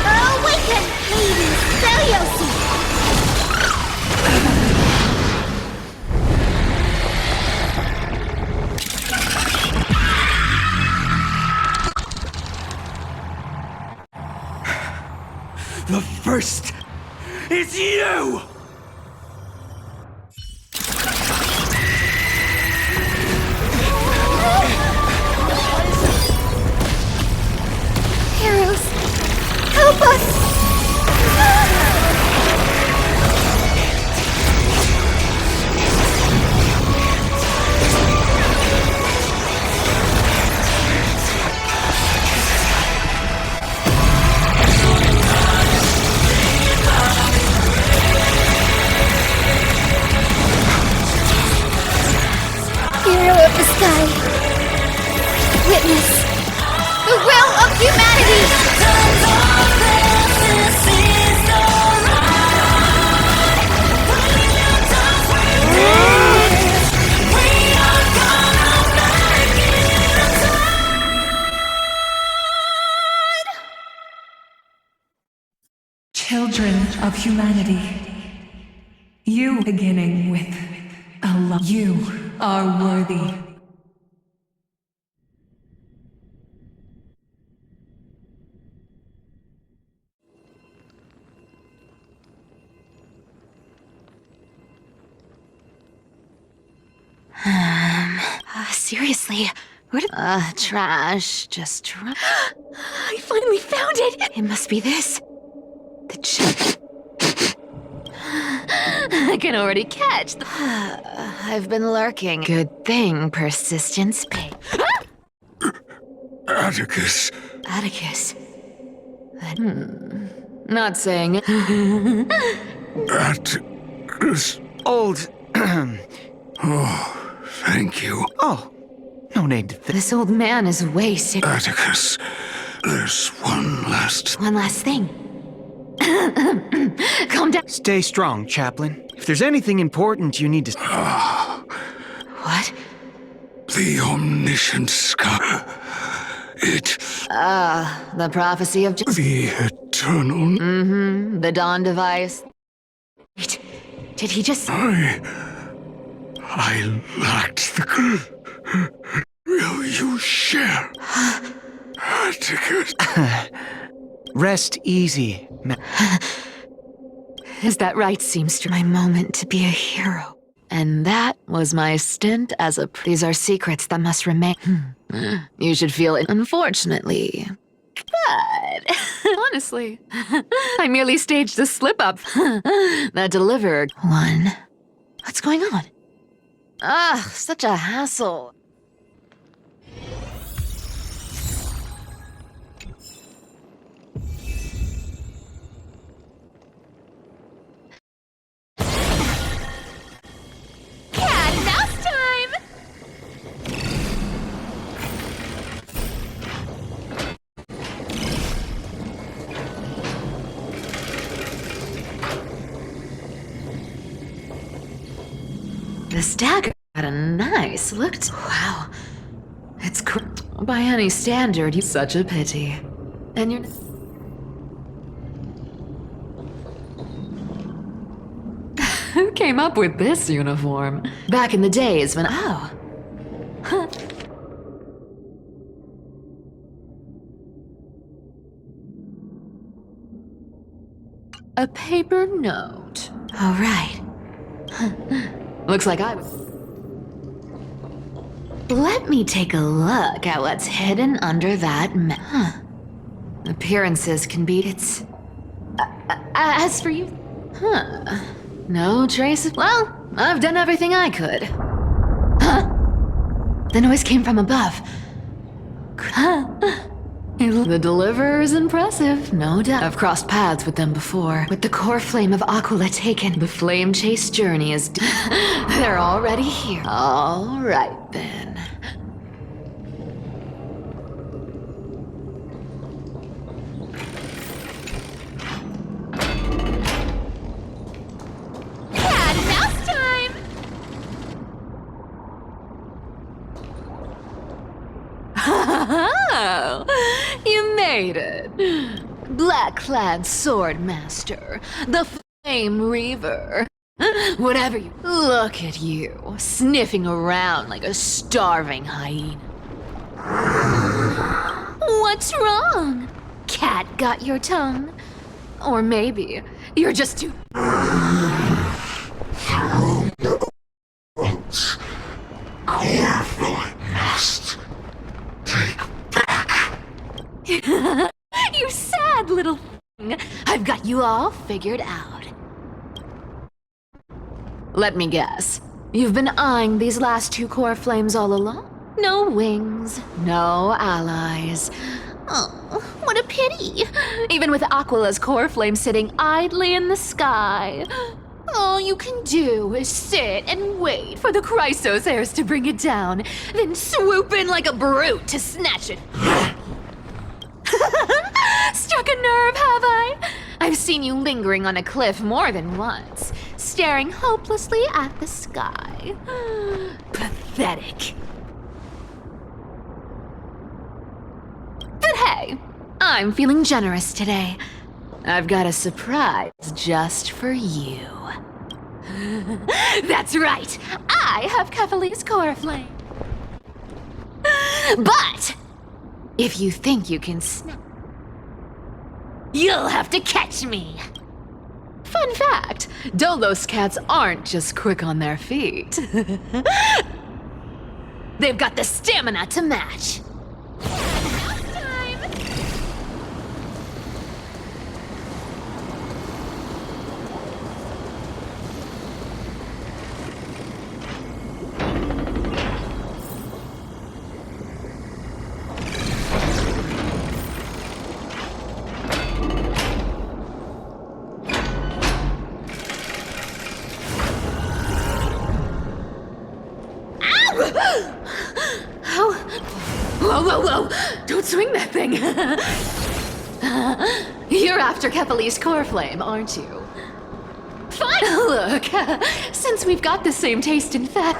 Awaken, Lady Celiosi. The first is you! Heroes, help us! Hero of the sky, witness the will of humanity! Children of humanity, you beginning with a love. You are worthy. Seriously, where did... trash. Just trash. I finally found it! It must be this. The I can already catch the... I've been lurking. Good thing persistence pays. Atticus. Atticus. Not saying... Atticus. Old... Oh, thank you. Oh, no need to This old man is way sick. Atticus, There's one last thing. Calm down. Stay strong, Chaplain. If there's anything important you need to... What? The omniscient sky. It... the prophecy of... The eternal... Mm-hmm. The dawn device. Wait, did he just... I lacked the... Will you share? A ticket? Rest easy, Is that right? Seems to my moment to be a hero. And that was my stint as a... These are secrets that must remain. You should feel it, unfortunately. But, honestly, I merely staged a slip-up that delivered one. What's going on? Such a hassle. Cat and mouse time! This dagger had a nice look to... Wow. It's by any standard, you're such a pity. And you're... Who came up with this uniform? Back in the days when... Oh. Huh. A paper note. All right. Looks like I... Let me take a look at what's hidden under that Appearances can be... It's... as for you... No trace... Well, I've done everything I could. The noise came from above. The deliverer is impressive, no doubt. I've crossed paths with them before. With the core flame of Aquila taken, the flame chase journey is... They're already here. All right, then. Cat and mouse time! Oh, you made it. Black-clad sword master, the flame reaver. Whatever you... Look at you, sniffing around like a starving hyena. What's wrong? Cat got your tongue? Or maybe you're just too... You sad little thing. I've got you all figured out. Let me guess. You've been eyeing these last two core flames all along? No wings, no allies. Oh, what a pity. Even with Aquila's core flame sitting idly in the sky, all you can do is sit and wait for the Chrysos heirs to bring it down, then swoop in like a brute to snatch it. Struck a nerve, have I? I've seen you lingering on a cliff more than once, staring hopelessly at the sky. Pathetic. But hey, I'm feeling generous today. I've got a surprise just for you. That's right, I have Kefali's core flame. But if you think you can snap, you'll have to catch me. Fun fact, Dolos cats aren't just quick on their feet. They've got the stamina to match. How? Whoa, whoa, whoa! Don't swing that thing! You're after Kepali's core flame, aren't you? Fine! Look, since we've got the same taste in fat...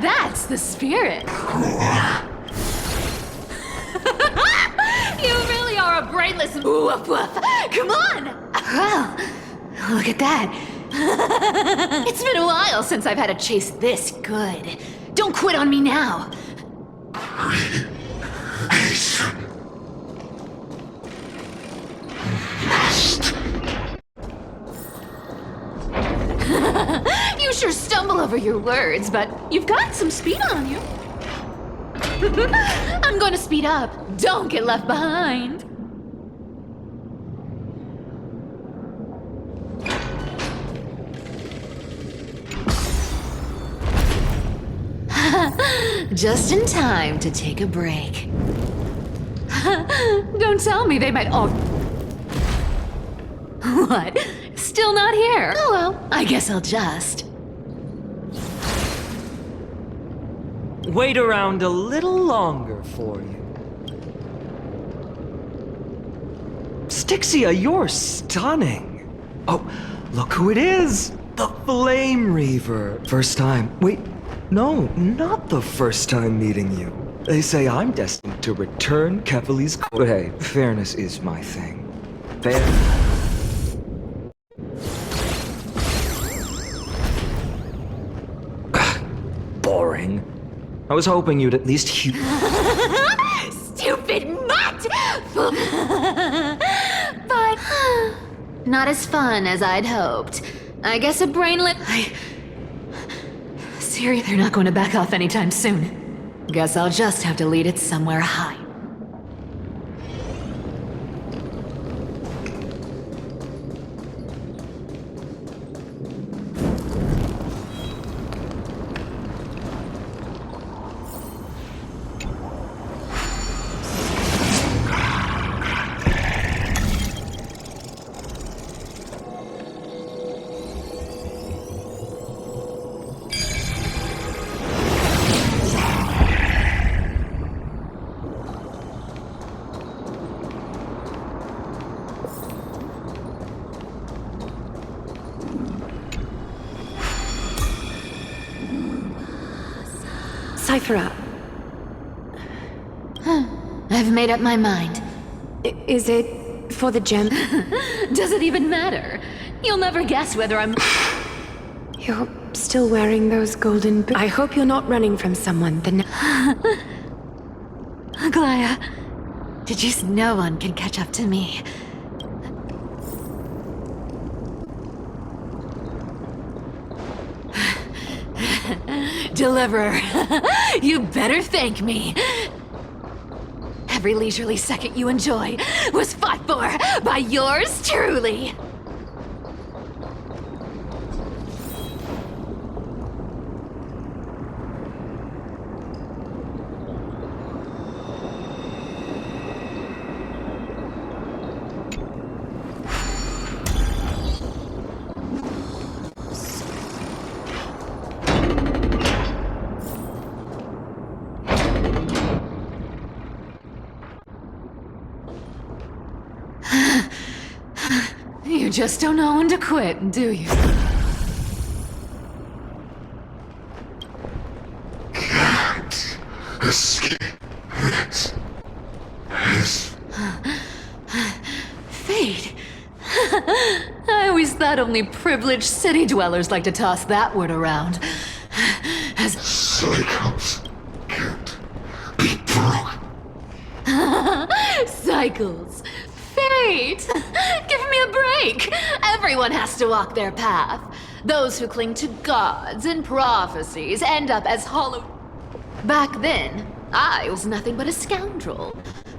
That's the spirit! You really are a brainless woof woof! Come on! Well, look at that. It's been a while since I've had a chase this good. Don't quit on me now. You sure stumble over your words, but you've got some speed on you. I'm going to speed up. Don't get left behind. Just in time to take a break. Don't tell me they might all... What? Still not here? Oh well, I guess I'll just... Wait around a little longer for you. Styxia, you're stunning. Oh, look who it is! The Flame Reaver. First time. Wait, no, not the first time meeting you. They say I'm destined to return Kepali's core. But hey, fairness is my thing. Fair. Boring. I was hoping you'd at least Stupid mutt! But... not as fun as I'd hoped. I guess a brainlet... Seriously, they're not going to back off anytime soon. Guess I'll just have to lead it somewhere high. Cipher up. I've made up my mind. Is it for the gem? Does it even matter? You'll never guess whether I'm... You're still wearing those golden boots. I hope you're not running from someone. Glaya, did you... No one can catch up to me. Deliverer, you better thank me. Every leisurely second you enjoy was fought for by yours truly. You just don't know when to quit, do you? Can't escape this. Fate? I always thought only privileged city dwellers like to toss that word around. As cycles can't be broken. Cycles. Fate! Give me a break! Everyone has to walk their path. Those who cling to gods and prophecies end up as hollow... Back then, I was nothing but a scoundrel.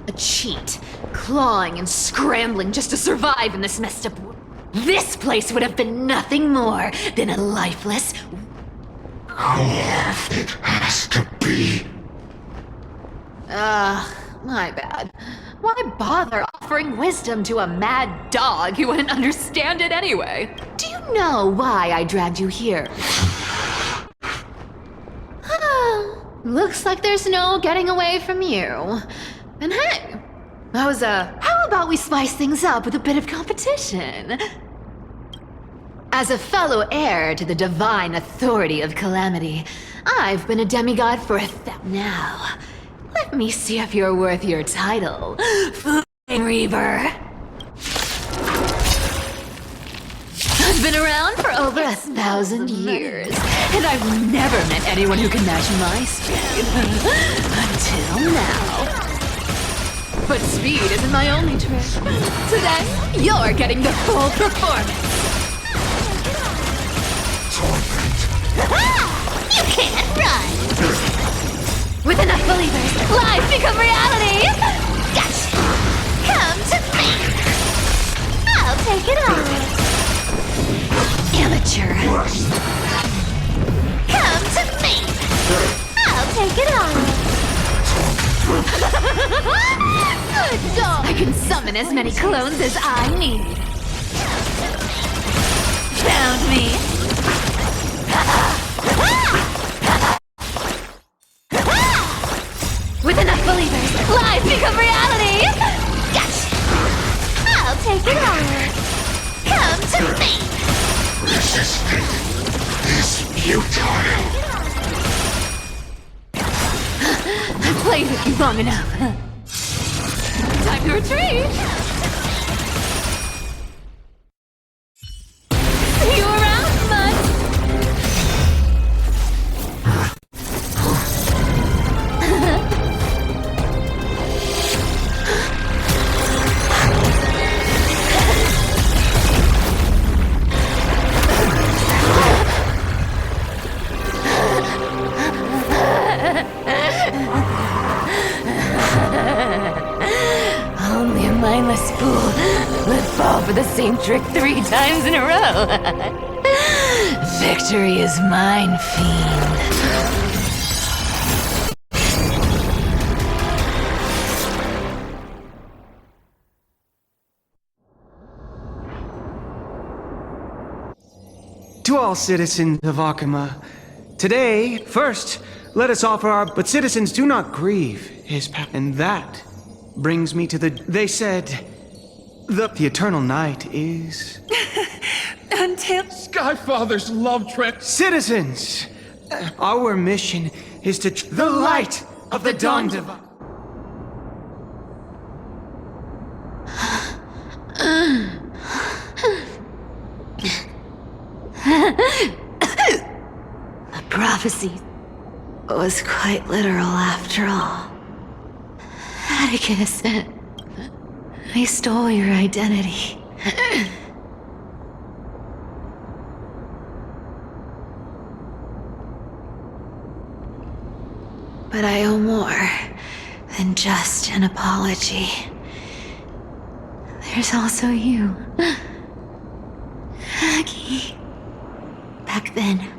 A cheat, clawing and scrambling just to survive in this messed up world. This place would have been nothing more than a lifeless... How it has to be. My bad. Why bother offering wisdom to a mad dog who wouldn't understand it anyway? Do you know why I dragged you here? Looks like there's no getting away from you. And hey, how about we spice things up with a bit of competition? As a fellow heir to the divine authority of calamity, I've been a demigod for now. Let me see if you're worth your title, Flame Reaver. I've been around for over 1,000 years, and I've never met anyone who can match my speed. Until now. But speed isn't my only trick. Today, you're getting the full performance. You can't run! With enough believers, life become reality! Gotcha! Come to me! I'll take it all! Amateur. Come to me! I'll take it all! Good dog! I can summon as many clones as I need. Found me! With enough believers, life become reality! Gotcha! I'll take it all! Come to me! Resisting is futile. I've played with you long enough. Time to retreat! See you around, bud! Only a mindless fool would fall for the same trick 3 times in a row. Victory is mine, fiend. To all citizens of Akuma, today, first, let us offer our... But citizens, do not grieve his path. And that brings me to the... They said... The eternal night is... Until... Skyfather's love trick. Citizens! Our mission is to... The light of the dawn divine. The prophecy was quite literal after all. Atticus, I stole your identity. But I owe more than just an apology. There's also you. Aggie. Back then,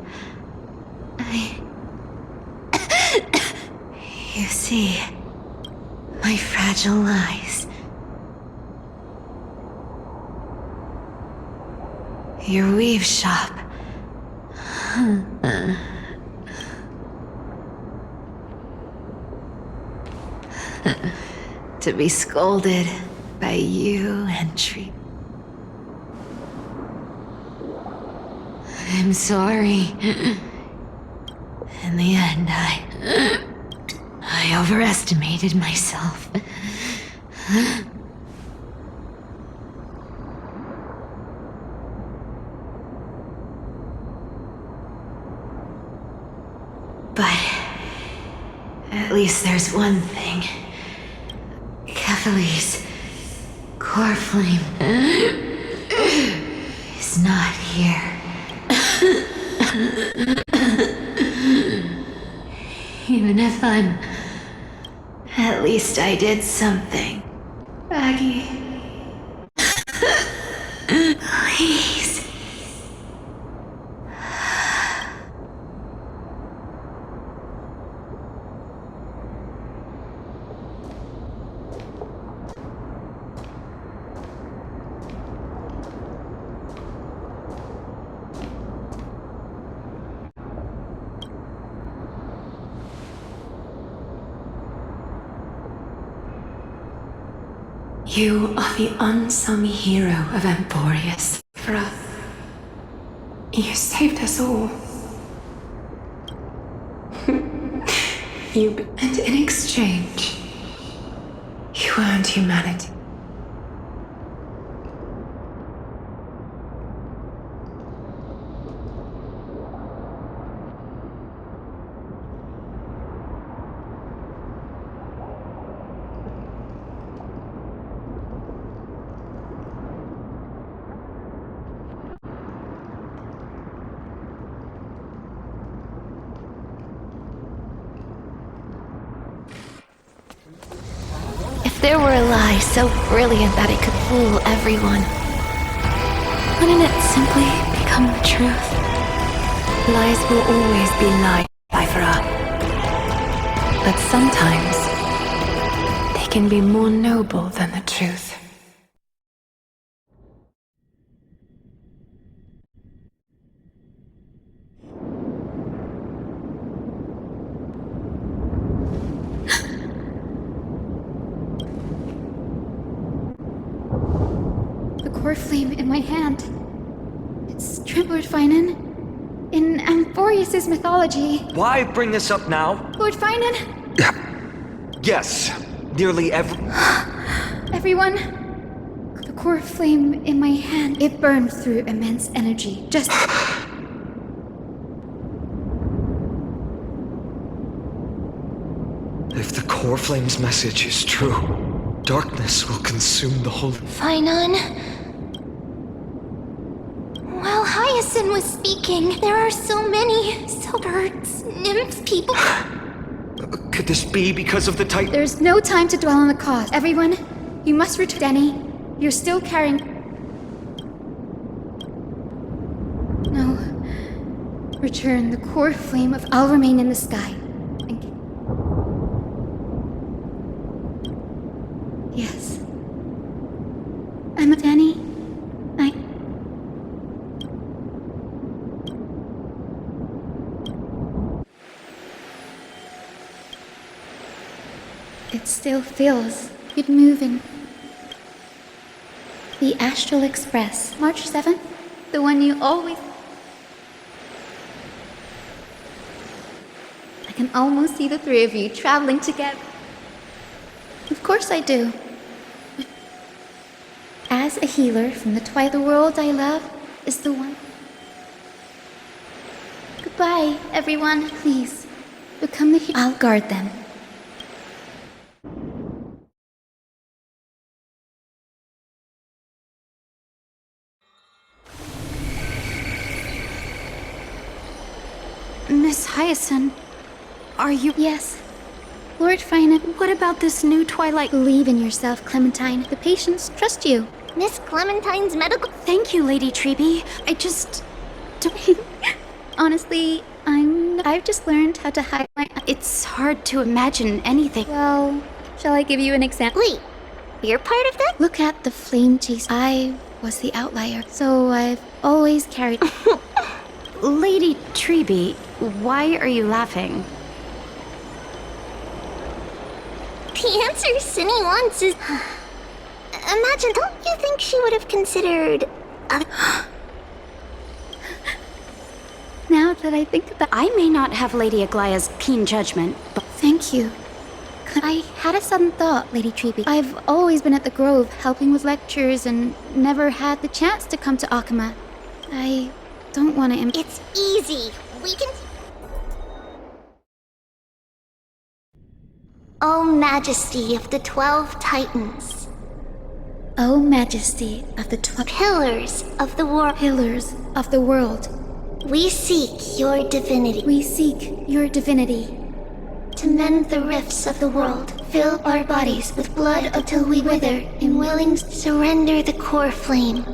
You see, my fragile eyes. Your weave shop. To be scolded by you and treat. I'm sorry. In the end, I overestimated myself. But at least there's one thing. Kefali's core flame is not here. Even if I'm... At least I did something. Aggie. Please. You are the unsung hero of Emporius. You saved us all. And in exchange, you earned humanity. There were a lie so brilliant that it could fool everyone. Wouldn't it simply become the truth? Lies will always be lies, Cyphera. But sometimes, they can be more noble than the truth. Core flame in my hand. It's Lord Finan. In Amphorius' mythology. Why bring this up now? Lord Finan? Yes, nearly Everyone. The core flame in my hand. It burns through immense energy. Just. If the core flame's message is true, darkness will consume the whole. Finan. While Hyacinth was speaking, there are so many birds, nymphs, people. Could this be because of the Titan? There's no time to dwell on the cause. Everyone, you must return. Denny, you're still carrying. No. Return the core flame of. I'll remain in the sky. Yes. I'm a Danny. It still feels good moving. The Astral Express, March 7th, the one you always. I can almost see the three of you traveling together. Of course I do. As a healer from the twilight, the world I love is the one. Goodbye, everyone. Please, become the hero. I'll guard them. Miss Hyacinth, are you... Yes. Lord Finan. What about this new twilight? Believe in yourself, Clementine. The patients trust you. Miss Clementine's medical... Thank you, Lady Treby. I just... Honestly, I've just learned how to hide my... It's hard to imagine anything. Well, shall I give you an example? Wait, you're part of that? Look at the flame chase. I was the outlier, so I've always carried... Lady Treby, why are you laughing? The answer Cindy wants is... Imagine, don't you think she would have considered... Now that I think about... I may not have Lady Aglaya's keen judgment, but... Thank you. I had a sudden thought, Lady Treby. I've always been at the Grove, helping with lectures, and never had the chance to come to Akama. I don't want to... It's easy. We can... O Majesty of the 12 Titans. O Majesty of the 12... Pillars of the world. Pillars of the world. We seek your divinity. We seek your divinity. To mend the rifts of the world, fill our bodies with blood until we wither, in willing surrender the core flame.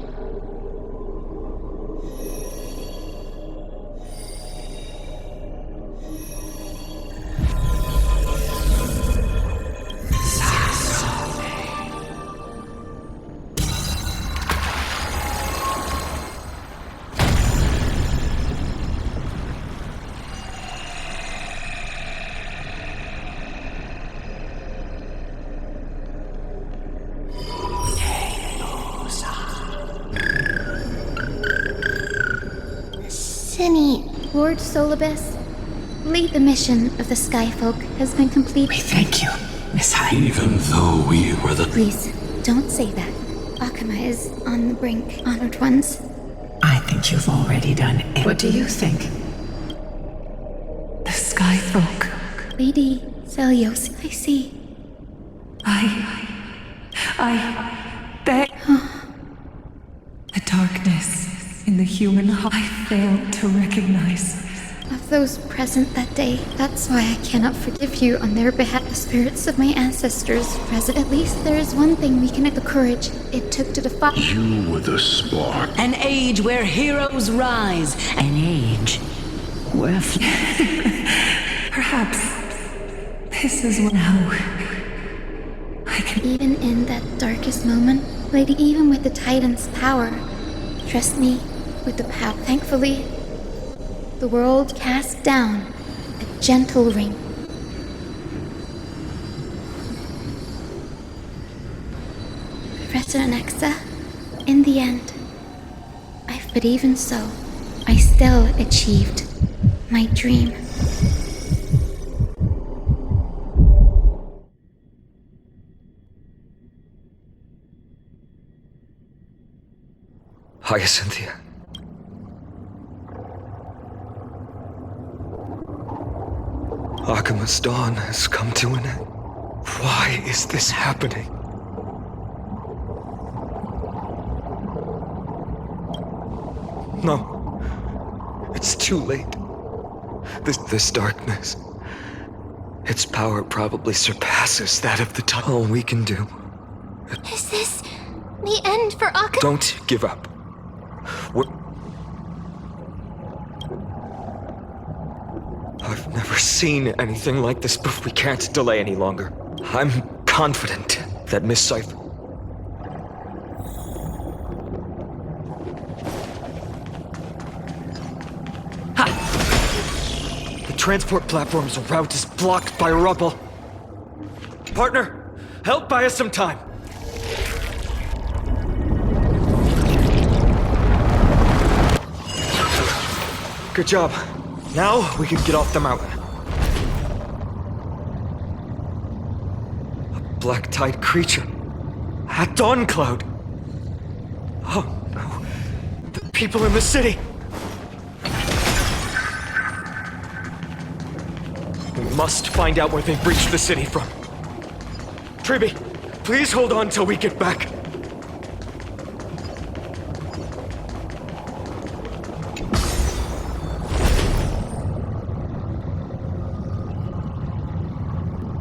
Lord Solibus, lead the mission of the Skyfolk has been completed. We thank you, Miss Hyde. Even though we were the... Please, don't say that. Akama is on the brink, honored ones. I think you've already done it. What do you think? The Skyfolk. Lady Celios, I see. I beg. The darkness in the human heart I failed to recognize. Of those present that day, that's why I cannot forgive you on their behalf. The spirits of my ancestors present. At least there is one thing we can have the courage it took to defy. You were the spark. An age where heroes rise. An age where... Perhaps this is now. I can... Even in that darkest moment, lady, even with the Titan's power, trust me, with the power. Thankfully, the world cast down a gentle ring. President Exa, in the end, but even so, I still achieved my dream. Hyacinthia. Akama's dawn has come to an end. Why is this happening? No. It's too late. This darkness. Its power probably surpasses that of the Titan. All we can do. Is this the end for Akama? Don't give up. I've never seen anything like this before. We can't delay any longer. I'm confident that Miss Cypher... Ha! The transport platform's route is blocked by rubble. Partner, help buy us some time. Good job. Now we can get off the mountain. A black-tide creature. A dawn cloud. Oh no. The people in the city. We must find out where they've breached the city from. Triby, please hold on till we get back.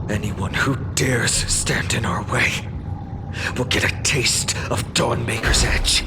Anyone who dares stand in our way will get a taste of Dawnmaker's edge.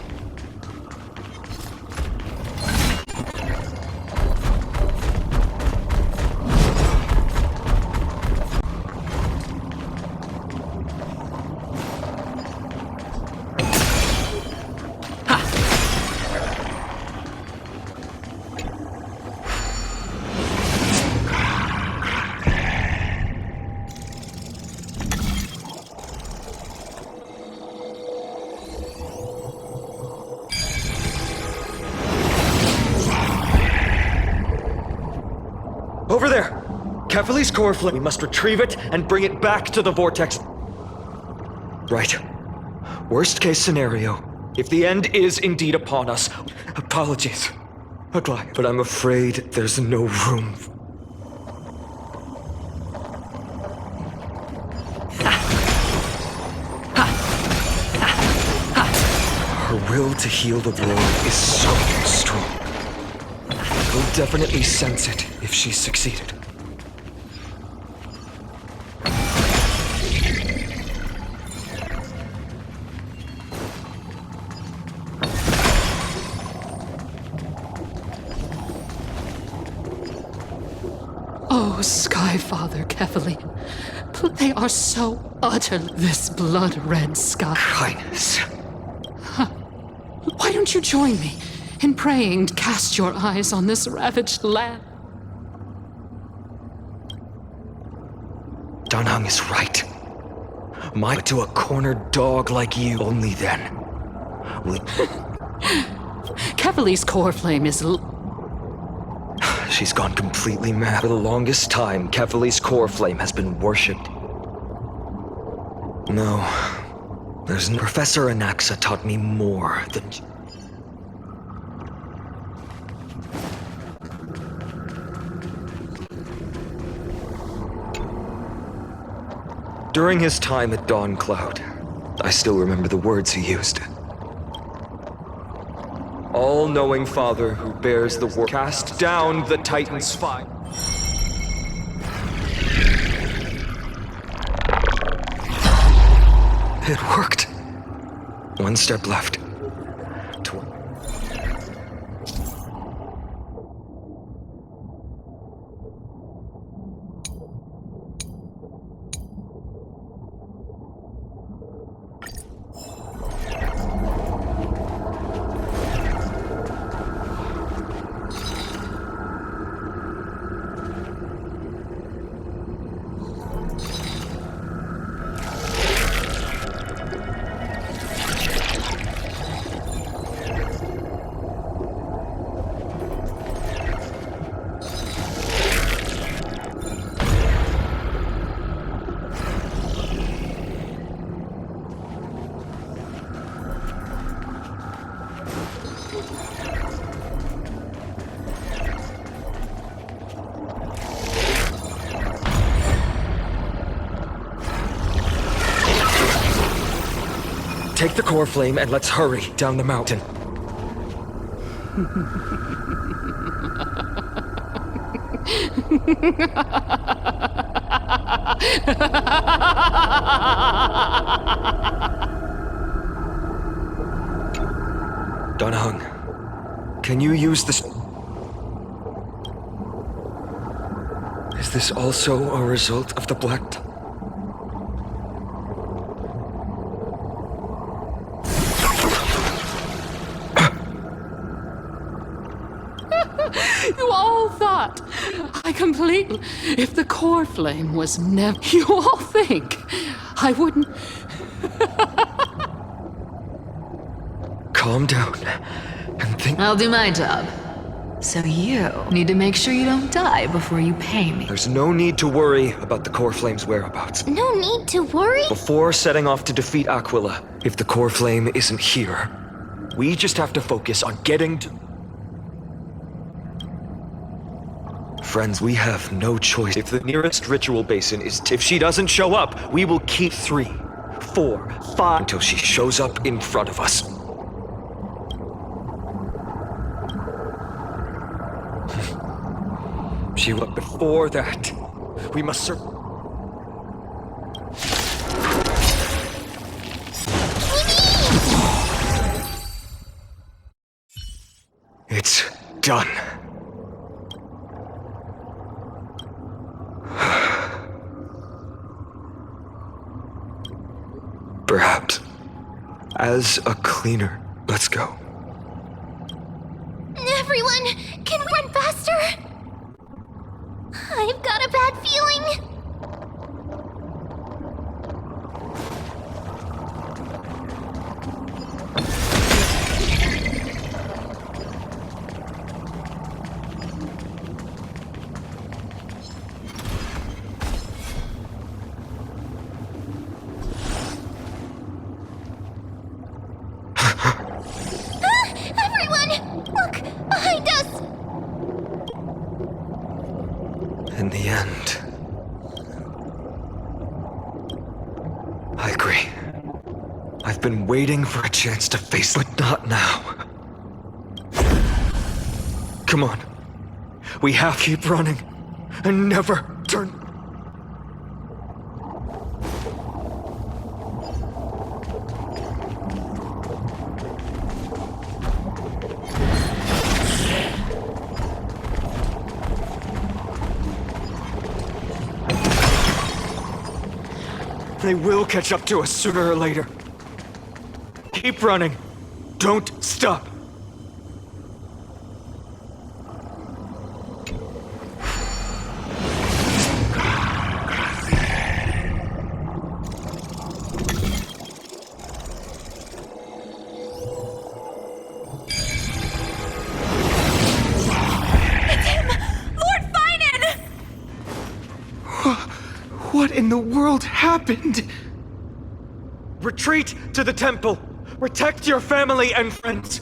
Over there! Kefali's core flame. We must retrieve it and bring it back to the vortex. Right. Worst case scenario. If the end is indeed upon us. Apologies, Aglaia, but I'm afraid there's no room. Her will to heal the world is so strong. We'll definitely sense it if she's succeeded. Oh, Skyfather Kefali, they are so utter this blood-red sky. Highness. Why don't you join me in praying to cast your eyes on this ravaged land? Danhang is right. To a cornered dog like you, only then. Kefali's core flame is... she's gone completely mad. For the longest time, Kefali's core flame has been worshipped. No, there's no... Professor Anaxa taught me more than... During his time at Dawn Cloud, I still remember the words he used. All-knowing Father who bears the world, cast down the Titan's fire. It worked. One step left. Take the core flame and let's hurry down the mountain. Donahung, can you use this? Is this also a result of the black... You all thought I completely... If the core flame was never... You all think I wouldn't... Calm down and think... I'll do my job. So you need to make sure you don't die before you pay me. There's no need to worry about the core flame's whereabouts. No need to worry? Before setting off to defeat Aquila, if the core flame isn't here, we just have to focus on getting to... Friends, we have no choice. If the nearest ritual basin is... If she doesn't show up, we will keep 3, 4, 5... until she shows up in front of us. She will... Before that, we must... It's done. Perhaps, as a cleaner, let's go. Everyone, can we run faster? I've got a bad feeling. In the end, I agree. I've been waiting for a chance to face, but not now. Come on. We have to keep running and never turn. They will catch up to us sooner or later. Keep running. Don't stop. It's him! What in the world happened? Retreat to the temple. Protect your family and friends.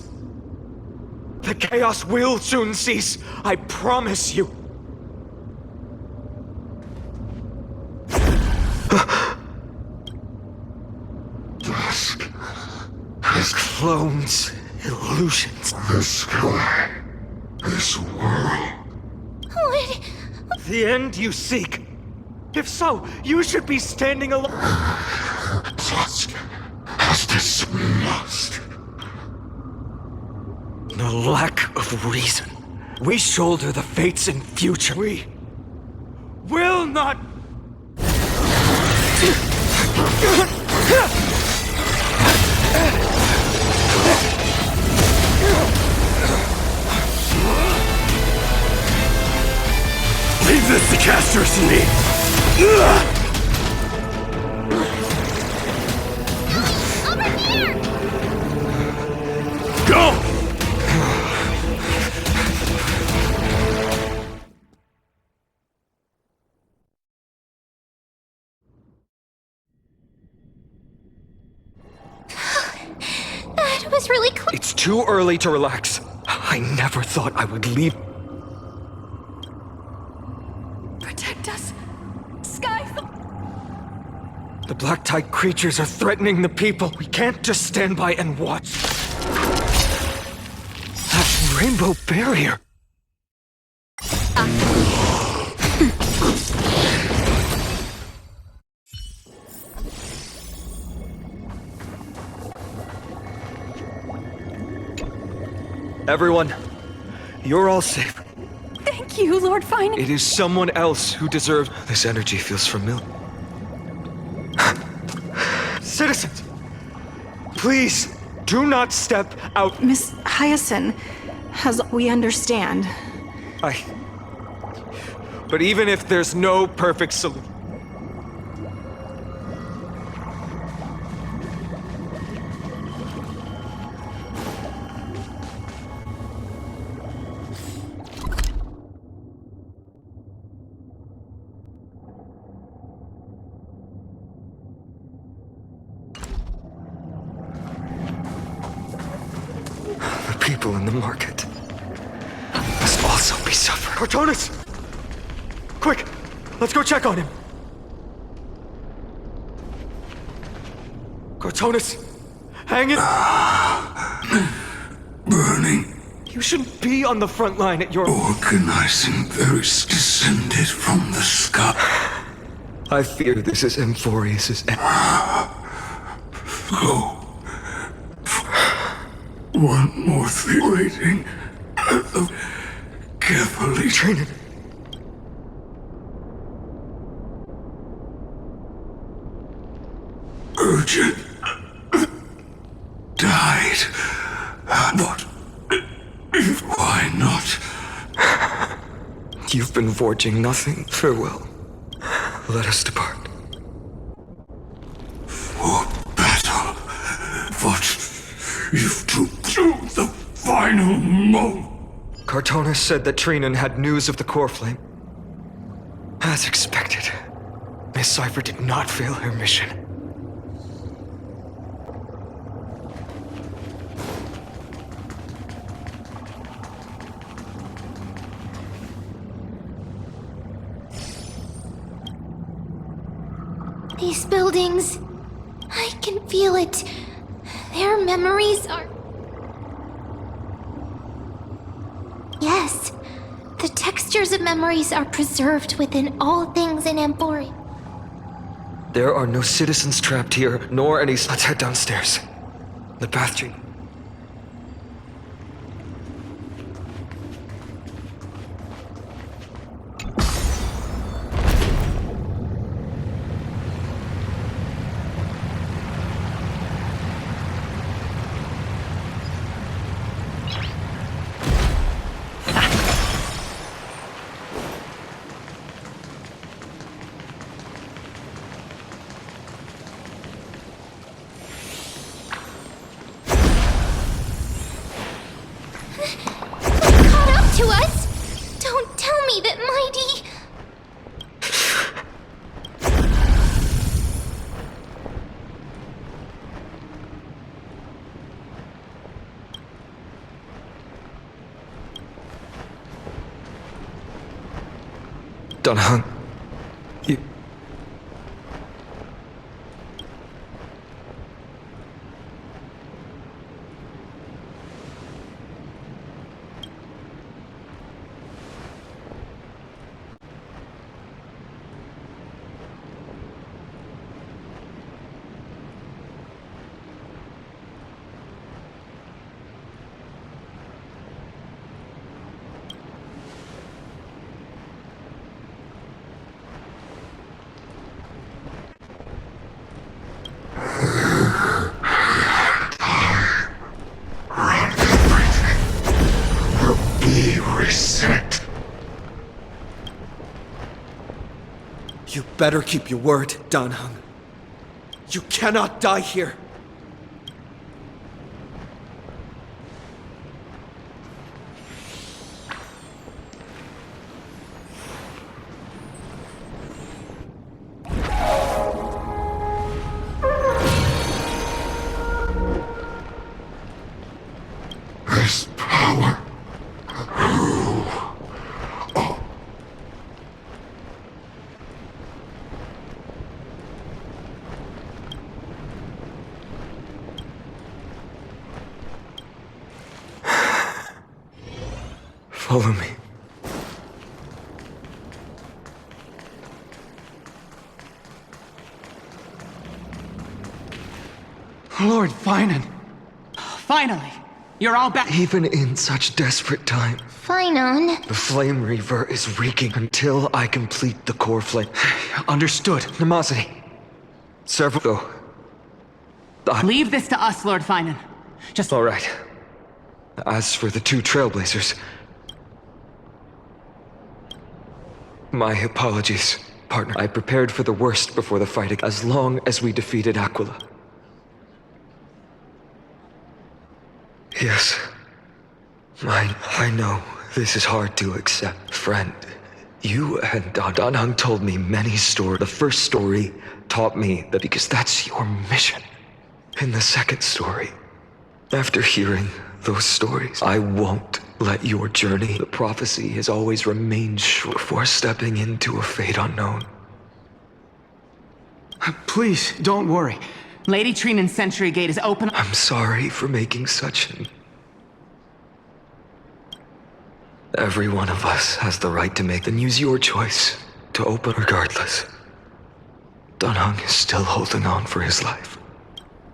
The chaos will soon cease. I promise you. Dusk. Clones, illusions. The sky. This world. What? The end you seek. If so, you should be standing alone. Dusk has this lost. The lack of reason. We shoulder the fates and future. We will not. Leave this to Casters and me! Over here! Go! That was really close. It's too early to relax. I never thought I would leave. Protect us, Sky. The Black Tide creatures are threatening the people. We can't just stand by and watch. That rainbow barrier. Everyone, you're all safe. Thank you, Lord Fine. It is someone else who deserves. This energy feels familiar. Citizens, please do not step out. Miss Hyacinth, as we understand. But even if there's no perfect solution. People in the market must also be suffering. Cortonis! Quick! Let's go check on him! Cortonis! Hang it! Burning. You shouldn't be on the front line at your... Organizing various descended from the sky. I fear this is Amphorius's end. Go. One more thing waiting at the carefully trained. Urgent. Died. But why not? You've been forging nothing. Farewell. Let us depart. For battle. What if to do the final moment? Cortonis said that Trinan had news of the core flame. As expected, Miss Cypher did not fail her mission. These buildings, I can feel it. Their memories are... Yes, the textures of memories are preserved within all things in Amphoria. There are no citizens trapped here, nor any... Let's head downstairs. The bath tree. Hung, you... Reset. You better keep your word, Dan Hung. You cannot die here. This power. Follow me. Lord Finan. Finally, you're all back. Even in such desperate time, Finan. the Flame Reaver is reeking until I complete the core flame. Understood. Nemosity. Several go. Leave this to us, Lord Finan. Just... All right. As for the two Trailblazers... My apologies, partner. I prepared for the worst before the fight, as long as we defeated Aquila. Yes. I know this is hard to accept. Friend, you and Dan Hung told me many stories. The first story taught me that because that's your mission. In the second story, after hearing those stories, I won't let your journey. The prophecy has always remained short before stepping into a fate unknown. Please, don't worry. Lady Trinan's Sentry Gate is open. I'm sorry for making such an... Every one of us has the right to make, then use your choice to open regardless. Dan Hung is still holding on for his life.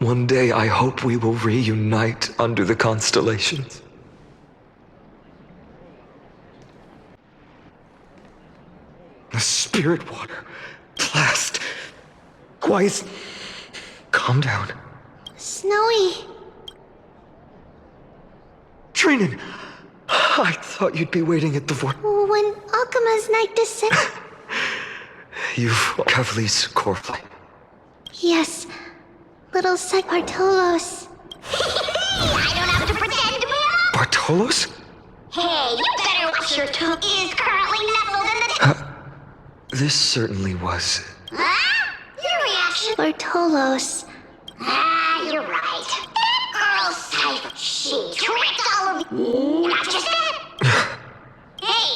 One day I hope we will reunite under the constellations. The spirit water. Blast. Quiet. Calm down. Snowy. Trinan! I thought you'd be waiting at the fort. When Akuma's night descends... You've Kavli's core flame. Yes. Little Sec Bartolos. I don't have to pretend to be a... Bartolos? Hey, you better watch your tongue. Is currently nestled in the... This certainly was. Huh? Your reaction? Bartolos. You're right. That girl's type. She tricked all of you. Not just that. Hey,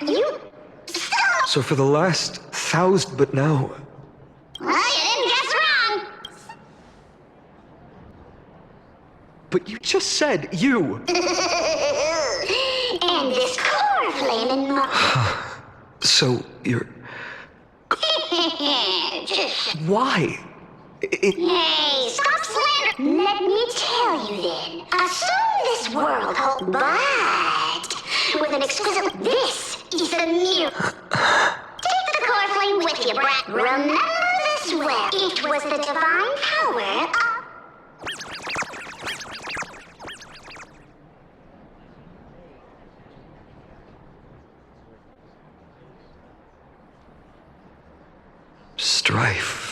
you... Still... So for the last 1,000, but now... Well, you didn't guess wrong. But you just said you. And this core flame in my... So you're... Just... Why? Hey, stop slander! Let me tell you then. Assume this world holds... But... With an exquisite... This is the mirror. Take the core flame with you, brat. Remember this well. It was the divine power of... Strife.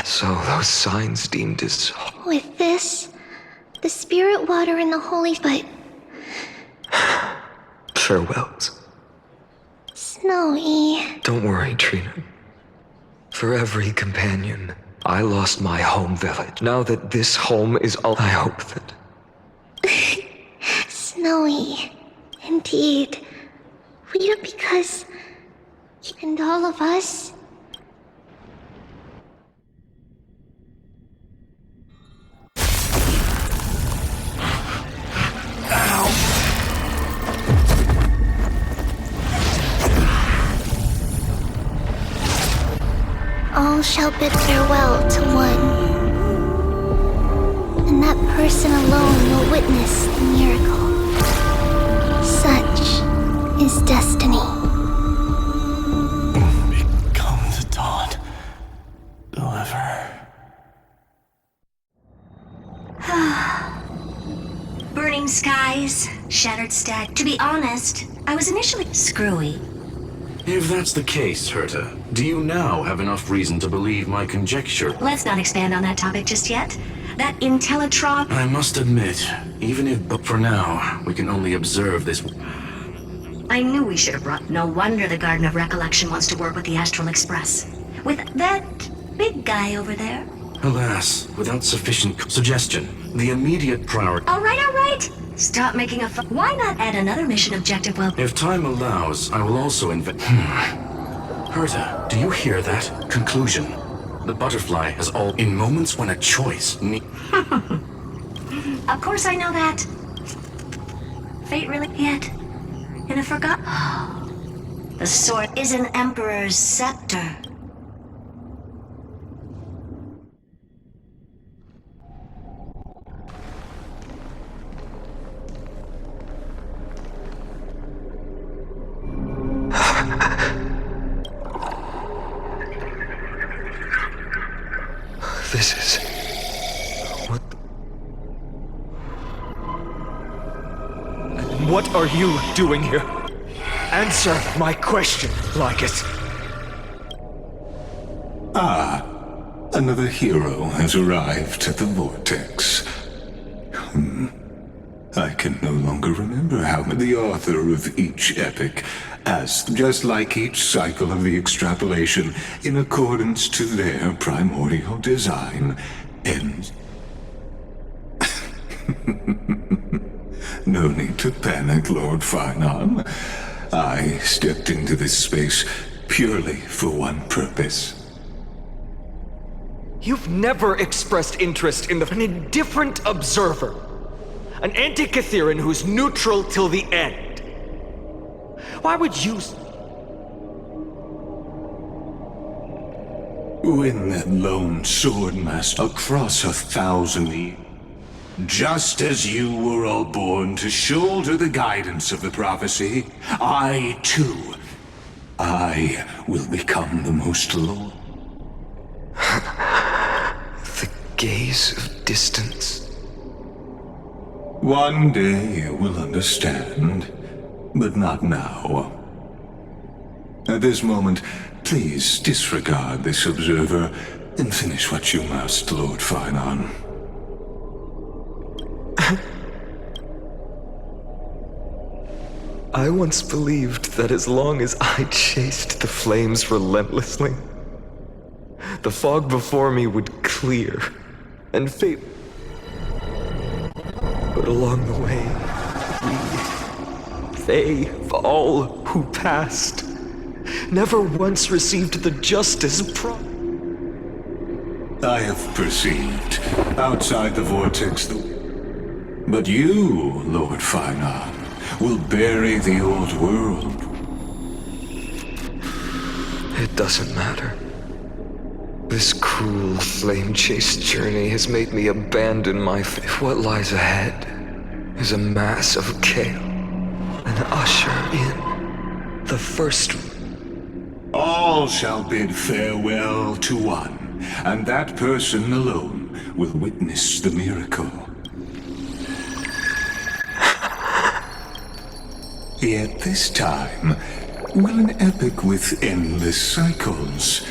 So those signs deemed as... With this, the spirit water and the holy... But... Farewells. Snowy... Don't worry, Trina. For every companion, I lost my home village. Now that this home is all, I hope that... Snowy... Indeed... We are because... And all of us? All shall bid farewell to one. And that person alone will witness the miracle. Such is destiny. Become the dawn. Whoever. Burning skies, shattered stag. To be honest, I was initially screwy. If that's the case, Herta, do you now have enough reason to believe my conjecture? Let's not expand on that topic just yet. That Intellitron... I must admit, even if but for now, we can only observe this... I knew we should have brought... No wonder the Garden of Recollection wants to work with the Astral Express. With that big guy over there. Alas, without sufficient suggestion, the immediate priority... All right. Stop making a Why not add another mission objective while... If time allows, I will also invent... Herta, do you hear that? Conclusion. The butterfly has all... In moments when a choice Of course I know that. Fate really... Yet. And I forgot... The sword is an emperor's scepter. This is... What... What are you doing here? Answer my question, Lycus. Ah, another hero has arrived at the Vortex. I can no longer remember how the author of each epic asked, just like each cycle of the extrapolation, in accordance to their primordial design, ends. No need to panic, Lord Finon. I stepped into this space purely for one purpose. You've never expressed interest in an indifferent observer. An anti-Catheran who's neutral till the end. Why would you... When that lone swordmaster across 1,000 years, just as you were all born to shoulder the guidance of the prophecy, I, too, I will become the most loyal. The gaze of distance. One day you will understand, but not now. At this moment, please disregard this observer and finish what you must, Lord Finon. I once believed that as long as I chased the flames relentlessly, the fog before me would clear and fade. But along the way, they, all who passed, never once received the justice I have perceived, outside the vortex, but you, Lord Finon, will bury the old world. It doesn't matter. This cruel flame-chased journey has made me abandon my faith. What lies ahead is a mass of chaos, and usher in the first. All shall bid farewell to one, and that person alone will witness the miracle. Yet this time, will an epic with endless cycles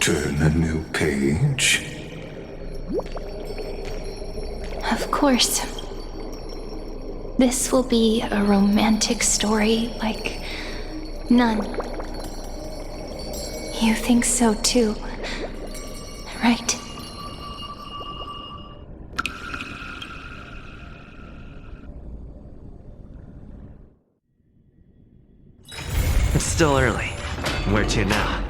turn a new page? Of course. This will be a romantic story like none. You think so too, right? It's still early. Where to now?